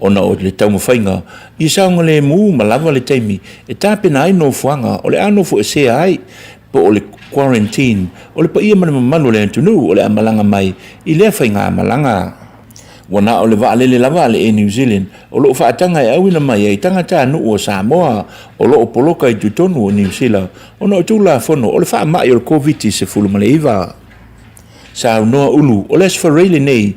Ona o le tau mawhainga, i saunga le mū malawa le taimi, e tāpena ai no fuanga, o le anofo e sea ai, po o le quarantine, o le pa ia mana manu le antunu, o le amalanga mai, i lea whai ngā malanga. Wana o le waalele lava le New Zealand, o loo whaatanga e awina mai e tangata anu o Samoa, o loo poloka i tutonu o New Zealand, o no tūla whono, o le wha mai o le COVID-19 male iwa. Sa noa ulu, o le asfarele nei,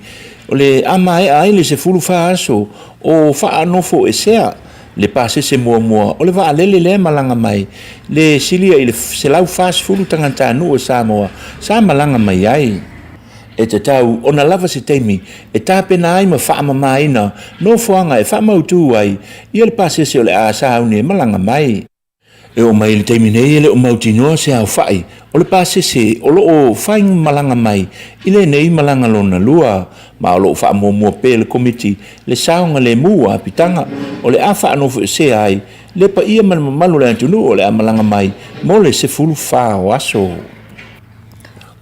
o le ama e aile se fulu wha aso, o wha anofo e sea, le pase se mua mua, o le waalele le malanga mai, le silia i le se lau wha fulu tangata anu o Samoa, sa malanga mai ai. E te tau, o na lava se teimi, e tāpena ai ma whaama maina, no fuanga e whaamautu ai, i le pase se o le asa aune e malanga mai. E o mai le teimi nei ele o mauti noa se au whai, o le pase se o lo o whaing malanga mai, i le nei malanga lona lua, ma o lo o whaamomua pe le komiti, le saunga le mua pitanga, o le a whaanofo e se ai, le pa ia malu le antunu o le a malanga mai, mo le se fulu wha o aso.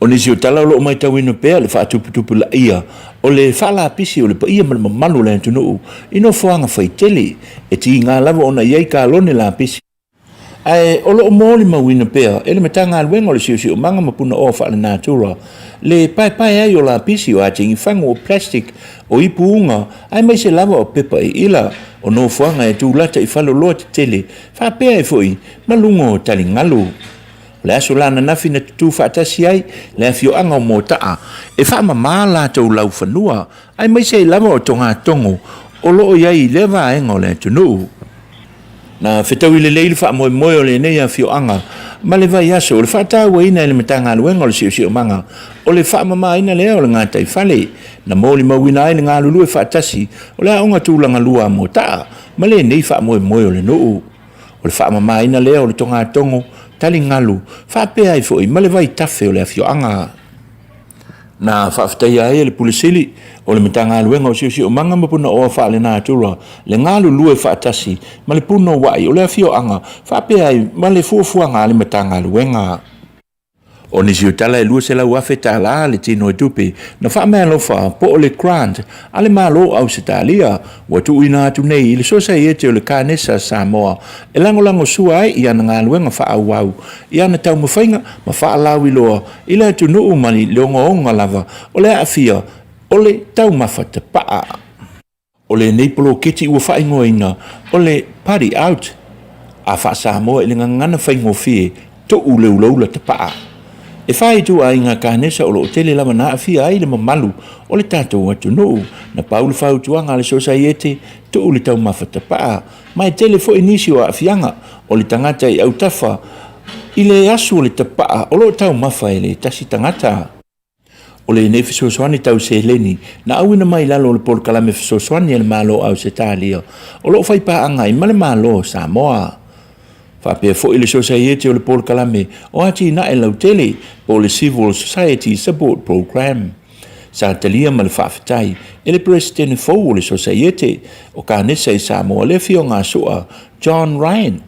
O nisi o tala lo mai tawino pea le whaatuputupu la ia, o le whala apisi o le pa ia malu le antunu, ino fuanga whaitele, e ti ngā lava ona iei ka alone la apisi. Ai, o lo mōli mawina pea, ele metanga alwenga o le siusi o manga mapuna o wha le natura, le pai ai o la apisi o atingi whangu o plastic o ipu unga, ai mai se lava o pepa e ila, o no fuanga e tūlata i whalo loa te tele, wha pea e foi, malungo o tali ngalu. Le aso lana nafi na tutu whaatasi ai, le afio anga o mō taa, e whaama maa lātou lau whanua, ai mai se lava o tonga tongo, o loo iai lewa aenga o le tunu. Na whetau i le leili wha moe moe o le nei afio anga, ma le vai aso, o le whaataua ina le metanga aluenga o le siu manga, o le whaama maa ina lea o le ngātai whale, na mōli mawina ai le ngā lulu e whaatasi, o le aonga tūlanga lua mō taa, ma le nei wha moe moe o le nuu. O le whaama maa ina lea o le tonga tongo, tali ngalu, whapea i foi, male vai tafe o le afio anga. Na whaftai ai le pulisili, o le mitanga aluenga o siusi o manga mapuna o whaale nā tura, le ngalu lue whaatasi, male puno wai o le afio anga, whapea ai male fuafuanga le mitanga aluenga. O nisi o tala e lua se lau afe tāla le tino e tupe, na whaamea lofa po o le grant, ale malo au se tālia, watu uina atu nei, le sosa i ete o le kānesa Samoa, e lango sua ai i ana ngā luenga whaau au, i ana tau mawhainga, ma whaalau i loa, i le atu nuu mani leonga onga lava, o le afia, o le tau mawhata paa. O le neipolo keti ua whaingo ina, o le party out, a wha Samoa i le ngana whaingo fie, to uleuloula te paa. E whai tu ai ngā kānesa o lo tele lama nā awhia ai le mamalu o le tātou atu nuu na paulu whau tuanga le sosaiete tu uli tau mafata paa, mai tele fo inisi o afianga, o le tangata i au tafa, i le asu o le tapaa, o lo tau mafa e le tasi tangata. O le nei fisosoani tau se leni, na awina mai lalo o le Polokalame fisosoani e le malo au se tālia, o lo fai paa anga i male malo Samoa. Whapea fo i le Society o le Polokalame, o ati na e lau tele, po le Civil Society Support Program. Sa talia ma le whawhitai, e le President fo o le Society, o ka nesa i Samoa le fio ngā sua, John Ryan.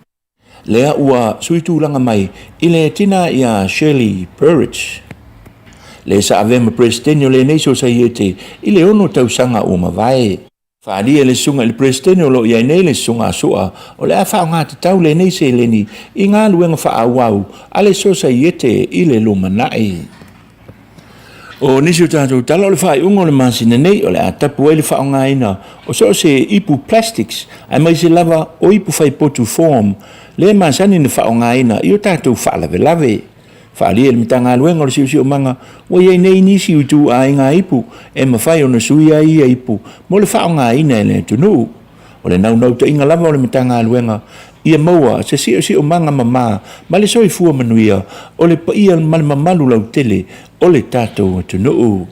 Lea ua suitulanga mai, i le tina i a Shirley Burridge. Le sa avema President o le nei Society, i le ono tausanga o mawai. Whaalia le sunga le President o lo i nei le sunga sua, o le a whao ngā te tau le nei se leni, i ngā luenga whaawau, a le Society i le lumanai. O nisi o tātou tala o le whai unga o le masina nei o le a tapu e le whao ngā ina o so se ipu plastics ai mai se lava o ipu whai potu form le masani ni whao ngā ina i o tātou whaalawe lawe. Whaalia le mitanga luenga o le siusi o manga o iei nei nisi utu a ngā ipu e mawhai o na sui a ia ipu mo le whao ngā ina e le tunu. O le nau ta inga lava o le mitanga luenga ia maua se si o manga mama ma le soi fua manuia o le paia male mamalu lau tele o le tātou atunuu.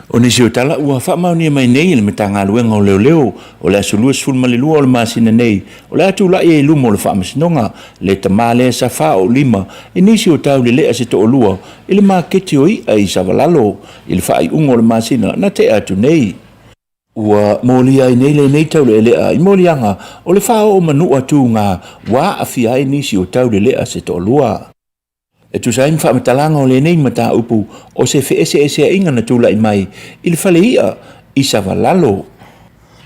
O nisi o tala ua whamaunia mai nei le mitanga luenga o leo o le asulua sfulma le lua o le masina nei o le atu lai e lumo o le whamasinonga le tamale sa wha o lima e nisi o tau le lea se to o lua i le maketi o i a i savalalo i le whai ungo o le masina na te atu nei. Ua molia i nei le nei tau le lea i molianga o le wha o manu atu ngā wā awhia i nisi o tau le lea se to o lua. E tu saim wha matalanga o le nei mata upu o se ese a inga na tula i mai i le whale ia i savalalo.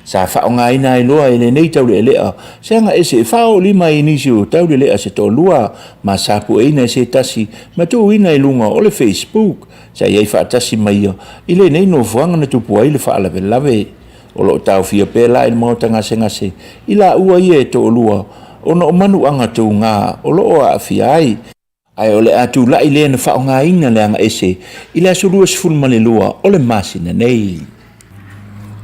Sa wha o ngā ina i loa i le nei tau le lea se anga ese wha o lima i nisi o tau le lea se to lua ma sapu e ina se tasi ma tu ina i lunga o le Facebook sa iei wha tasi mai i le nei no fuanga na tupua i le wha alawe lawe. O lo tau fia pēla i mo tangase ngase i la ua i e to lua o no manu anga tu ngā o lo o a fia ai. Ai o le atu la i le na wha o ngā ina le anga ese i le asurua sfulma le lua o le masina nei.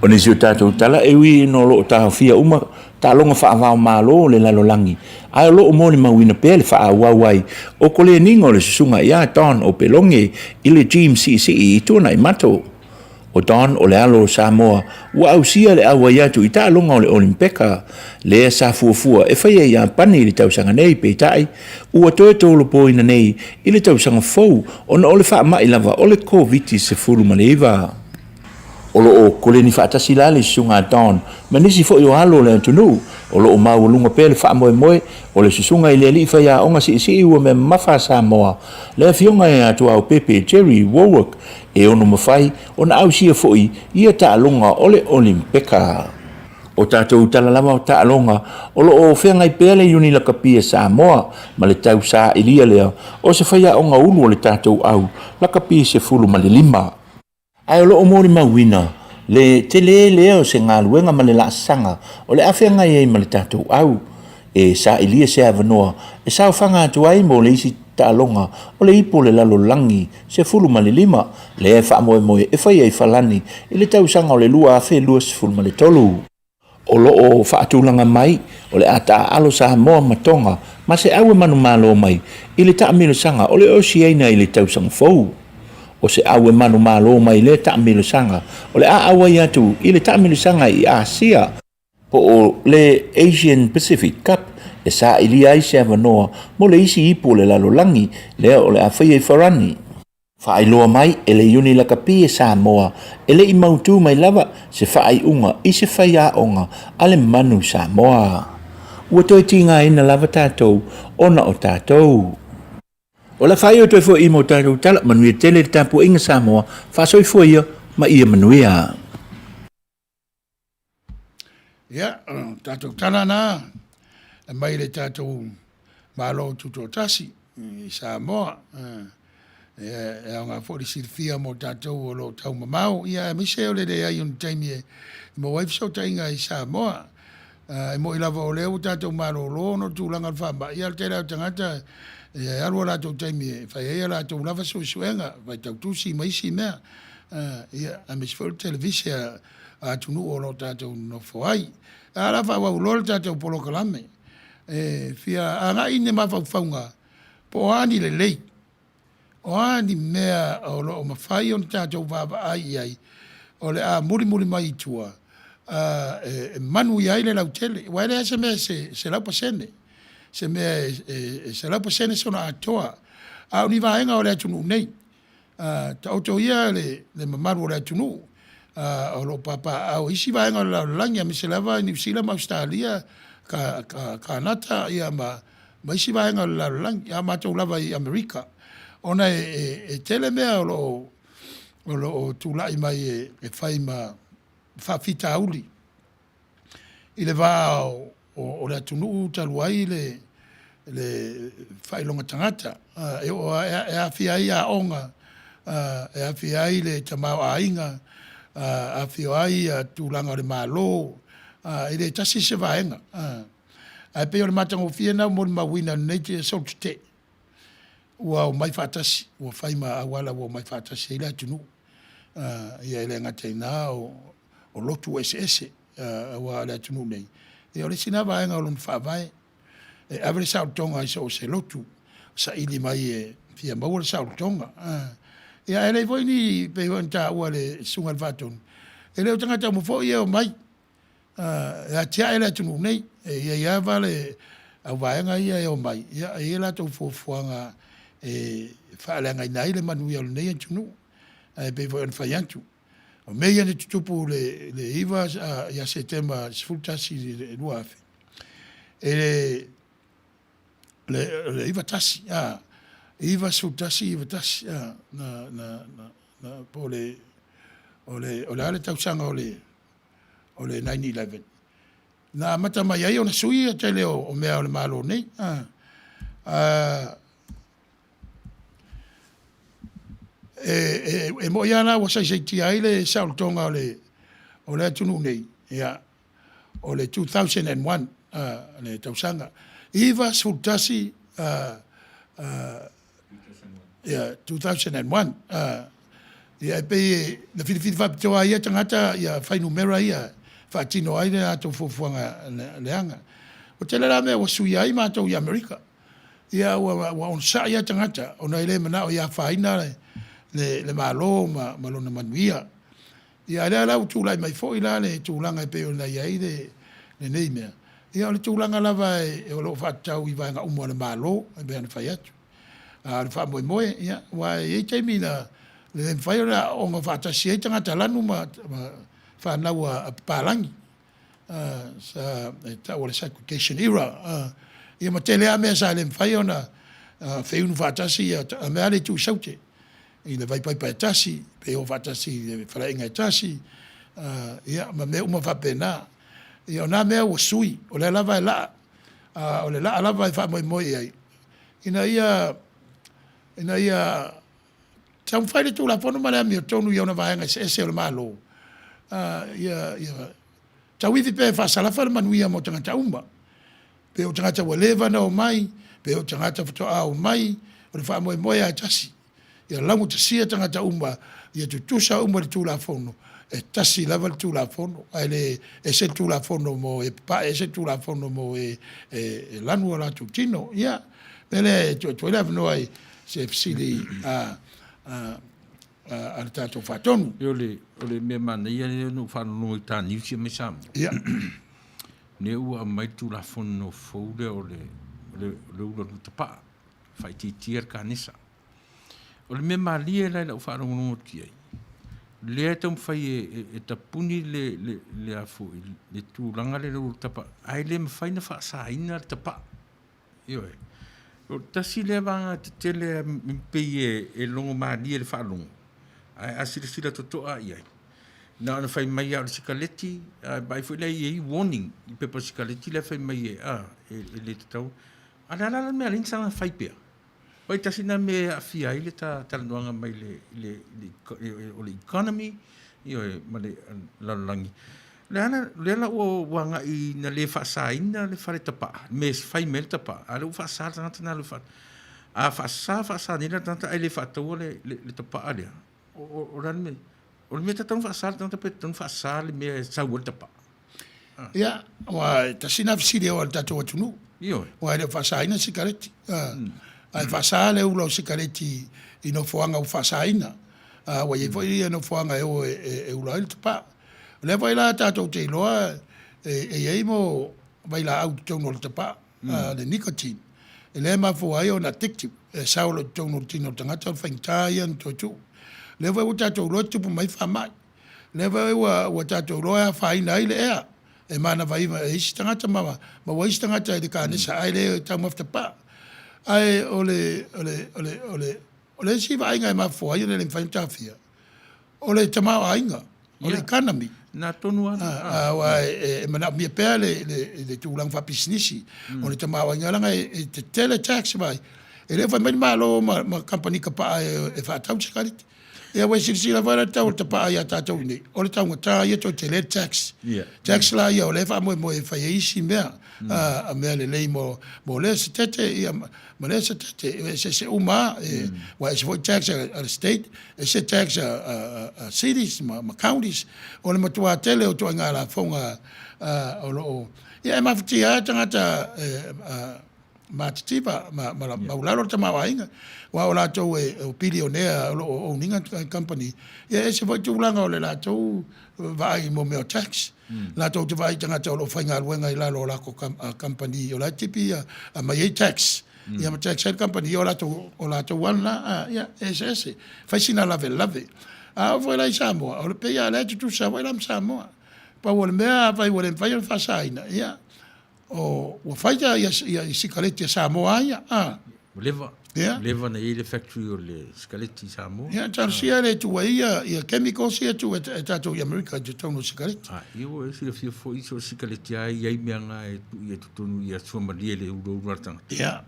O nisi o tātou tala e ui no lo tau fia uma ta longa wha avao malo le lalolangi. Ai o lo o moni mawina pēle wha awawai o ko le ningo le susunga ia ton o pelonge i le team CCE i tūna i mato. O Don o le alo Samoa, ua au sia le awa iatu i ta longa o le Olimpeka, le sa fuafua e whaia i ampani i le tausanga nei peitai, ua toe tolo po ina nei i le tausanga fau o na ole wha mai lava o le COVID se furu maleiva. O lo o koleni whaatasi la le sunga Don, ma nisi fo i o alo le antunu, o lo o mawalunga pele wha moe moe, o le susunga i le li whaia onga si ua me mawha Samoa, le fionga e atu au Pepe Jerry Warwick, e ono mawhai, o na au sia foi, ia taalonga o le Olimpeka. O tātou talalama o taalonga, o lo o whengai pēle yuni la kapia Samoa, ma le tau sa ilia lea, o se whaia onga ulu o le tātou au, la kapia se fulu ma le lima. Ai o lo o mori mawina, le tele lea o se ngā luenga ma le la sanga, o le awhengai ei ma le tātou au, e sa ilia se avanoa, e sa whanga atu ai mo le isi taalonga o le ipo le lalo langi se fulu ma le lima le e wha moe moe e whai ei whalani i le tausanga o le lua a whē lua se fulu ma le tolu. O lo o whaatulanga mai o le ata alo sa moa matonga ma se awe manu malo mai i le taamilo sanga o le oceana i le tausanga fau. O se awe manu malo mai le taamilo sanga o le a awa iatu i le taamilo sanga i Asia po o le Asian Pacific Cup e sa ili ai se avanoa mo le isi ipu le lalolangi lea o le awhai e wharani. Whaailoa mai e le yuni la kapi e Samoa e le i mautu mai lava se whaai unga i se whai a onga ale manu Samoa. Ua toi tinga ina lava tātou ona o tātou. O la whai o toi fo i mo tātou tala manuia tele le tāpua inga Samoa whasoi fo ia ma ia manuia. Ia, tātou tala nā. Mai le tātou malo tuto tasi i Samoa. E au ngā fōri silfia mo tātou o lo tau mamau. Ia mise o le de ai un taimi e mo waifsau tainga i Samoa. E mo ilava o leo tātou malo lo no tūlanga whamba. Ia te rau tangata e arua lātou taimi e whai ea lātou lava suenga. Vai tau tūsi maisi mea. Ia a misfol televisia tunu o lo tātou no foai. Ala fa wa lo tātou Polokalame. Fia anga ine mawhauwhaunga, po ani le lei. O ani mea o lo o mawhai on tātou vava ai, o le a muri mai tua, manu i aile lau tele, waile se mea se lau pasene, se mea se lau pasene sona atoa, a uni vaenga o le atunu nei, ta oto ia le mamaru o le atunu, o lo papa au isi vaenga o le langia, mi se lava ni sila ma Australia, ka nata ia ma isi vaenga o le langia, ia matou lava i Amerika, ona tele mea o tūlai mai e whai ma whawhita auli. I le wā o le atunu taluai le whailonga tangata. E awhi ai a onga, e awhi ai le tamau a inga, a awhi ai a tūlanga o le mālo, i le tasi se vaenga. A pe o le matango whiena mo le mawina nei te soltu te. Ua o mai whātasi, ua whai ma awala ua mai whātasi i le atunu. Ia ele ngate na o lotu ese wa le atunu nei. E o le sina vaenga o lon whawai. E avere sao tonga i o se lotu. Sa ili mai fia maua le sao tonga. Ia ele voi ni pe wanta ua le sunga le vaton. Ele o tangata mo fo ia o mai. E atia ele atunu nei. Ia vale au vaenga ia e o mai. Ia la tau fuanga whaalanga i nai le manuia o le nei atunu. Pe foi fai antu. O meia ne tutupu le iwa ia setembra sfultasi le luafe. Le iwa tasi, iwa sfultasi, iwa tasi, na po le ale tausanga o le 9/11. Na mata mai ai ona sui a tele o mea o le malo nei. E mo yana wa sai ti ai le Saul Tonga o le tunu nei ya o le 2001 le tausanga iva sultasi ya 2001 ya pe le fili fa to ai tangata ya fai numera ya fa tino ai le ato fofuanga leanga o tele la me o sui ai ma to ya America ya wa on sa ya tangata ona ile mana o ya faina le malo ma lona manuia ia le ala utulai mai foi la le tulanga e pe o lai ai le nei mea ia le tulanga lava e o lo fatau i vai nga umo le malo e be ana fai atu le fa moe ia wa e te mina le fai ora o nga fata si e tanga talanu ma fa na wa palangi sa ta o le sacrification era ia ma tele a me sa le fai ona fe un fata si a me ale tu saute i le vai pai tasi, pe o vatasi le wharainga tasi, ia ma me uma whapena, ia o nā mea o sui, o le lava e la, o le la lava e wha moi ai. Ina ia, tau whaile tū la pono mare ami o tonu i ona vaenga se o le malo. Ia, tau iwi pe whasalafa le manuia mo tangata umba, pe o tangata wa levana o mai, pe o tangata whatoa o mai, o le wha moi ai tasi. Ia langu te sia tangata umba, ia tu tusa umba le tūla fono, e tasi lava le tūla fono, ai e se tūla fono mo e pa, e se tūla fono mo e lanu ala tu tino, ia, mele tu ele avno ai se fsili al tato fatonu. Ole me mana ia no whanonu i tā niusi me samu. Ia. Ne ua mai tūla fono fōle o le ula nutapa, whai titia kanisa. O le mea malia lai lau wharongonongo ki ai. Lea tau mwhai e tapuni le afu, le tūranga le lau tapa. Ai le mwhai na whaasaina le tapa. Io e. O tasi lea wanga te tele mpei e longo malia le wharongo. Ai asira totoa i ai. Na ana whai mai au le sikaleti, bai fwoi lei e warning, i pepa sikaleti le whai mai e le tatau. Ana ala mea linsanga whai pia. Oi tasina me afia ile ta talanoanga mai le economy io ma le langi le la o wanga i na le fa ina le fare tapa me fai mel tapa ale fa sa tanta na le fa a fa sa ni tanta ele fa to le tapa ale o ran me O le mea tatau whaasale, tangata pe tatau whaasale mea sau o tapa. Ia, wa ta sina fisiri o tatou atunu. Io. Wa le fasaina sikareti. Ai fasale ulo sikareti ino foanga u fasaina. Wa ye foi ino foanga e ulo il tapa. Le vai la tatou te loa e mo vai la au tono le tapa le nicotine. Le ma foi on addictive. Saulo tono tino tangata faintai an totu. Le vai tatou lo tupu mai famai. Le vai wa tatou lo faina ile ea. E mana vai e isi tangata mama ma wa isi tangata e ka ne sa ai le tau mafta pa ai ole si vai ngai ma fo ai le fanta fia ole tama ainga ole economy na tonu ana wa e mana mi pele le tu lang fa business ole tama ainga langa e te tele tax vai e le fa ma lo ma company ka pa e fa tau chikalit e wa si la vara tau te pa ia tatou nei ole tau ngata ia to tele tax tax la ia ole fa mo e fa isi mea a mea le mo le se tete ia ma le se tete se uma wa se foi tax a state se tax a cities ma counties ole mo tua tele o tua ngala fonga o lo ia ma fitia tangata ma tipa ma ulalo tama wainga wa ola to o billionaire o ninga company e se foi tulanga o le la to vai mo me tax la to vai tanga to lo fainga wenga ila lo la ko company o la tipi a mai tax ia ma tax company o la to wana ia ss fascina lave a foi la Samoa o le pe ya la tu sa wa la Samoa pa o le mea vai o le fai fa saina ia o faita ia sikaleti Samoa ia leva na ile factory o le sikaleti Samoa ia tarsia le tu ia chemicals ia tu tato i America tu tono sikaleti io e si fio fo iso sikaleti ai mianga e tu tonu ia soma le uro ratanga ia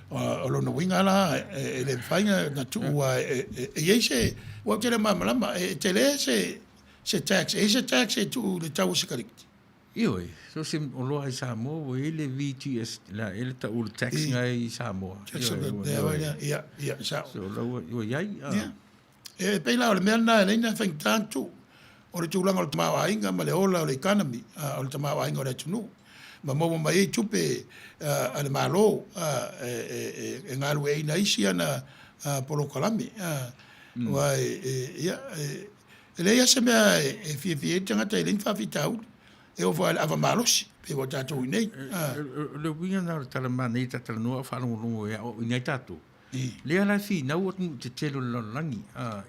o lo no winga la le faina na tu e se o tele mama e tele se tax e tu le tau sikaleti io so se o lo ai Samoa o ele VTS la ele ta ul tax ngai Samoa ia sa so lo o yai e pe la o le mena le na feng tantu o le tulanga o le tamawa inga ma le ola o le economy o le tamawa inga o le tunu ma mo mai tupe ale malo e ngalu e na isi ana Polokalame wa ia le ia se me e fi tanga te lin fa vitau e o vai ava malosi pe o tatou nei le winga na tala mani tala no fa no e o nei tatou le ala fi na o te telo langi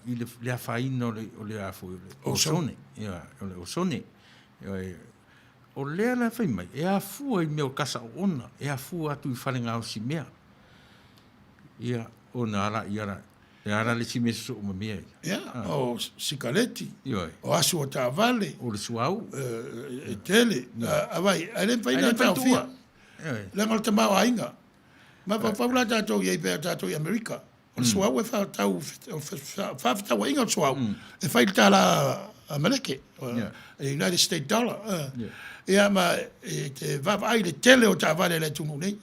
i le faina o le afo o sone ia o sone o le ala fa mai e afu i me o kasa ona e afu atu i falenga o si mea ia ona ala ia era le time so o mea ia o sikaleti o asu o tavale o le suau e tele avai ale faina tau fia le ngol te mau ainga ma pa la tatou ia pe tatou i America o suau e fa tau fa tau inga suau e fai tala America United States dollar ia ma te va ai le tele o tavale le tunu nei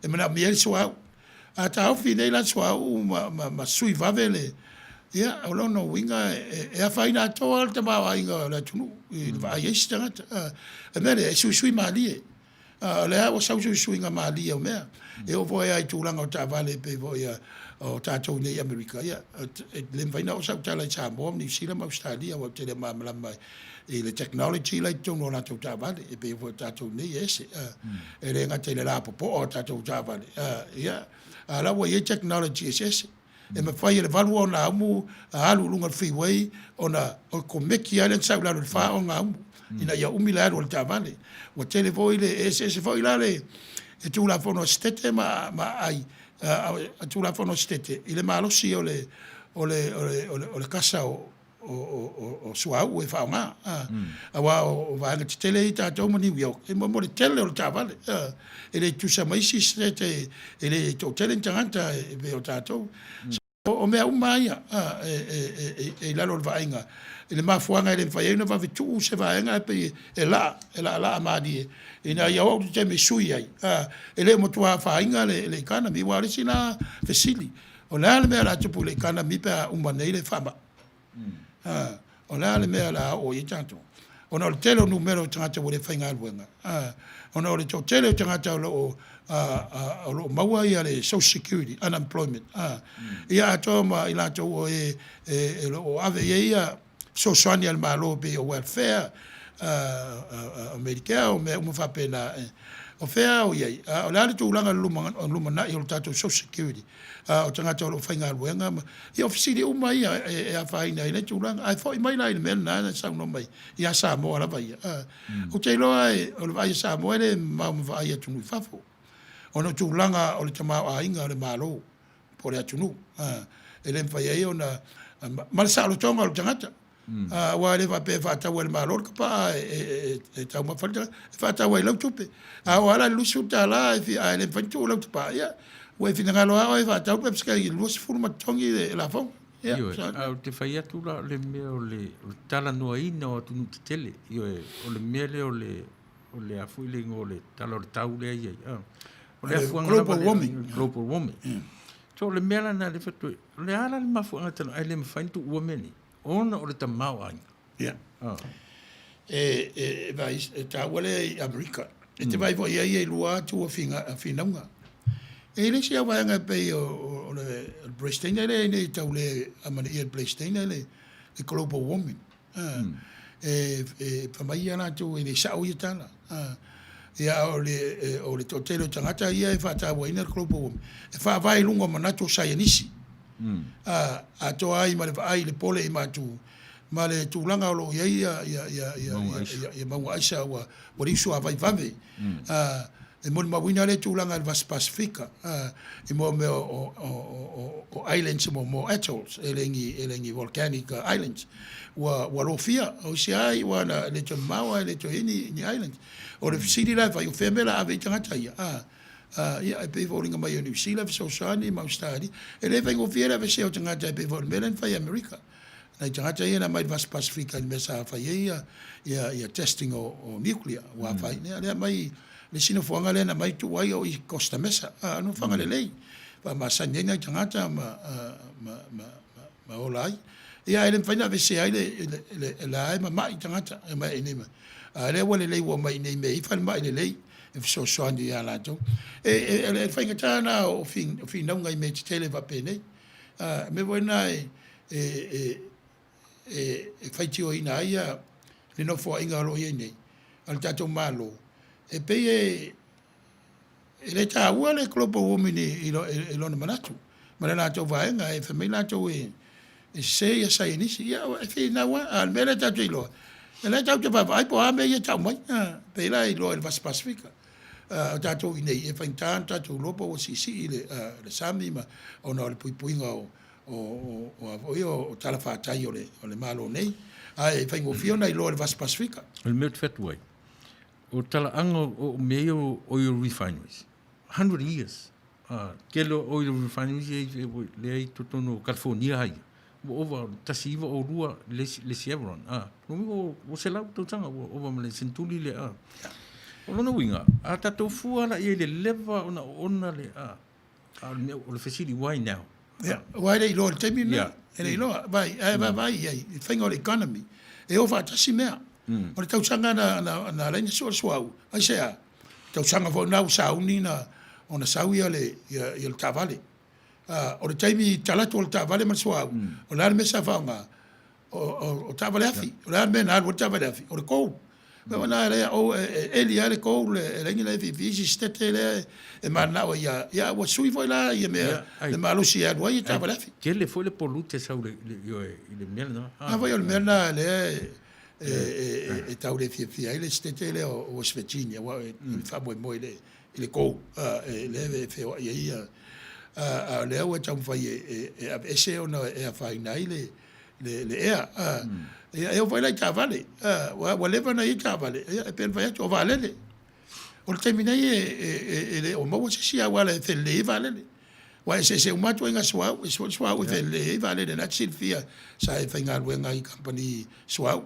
e mana mi el suau a tau fi nei la sua ma sui vavele ia o lo no winga e a faina to al te ba inga la tunu va ia stanga e mere e sui mali le a o sa sui nga mali o me e o voi ai tu langa o ta vale pe voi o tatou nei America ia le faina o sa ta la sa mo ni sila ma Australia o te le ma mai e le technology like tono la tau vale e pe voi tatou nei ese e le nga te le la po o tatou vale ia ala wa ye technology ese e me fai le valu ona amu alu lunga freeway ona o komeki ale sa la fa ona amu ina ya umila o ta vale o telefone ese foi la le e tu la fono stete ma ai tu la fono stete ile malo si ole casa o suau e fa ma awa o va le tele ta to mo ni yo e mo le tele o ta vale e le tu sa mai si stete e le to tele tanganta e be o tato o me umaya e la lo va inga e le mafuanga e le fai no va tu se va inga pe e la amadi e na yo te me sui ai e le mo tua fa inga le kana mi wa sina fesili o la me la tu le kana mi pe umane le fama o le mea la o i tanto ona o le tele o numero tangata o le whainga aluenga ona o le tele o tangata o lo maua ia le social security unemployment ia atoa ma i lato o o ave ia so soani al malo pe o welfare Medicare o me fa pena o fea o ia o le tu langa luma na i o tato social security o tangata o whainga aluenga i ofisiri uma ia e a whaina i le tu langa ai fo i mai lai me na sa no mai ia sa mo ala vai o te loa o le vai sa mo ele ma vai atu ni fafo ono tu langa o le tama a inga le malo po le atu nu ele fai ai ona mal sa lo tonga o tangata wa le va pe fa ta wel malo ka pa e ta ma fa ta wa lo tupe wala lu su ta la fi a le fa tu lo pa ya we fi nga lo a fa ta pe ska i lu su ma tongi la fo ya te fai atu la le me o le tala no ina o tunu tele io o le mele o le afu le ngole tala o tau le ia o le afu global warming so le mela na le fatu le ala le mafu anga tala ai le mafai tu uameni ona o le tamau ai ya vai ta wale America te vai vo ia lua tu finanga ele se vai nga pe o le Bristol ele ne tau le amana ia Bristol ele le global warming pa mai ana tu ele sa o itana ia o le totelo tangata ia e fa ta wa ina global warming e fa vai lungo manato science a to ai ma le ai le pole i matu ma le tūlanga o lo ia maunga aisa wa risu a vai vave e mo mawina le tūlanga le Vas Pasifika e mo me o islands mo atolls elengi volcanic islands wa rofia o si ai wa le to maua le to ini islands o le fisiri la vai o femela ave tangata ia ia e pe volinga mai New Zealand so sani ma stadi e le vengo fiera ve se o tangata pe vol melen fai America na tangata ia na mai Vas Pasifika me sa fai ia testing o nuclear wa fai ne mai le sino fuanga le na mai tu wai o i Costa Mesa no fanga le lei pa ma sanyenga tangata ma olai ia ele fai na ve se ai le ai ma mai tangata ma enema le wale lei wo mai nei me fa mai le lei so soani ya la to e fai ngata na o fin não ngai me tele va pene me bona fai tio ina ia le no fo inga lo ye nei al tato malo e pe le ta wale klopo womini ilo na manatu ma na to va nga e famila to e se ya sai ni ya e na wa al mele ta tilo le ta to va ai po a me ya ta mai pe la ilo el Vas Pasifika tatou inei e whaintaan tatou lopo o sisi le sami ma o na le puipuinga o tala whātai o le malo nei e whaingo fiona i loa le Vas Pasifika o le mea te whetu ai o tala anga o mea o oil refineries 100 years kelo oil refineries le ai totono California hai ova tasiva o rua le Chevron o se lau tautanga ova ma le Sentuli le o lona winga a tatou fua la ia le leva ona le o le fasili why now why they lo te mina ele lo vai ai whainga o le economy e o whaatasi mea o le tausanga na leina suau ai sea tausanga fo nau sauni na ona sauia le tavale o le taimi talatu o le tavale ma suau o le mesa whaunga o tavale afi o le mena o tavale afi o le kou me wana le o eli ale ko le lengi le visi stete le e mana o ya wa sui foi la ia me le malusi ya do ia tava le que le foi le polute sa le mel no foi o mel na le e tau le fia ile stete le o Virginia wa fa mo le ko le fe o ia le o tau fai e se ona e fa ina ile le ea e o vai lá cavale o leva na i cavale e per vai o vale o termina e o mo se sia wala e le vale wa se o mato nga swa o le vale na silfia sa e finga luenga i company swa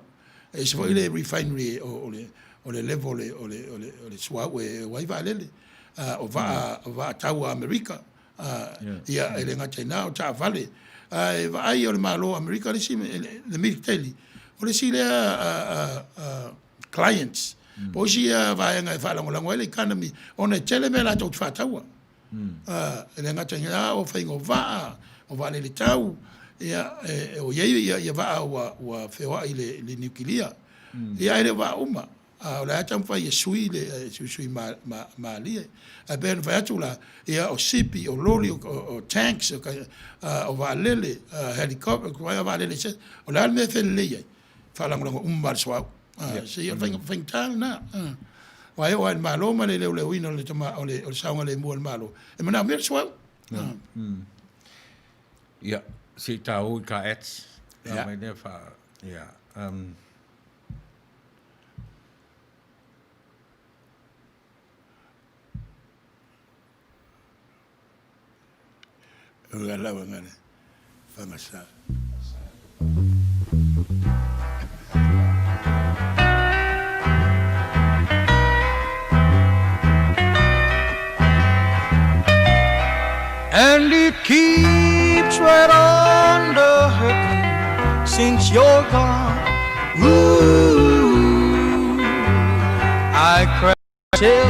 e se foi le refinery o le level o le swa o vale o va tau America ia ele nga tena o ta vale vai o malo America le military o le si le clients po si vai nga fa lango le economy ona tele me la tot fa taua le nga tanga o fa ngo va o va le tau ia o ia va wa fewa le nuclear ia ele va uma o la tam fa ye sui le sui ma li a ben va tu la ia o sipi o loli o tanks o va le helicopter ko va le o la me fe le fa lango umma so se ia fing tal na wai o malo ma le wino le tama o le saunga le mo malo e mana mer so ja se tau ka ets ja mai ne fa ja la ngane fa masa And it keeps right on the hurting since you're gone. Ooh, I cry till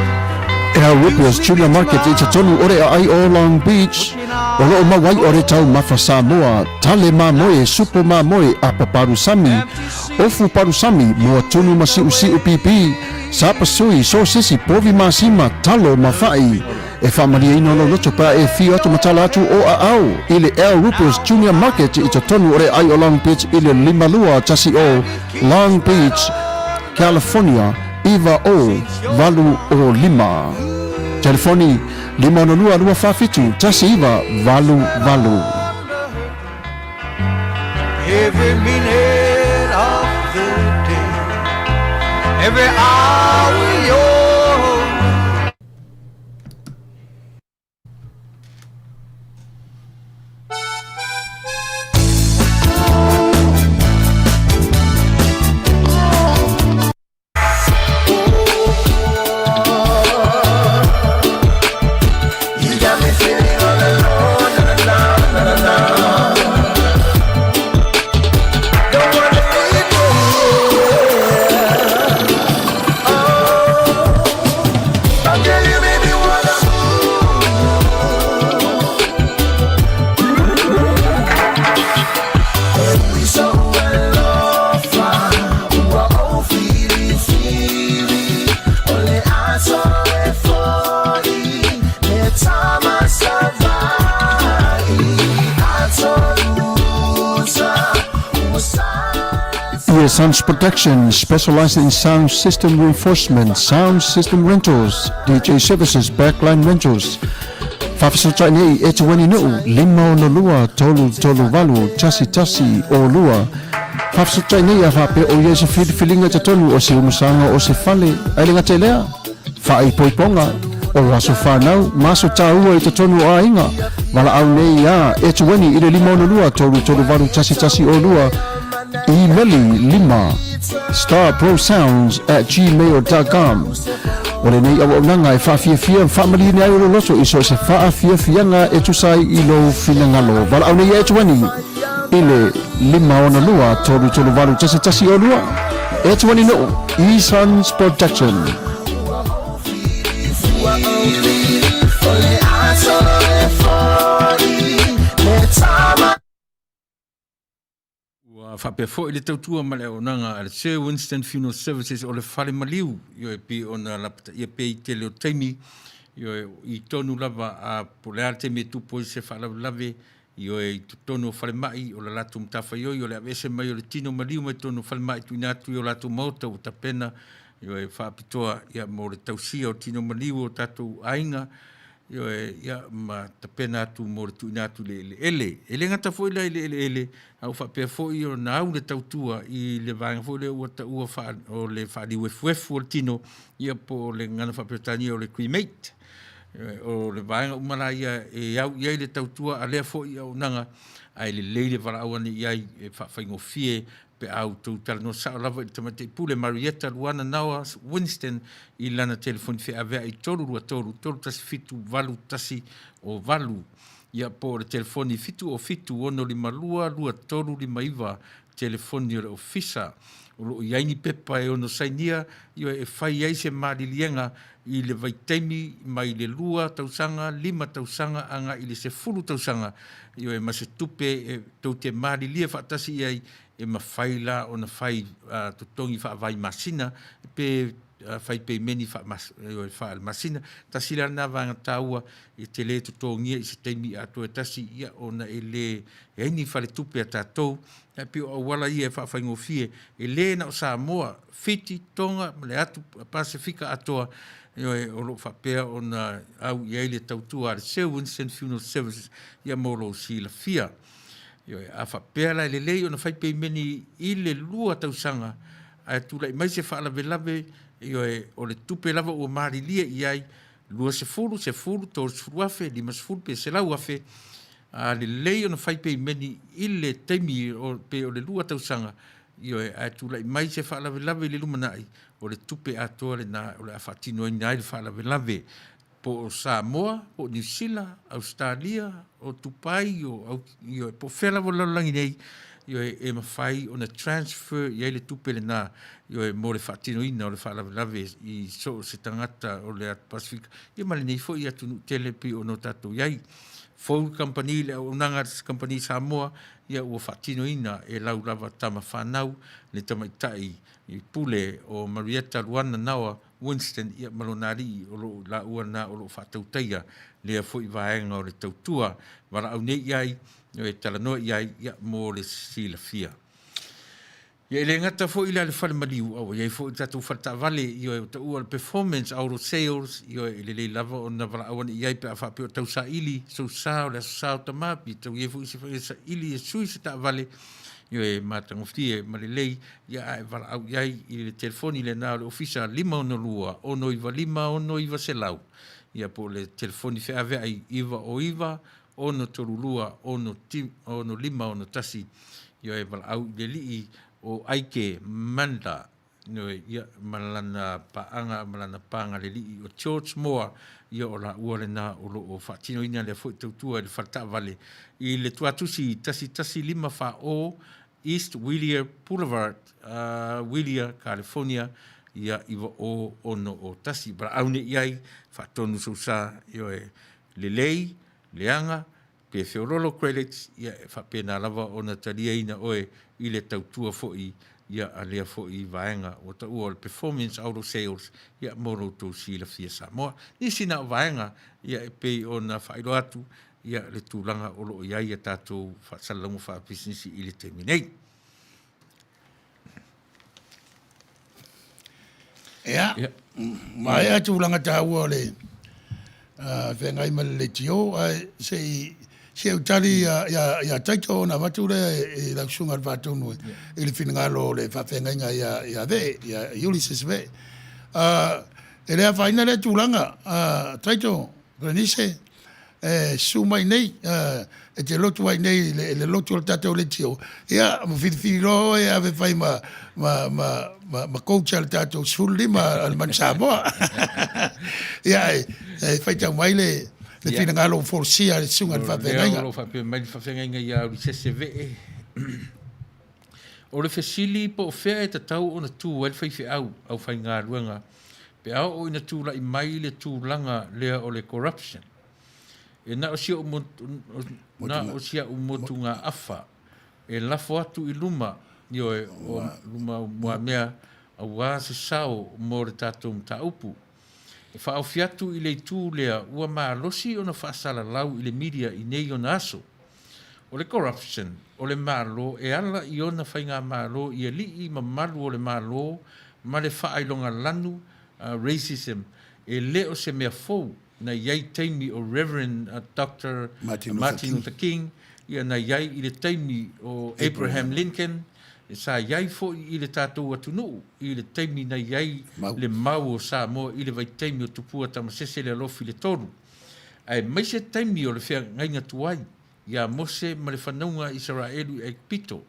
Whippers Junior Market i tatonu ore ai o Long Beach. O loo mawai ore tau mafa Samoa, tale ma moe, supo ma moe, apa parusami, ofu parusami, mua tunu masi usi upipi, sapa sui, so sisi, povi masima, talo mafai. E whamaria ino lo loto pa e fio atu matala atu o a au. Ile Whippers Junior Market i tatonu ore ai o Long Beach, ile limalua tasi o Long Beach, California, Iva o valu o lima. Telefoni 502 tasi iva valu. every minute of the day, every hour you're Sound Protection, specialized in sound system reinforcement, sound system rentals, DJ services, backline rentals. Whawhasota nei e te wani nuu, lima o na lua, tolu valu, tasi o lua. Whawhasota nei a whape o iese whilinga te tonu o se umusanga o se whale, ailinga te lea. Whaai poiponga, o waso whanau, maso tāua i te tonu a inga. Wala au nei a e te wani i le lima o na lua, tolu valu, tasi o lua. Emaili lima starprosounds@gmail.com. Ole nei au nanga e whawhiawhia whamali nei au loso iso se whawhiawhianga e tusai i lo whinangalo. Wala au nei e tuani ile lima ona lua tolu valu tasi o lua. E tuani no E-Sons Protection. Whapea fo i le tautua ma le aonanga a le Sir Winston Funeral Services o le whare maliu i pi ona lapata i pe i te leo taimi i tonu lava a polea te me tupo i se whalawalawe i tonu whare mai o le latu mtafa i o le avese mai o le tino maliu mai tonu whare mai tu inatu i o latu mauta o tapena i whaapitoa i mo le tausia o tino maliu o tatu ainga ia ma tapena atu mo le tuina atu le ele ngata foi le ele au fa pe foi o na au le tautua i le vanga foi le ua fa o le fa di wefu o tino ia po le ngana fa petani o le cremate o le vanga umala ia au ia le tautua a le foi o nanga ai le vala au ni ia fa ingo fie pe au tu tal no sa lava te mate pule Marietta Luana Nawa Winston i lana telefoni fe ave i toru tas fitu valu tasi o valu ia po le telefoni fitu ono li malua lua toru li maiva telefoni o le ofisa o lo iai ni pepa e ono sainia io e fai ai se malilienga i le vaitemi mai le lua tausanga, 5 tausanga anga i le se fulu tausanga io e mase tupe e tau te malilia whaatasi iai e mawhai la o na whai tutongi whaavai masina pe fai pe meni fa masina tasila na vanga taua i te le tutongia i se teimi ato e tasi ia ona e le e ni fale tupe atatou e pe o wala ia e whaafai ngofie e le na o Samoa fiti tonga le atu Pasifika atoa o lo whapea o na au i eile tautua le Winston Funeral Services ia molo si la fia a whapea la le lei o na whai pe meni i le lua tausanga a tula i mai se whaala velave o le tupe lava o marilia i ai lua se furu, tōru sefuru afe, 5 sefuru pe se lau afe a le lei o na whai pe meni i le teimi pe o le lua tausanga a tula i mai se whaala velave le lumanai o le tupe atoa le na o le awhatino i nai le whaala velave po o Samoa, po New Zealand, Australia, o Tupai, po whela wo lalangi nei e mawhai o na transfer i le tupe le nā mo le whatino ina o le whaalawe i so se tangata o le Pasifika i mali nei fo i atu telepi o no tatou iai phone company le o nanga company Samoa ia ua whatino ina e lau lava tama whanau le tamaitai i pule o Marietta Luana Nawa Winston ia malonari o lo la uana o lo whatautaia lea fo i vaenga o le tautua wala au nei iai e talanoa iai ia mo le sila fia. Ia ele ngata fo ila le whale maliu au, ia fo i tatou whalta vale i o ta ua le performance out of sales i o ele le lava o na wala awane iai pe a whape o tau sa ili, so sa o le sa o tamapi, tau ia fo i se whae sa ili e sui se ta vale io e matangoftie ma le lei ia e wala au iai i le telefoni le nā le ofisa 5 ono lua, ono iwa 5, ono iwa se lau. Ia po le telefoni whea vea i iwa o iwa, ono torulua, ono 5, ono tasi. Io e wala au le lii o aike manda, ia malana paanga le lii o George Moore, ia o la ua le nā o lo o whatino ina le fo i tautua le whalta vale. I le tuatusi tasi 5 wha o East Whittier Boulevard, Whittier, California, ia iwa o ono o tasi. Bara aune iai, whatonu sousa, io e le lei, leanga, pe Feololo credits, ia e whapena lava o na talia ina oe i le tautua fo'i, ia a lea fo'i vaenga o ta ua le performance out of sales, ia moro tō si la fia Samoa. Nisi na vaenga, ia e pei o na whairo atu, ia le tūlanga o lo iai a tātou whaasalamu wha business i le terminate. Ia, mai a tūlanga tā ua le whengai ma le tio, se utari ia taito na wature e la sunga vatunu e le finangalo le whawhengainga ia ve, ia Ulysses ve. E lea whaina le tūlanga, taito, granise, su mai nei e te lotu ai nei le lotu o tātou le tio ia mo whiwhiri ro e ave whai ma coach al tātou sulima al man Samoa ia e whai tau mai le whina ngalo forsia le sunga le whawhengainga o whawhengainga ia uri sese ve o le whesili po o whea e tatau o na tū el whai au whai ngā ruanga pe au o ina tūla i mai le tūlanga lea o le corruption e na o sia umotu ngā awha, e lafo atu i luma, i o luma mua mea, a wā se sao mō re tātou mta upu. E wha au fiatu i le tū lea, ua maa losi o na whaasala lau i le media i nei o na aso. O le corruption, o le malo, e ala i ona whainga malo, i e li i mamalu o le malo, ma le whaailonga lanu, racism, e leo se mea fou, na iai taimi o Reverend Dr. Martin Luther King, ia na iai i le taimi o Abraham Lincoln, e sa iai fo i le tātou atunu, i le taimi na iai le mau o Samoa, i le vai taimi o tupua tamasese le alofi le toru. Ai mai se taimi o le whea ngainga tuai, ia mose ma le whanaunga Israelu e pito.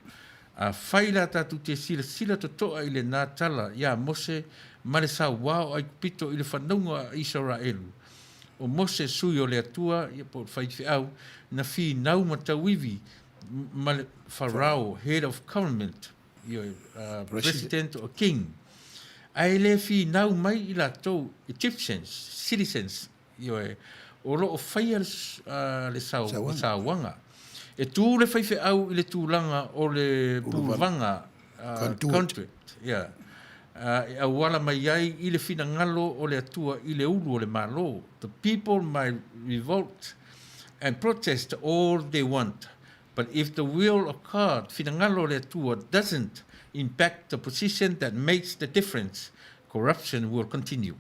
A whaila tātou te sila totoa i le nā tala, ia mose ma le sa wao ai pito i le whanaunga Israelu. O mose sui o le atua, ia po whaifi au, na whi nau matawivi, Pharaoh, head of government, president or king. Ai le fi nau mai I la tau Egyptians, citizens, o lo o whaia le sauanga. E tū le whaife au I le tūlanga o le pūvanga contract. E awala mai ai I le fina ngalo o le atua I le ulu o le malo. The people might revolt and protest all they want. But if the will of God, fina ngalo o le atua, doesn't impact the position that makes the difference, corruption will continue.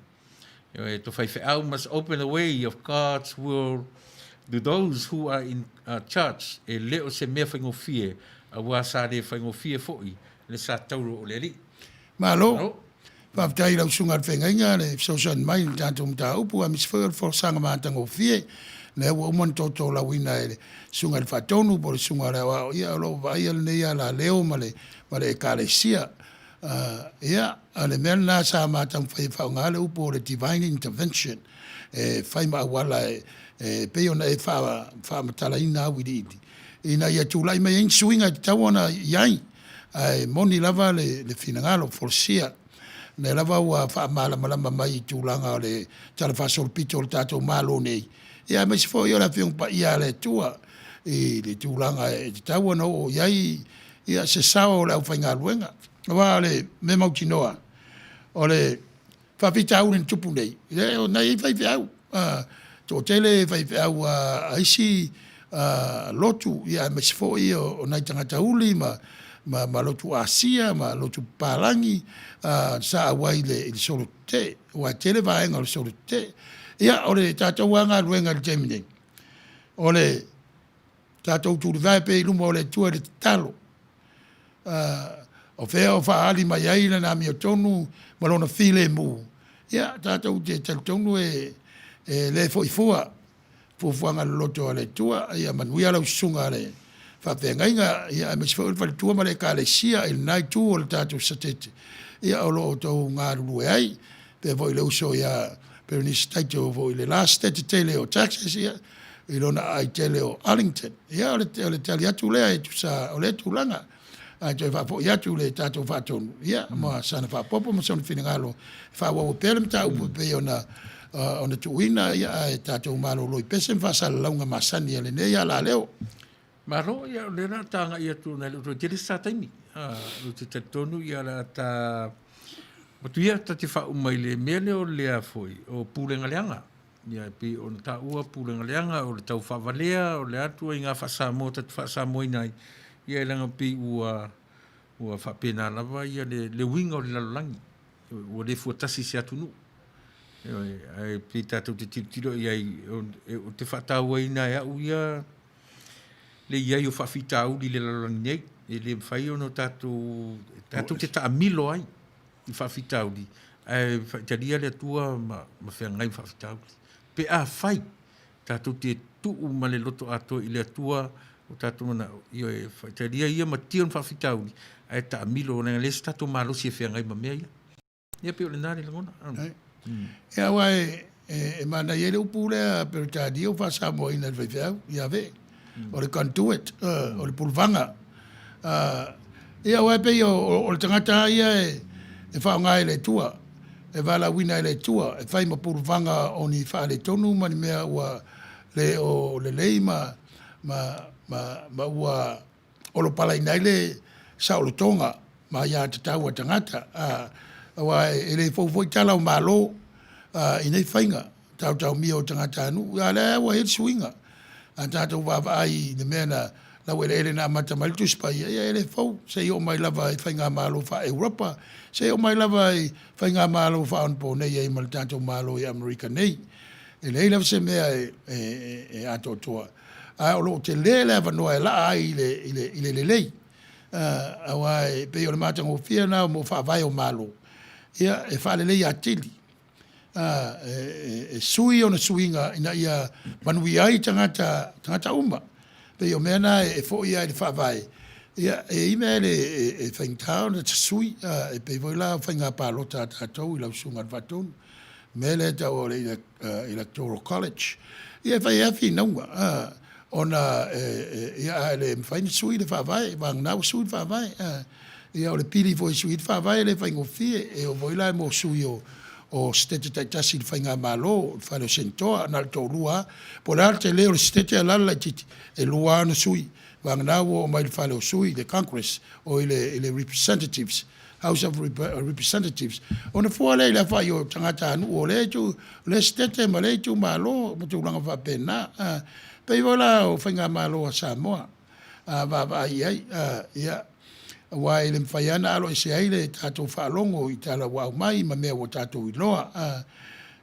To whaiwheau must open the way of God's will to those who are in charge. E leo se mea whaingofie, a wasa le whaingofie fo'i, le sa tauro o le li. Malo, whaftai lau sunga whengainga, le sosan mai, tātou mta upu, a miswheur for sanga mātango fie, le ua uman toto la wina e sunga whatonu, po le sunga rewa o ia lo vai al nea la leo ma le ekalesia. Ia, ale mea nā sa mātang whaifau le upo o le divine intervention, whai maa wala peo na whamatala ina awiri iti. Ina ia tūlai mai ein suinga te tawana iai, moni lava le finangalo forsia, ne lava ua whamalama mai tūlanga o le tala whasolpito o le tātou malo nei. Ia mai sifo i ora whiong pa ia le tua, le tūlanga te tawana o iai, ia se sawa o le au whainga luenga. Wa le me mauti noa, o le whawhita au nen tupu nei. O nei whaiwhi au. Tō tele whaiwhi au aisi lotu, ia me sifo i o nei tangata uli, ma lotu Asia, ma lotu Palangi, sa awai le solo te, wa tele vaenga le solo te. Ia, o le tātou wanga luenga le temine. O le tātou tūri vai pe iluma o le tua le talo. O whea o whaali mai aina nā mi o tonu, malona while mu. Ia, tātou te tonu le foifua, fufuanga le loto a le tua, ia manuia lau sunga le whawhengainga, ia me sifo ilfa le tua ma le ka le sia, il nai tu o le tātou satete. Ia o lo o tau ngā rulu e ai, pe voi le uso ia, pero ni state o voi le last state tele o Texas ia, ilona ai tele o Arlington. Ia o le tali atu lea e tu sa, o le tu langa. Ai fa po ia tu le tato fa tonu ia ma sana fa popo ma son fina ngalo fa wa pelem ta u pe ona tu wina ia tato malo loi pesen fa sala longa masani le ne ia la leo maro ia le na tanga ia tu na lo te sa taimi lo te tonu ia la ta tu ia ta te fa mai le mele o le foi o pulenga leanga ia pe on ta ua pulenga leanga o le tau fa valea o le atu inga fa sa mo ta fa sa mo inai ia langa pi ua whapena lava ia le winga o le lalolangi. Ua le fuatasi se atunu. Ai pi tātou te tiro ia o te whataua ina e au ia le iai o whawhita au li le lalolangi nei. E le whai ono tātou te taamilo ai i whawhita au li. Ai taria le atua ma whengai whawhita au li. Pe a whai tātou te tuu ma le loto ato i le atua o tātou mana, taria ia ma tion whawhitau ni, ai ta amilo o nga lesi tātou malosi e whengai ma mea ia. Ia peo le nāre langona. Ia wai, e mana ia le upu lea, pero tādia o whasa mo ina whaiwhau, ia ve, o le conduit, o le pulvanga. Ia wai pei o le tangata ia e whaongai le tua, e wala wina le tua, e whai ma pulvanga o ni wha le tonu, mani mea ua le leima, ma ua olo pala inai le saolo tonga ma ia te tau a tangata awa e le fo tala o malo inai whainga tau mia o tangata anu ia le awa he swinga a tātou wawa ai ne mea na lau ele na mata malituspa ia ele fo se o mai lava i whainga malo wha Europa se o mai lava i whainga malo wha onpo nei e mal tātou malo i Amerika nei ele lava se mea e ato toa o lo te lele avanoa e la ai le lei. Awa e pe o le mātanga o fia nao mo whaavai o malo. Ia e whaale lei a tili. E sui o na suinga ina ia manui ai tangata uma. Pe o mea na e fo ia le whaavai. Ia e ime e whaingtao na ta sui e pe voi la whainga pālota tātou i lau sunga vatonu. Mele ta o le Electoral College. Ia e whai afi naunga. ona ia le mfaini sui le whaavai, wang nau sui whaavai, ia o le pili foi sui whaavai le whaingofie, e o voila mo sui o stete taitasi le whainga malo, le whale o sentoa, na le tōrua, po le arte leo le stete alala titi, e lua ana sui, wang nau o mai le whale o sui, le Congress, o le representatives, House of Representatives. Ona fua le la whai o tangata anu, o le tu, le stete ma le tu malo, mo tu langa whapena, pei voila o whainga malo a Samoa, va iai, ia, wai le mwhaiana alo e se aile tātou whaalongo i tala wau mai ma mea o tātou i loa.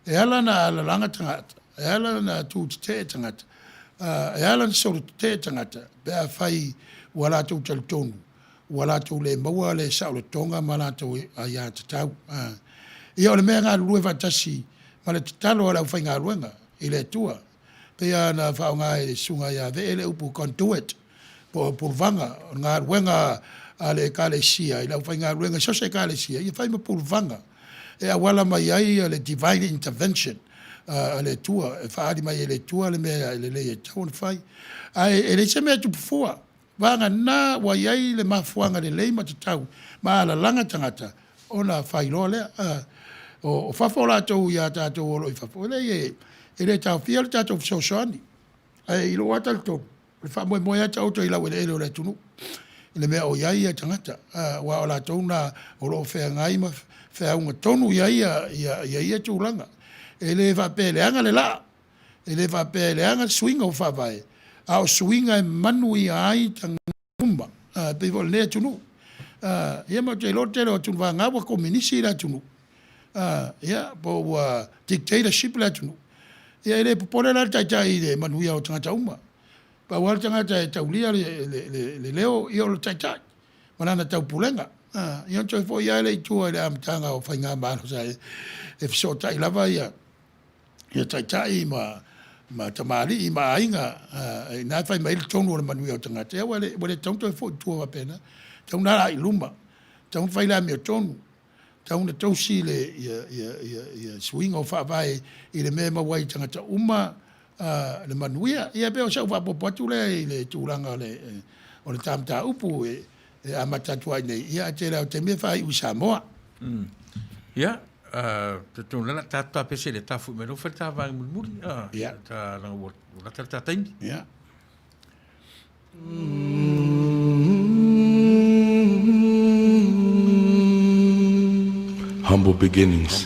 E ala na ala langa tangata, e ala na tūti te tangata, e ala na soro te tangata, bea whai wala tau tali tonu, wala tau le maua le sao le tonga ma la tau a ia tatau. Ia o le mea ngā lue vatasi, ma le tatalo ala whai ngā luenga, i le tua, pea na whao ngā e sunga ia ve ele upu conduit, po vanga, ngā luenga, ale kalesia ila fainga ruenga so se kalesia ia fai ma pulvanga e awala mai ai le divine intervention ale tua e fa mai le tua le me le tone fai ai ele se me tu fua vanga na wa ai le mafuanga le le matau ma la langa tangata ona fai lo le o fa fola to ya ta to lo fa fola ele ta fiel ta to so soni ai lo watal to fa mo ya ta to ila wele le tunu le mea o iai a tangata, wa o la tōna o lo whea ngai ma whea unga tonu ia tūranga. E le whapeleanga le la, e le whapeleanga swinga o whawai, a o swinga e manu i ai tangumba, pivo le nea tunu. Ia ma te lotero o tunu wanga wa kominisi la tunu. Ia, po dictatorship la tunu. Ia ele popole la taitai le manu ia o tangata uma. Pa wal tangata e taulia le leo i o le taitai. Manana tau pulenga. Ia toi fo ia le itua le amtanga o whainga mano sa e fiso tai lava ia. Ia taitai ma tamari i ma ainga. Nā whai mai le tonu o le manui o tangata. Ia wale tau toi fo itua wapena. Tau nara i lumba. Tau whai la mea tonu. Tau na tau si le ia swing o whawai i le mea mawai tangata uma. Le manuia ia be o sa wa popotu le tūranga o le tamta upu e amatatua nei ia te rau te me fai u Samoa. Ia, te tūnala tātua pese le tāfu me rofa tā vāi mulmuri. Ia. Tā ranga o rata tā taini. Ia. Humble beginnings.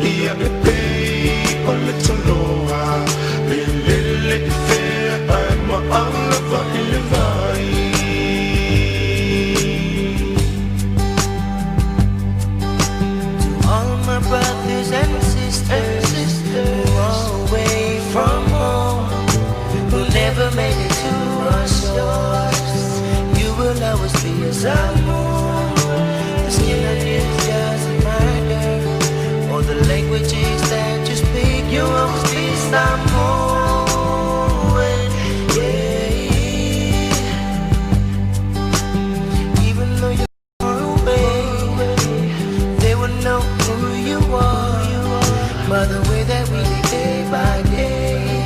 Ia me pei o le toloa, me lele i Samoa, the skin on you doesn't matter, or the languages that you speak, you always be Samoa. By the way that we live day by day,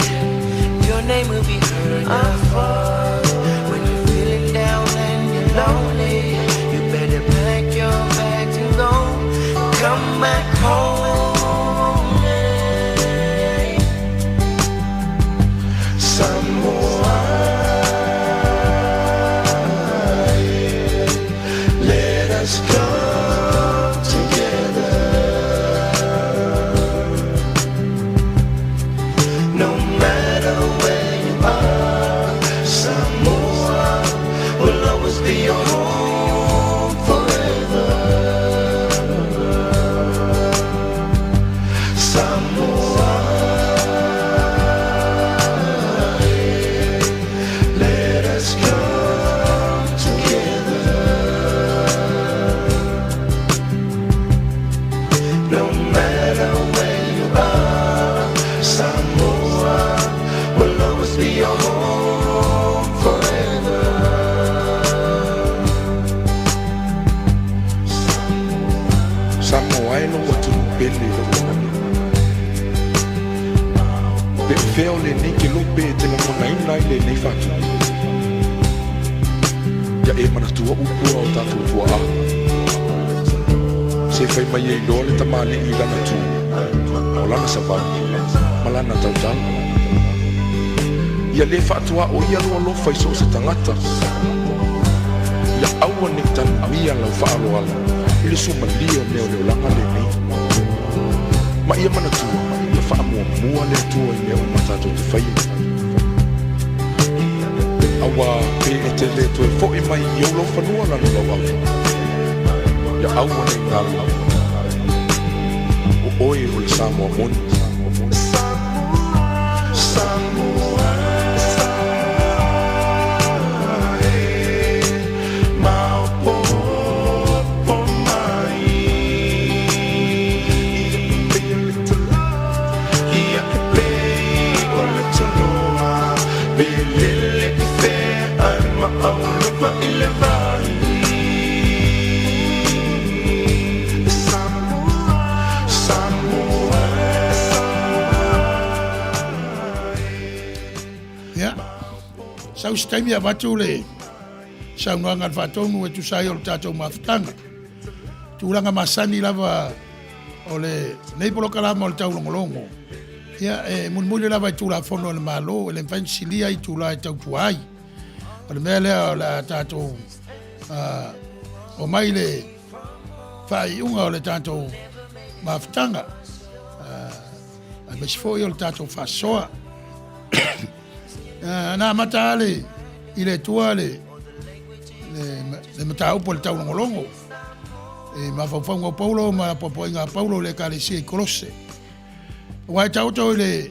your name will be heard afar. When you're feeling down and you're lonely, you better pack your bags and go, come back home. Samoa, let us come together. No matter where you are, Samoa will always be your home forever. Samoa, let us come together. No matter where you are, Samoa will always be your home forever. Samoa e no watu pele lo pe feo le ni ke lo pe te mo na ina le nei fatu ya e mana tua upu o tatu tua a se fai mai e lo le tamale i lana tu o lana sapa malana tautan ia le fatua o ia lo fai so se tangata ia aua ni tan mia la fa lo ala ile suma lia le langa le ni ma ia mana tu ia fa mo le tu i me o mata to te fai awa pe te le tu fo i mai yo lo fa no la no wa ia aua ni tal o oi o le Samoa mon Samoa, Maupo, Pomai, ia ke pei o le taloa, belele ke fe ai ma'aulupa i le vai. Sau staimi a watu le sau noanga whatonu e tu sai o le tātou mafutanga. Tūranga masani lava o le nei Polokalame o le Taulogologo. Ia e munmuli lava i tūla fono le malo, e le mfansilia i tūla i tautuai. O le mea lea o le tātou o mai le whai unga o le tātou mafutanga. A mesifo i o le tātou whasoa. Na mata ale i le tua le mata upo le Taulogologo e mawhawhanga o Paulo ma popoinga Paulo le kalesia i kolose wai tauto le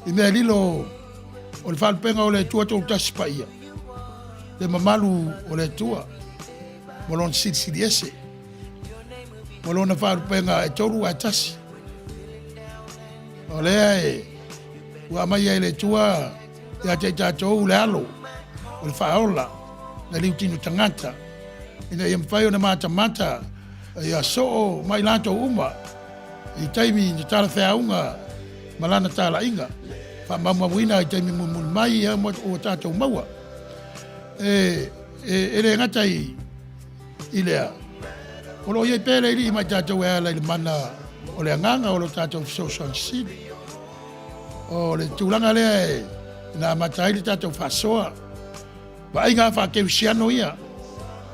i mea lilo o le whalpenga o le tua tau taspaia le mamalu o le tua molon siri ese molona whalpenga e toru a tasi o lea e ua mai e le tua ia te tātou le alo o le whaola na liu tinu tangata ina ia mwhai o na mata ia soo mai lanto uma i taimi na tala whaunga malana tala inga wha mamawina i taimi mun mai ia mo o tātou maua e le ngata i lea o lo iei pere ili i mai tātou e ala i le mana o le anganga o lo tātou social sidi o le tūlanga lea na matai le tātou whasoa. Wa inga whakeusiano ia.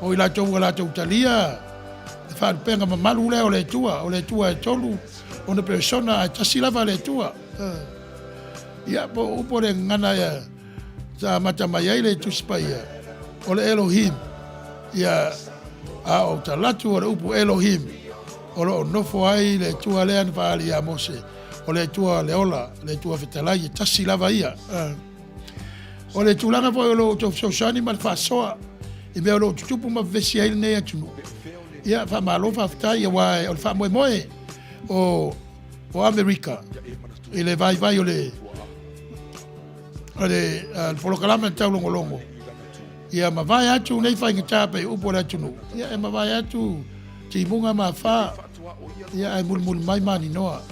O i lātou talia. E whapenga mamalu lea o le tua e tolu. O na persona a tasilava le tua. Ia po upo le ngana ia. Sa matamai le tuspa ia. O le Elohim. Ia a o talatu o le upo Elohim. O lo nofo ai le tua lea ni whaali a Mose. O le tua leola, le tua fetalai, tasi lava ia. O le tūlanga po o lo tau sosani ma le whasoa. e mea lo tutupu ma vesi ai nei atunu. Ia fa malo fa ftai wa o fa moe o Amerika. Ele vai o le Polokalame Taulogologo. Ia ma vai atu nei fa ngata pe upo la tunu. Ia ma vai atu ti munga ma fa. Ia ai mul mai mani noa.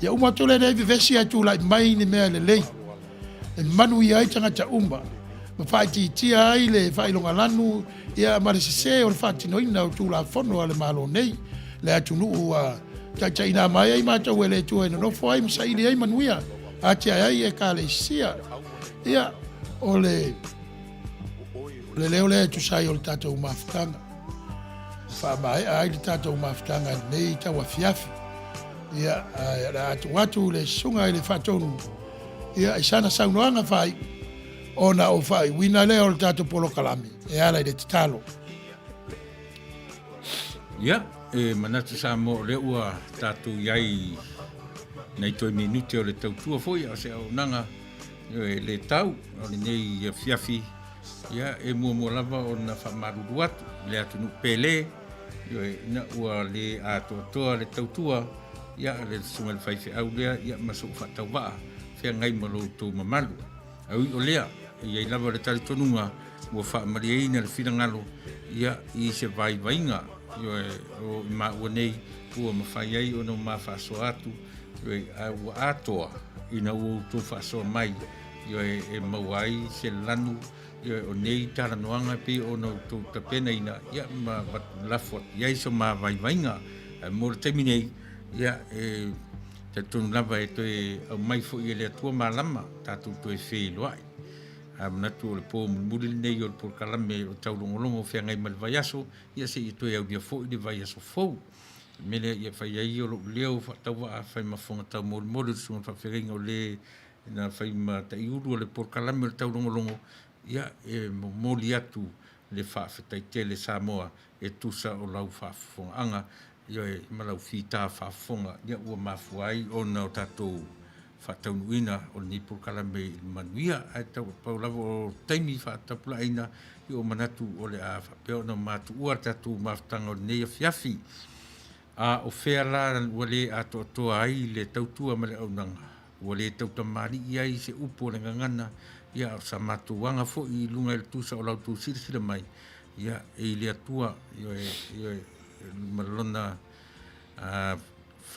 Ia uma tole nei vesi atu la mai ni mea le lei. E manu ia i tanga ta umba. Ma fai tia ai le fai longa lanu. Ia ma le se o le fati noina o tu la fono ale malo nei. Le atu nu ua ta ina mai ai ma tau ele tu no foi ma sai ai manuia. Ati ai e ka le sia. Ia o le leo le tu sai o le tatou mafutanga. Fa mai ai le tatou mafutanga nei taua fiafi. Ia atu le sunga i le fatonu. Ia isana saunoanga fai ona o fai wina le o le tatou Polokalame. E ala i le titalo. Ia, manatu sa mo le ua tatou iai nei toi minute o le tautua foi a se au nanga le tau o le nei fiafi. Ia e mua lava o na whamaruru atu, le atu nuk pele, na ua le atoa le tautua, ia le sunga le whaife au lea, ia masuk whatau waa, whea ngai malo tō mamalu. Au i o lea, ia i lava le tali tonunga, ua whaamaria ina le whirangalo, ia i se vai vainga, o ma ua nei, ua mawhai ai o no ma whaasoa atu, ua atoa, ina ua tō whaasoa mai, e mauai se lanu, o nei tara noanga pe o no tō tapena ina, ia ma lafot, ia iso ma vaivainga, mo le taimi nei, ia te tonu lava e toe au mai fo i le atua malama, tātou toe whee loai. Manatu o le pō mulmuli nei o le Polokalame o Taulogologo whea ngai ma le vai aso, ia se i toe au dia fo i le vai aso fou. Mele ia whai ai o lo leo whatawa a whai mafonga tau mole sunga whawhiringa o le na whai ma taiuru o le Polokalame o le Taulogologo, ia e moli atu le whaafetai te le Samoa e tusa o lau whaafonga anga, ia e malau whita whaafonga, ia ua mafuai o na o tātou whataunuina o ni Polokalame i manuia, ai tau paulavo o taimi whaatapula aina, i o manatu o le a whapeo na matu ua tātou mafutanga o neia fiafi. A o whea la ua le a toa ai le tautua ma le aunanga, ua le tautamari i ai se upo le ngangana, ia o sa matuanga fo i lunga il tusa o lau tu sirisira mai, ia e le atua, ia malona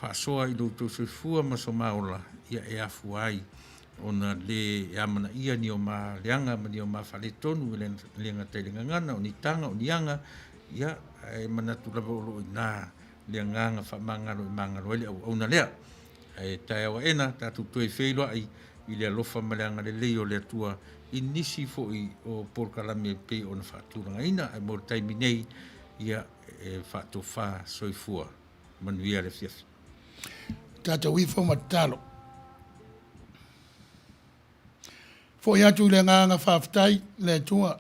whaasoa i lau tu soifua ma so maola, ia e afu ai, ona le amana ia ni o ma leanga, ma ni o ma whale tonu, le ngatai le ngangana, o ni tanga, o ni anga, ia e manatu lava o loi nā, le nganga whamangaro i mangaro ele au na lea, e tae awa ena, tātou toe wheiloa ai, i le alofa maleanga le leo le atua i nisi fo i o Polokalame pe o na whaaturanga ina ai mō taimi nei ia e whaatofa soifua manuia le fiafi. Tātou i fo matalo. Fo i atu le nganga whaafitai le atua.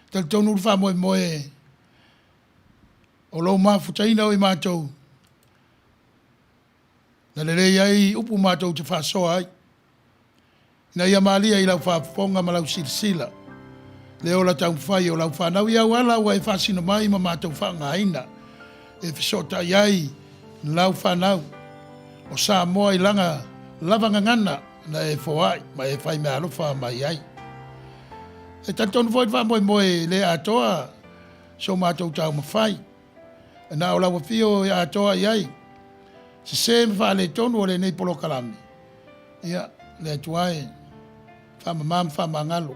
Tal tonu wha moe o lau mafutaina o i mātou. Na le rei ai upu mātou te whaasoa ai. Na ia maalia i lau whaafonga ma lau sirisila. Le o la tau whai o lau whanau i au ala ua e whaasino mai ma mātou whaanga aina. E whisota i ai lau whanau. O sa moa i langa lavanga ngana na e whoai ma e whai mea alofa mai ai. E tatonu fwoi wha moe le atoa so mātou tau mawhai. E na o lau whio i atoa i ai. Se se me le tonu o le nei Polokalame. Ia, le tuae, wha mamam, wha mangalo,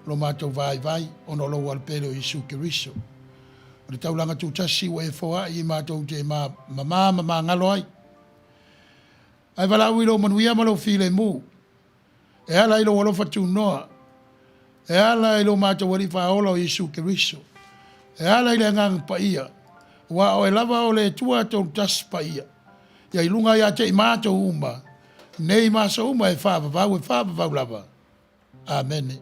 lo mātou vai, ono lo walpere o Isu Keriso. O le taulanga tūtasi o e whoa i mātou te mangalo ai. Ai walau i lo manuia malo while mu. E ala i lo walofa tū noa. E ala i lo mātou wali whaola o Isu Keriso. E ala i le ngang pa ia. Wa o e lava o le tua tō tas pa ia. Ia ilunga ia te mātou uma. Nei māsa uma e whāpapau lava. Amen.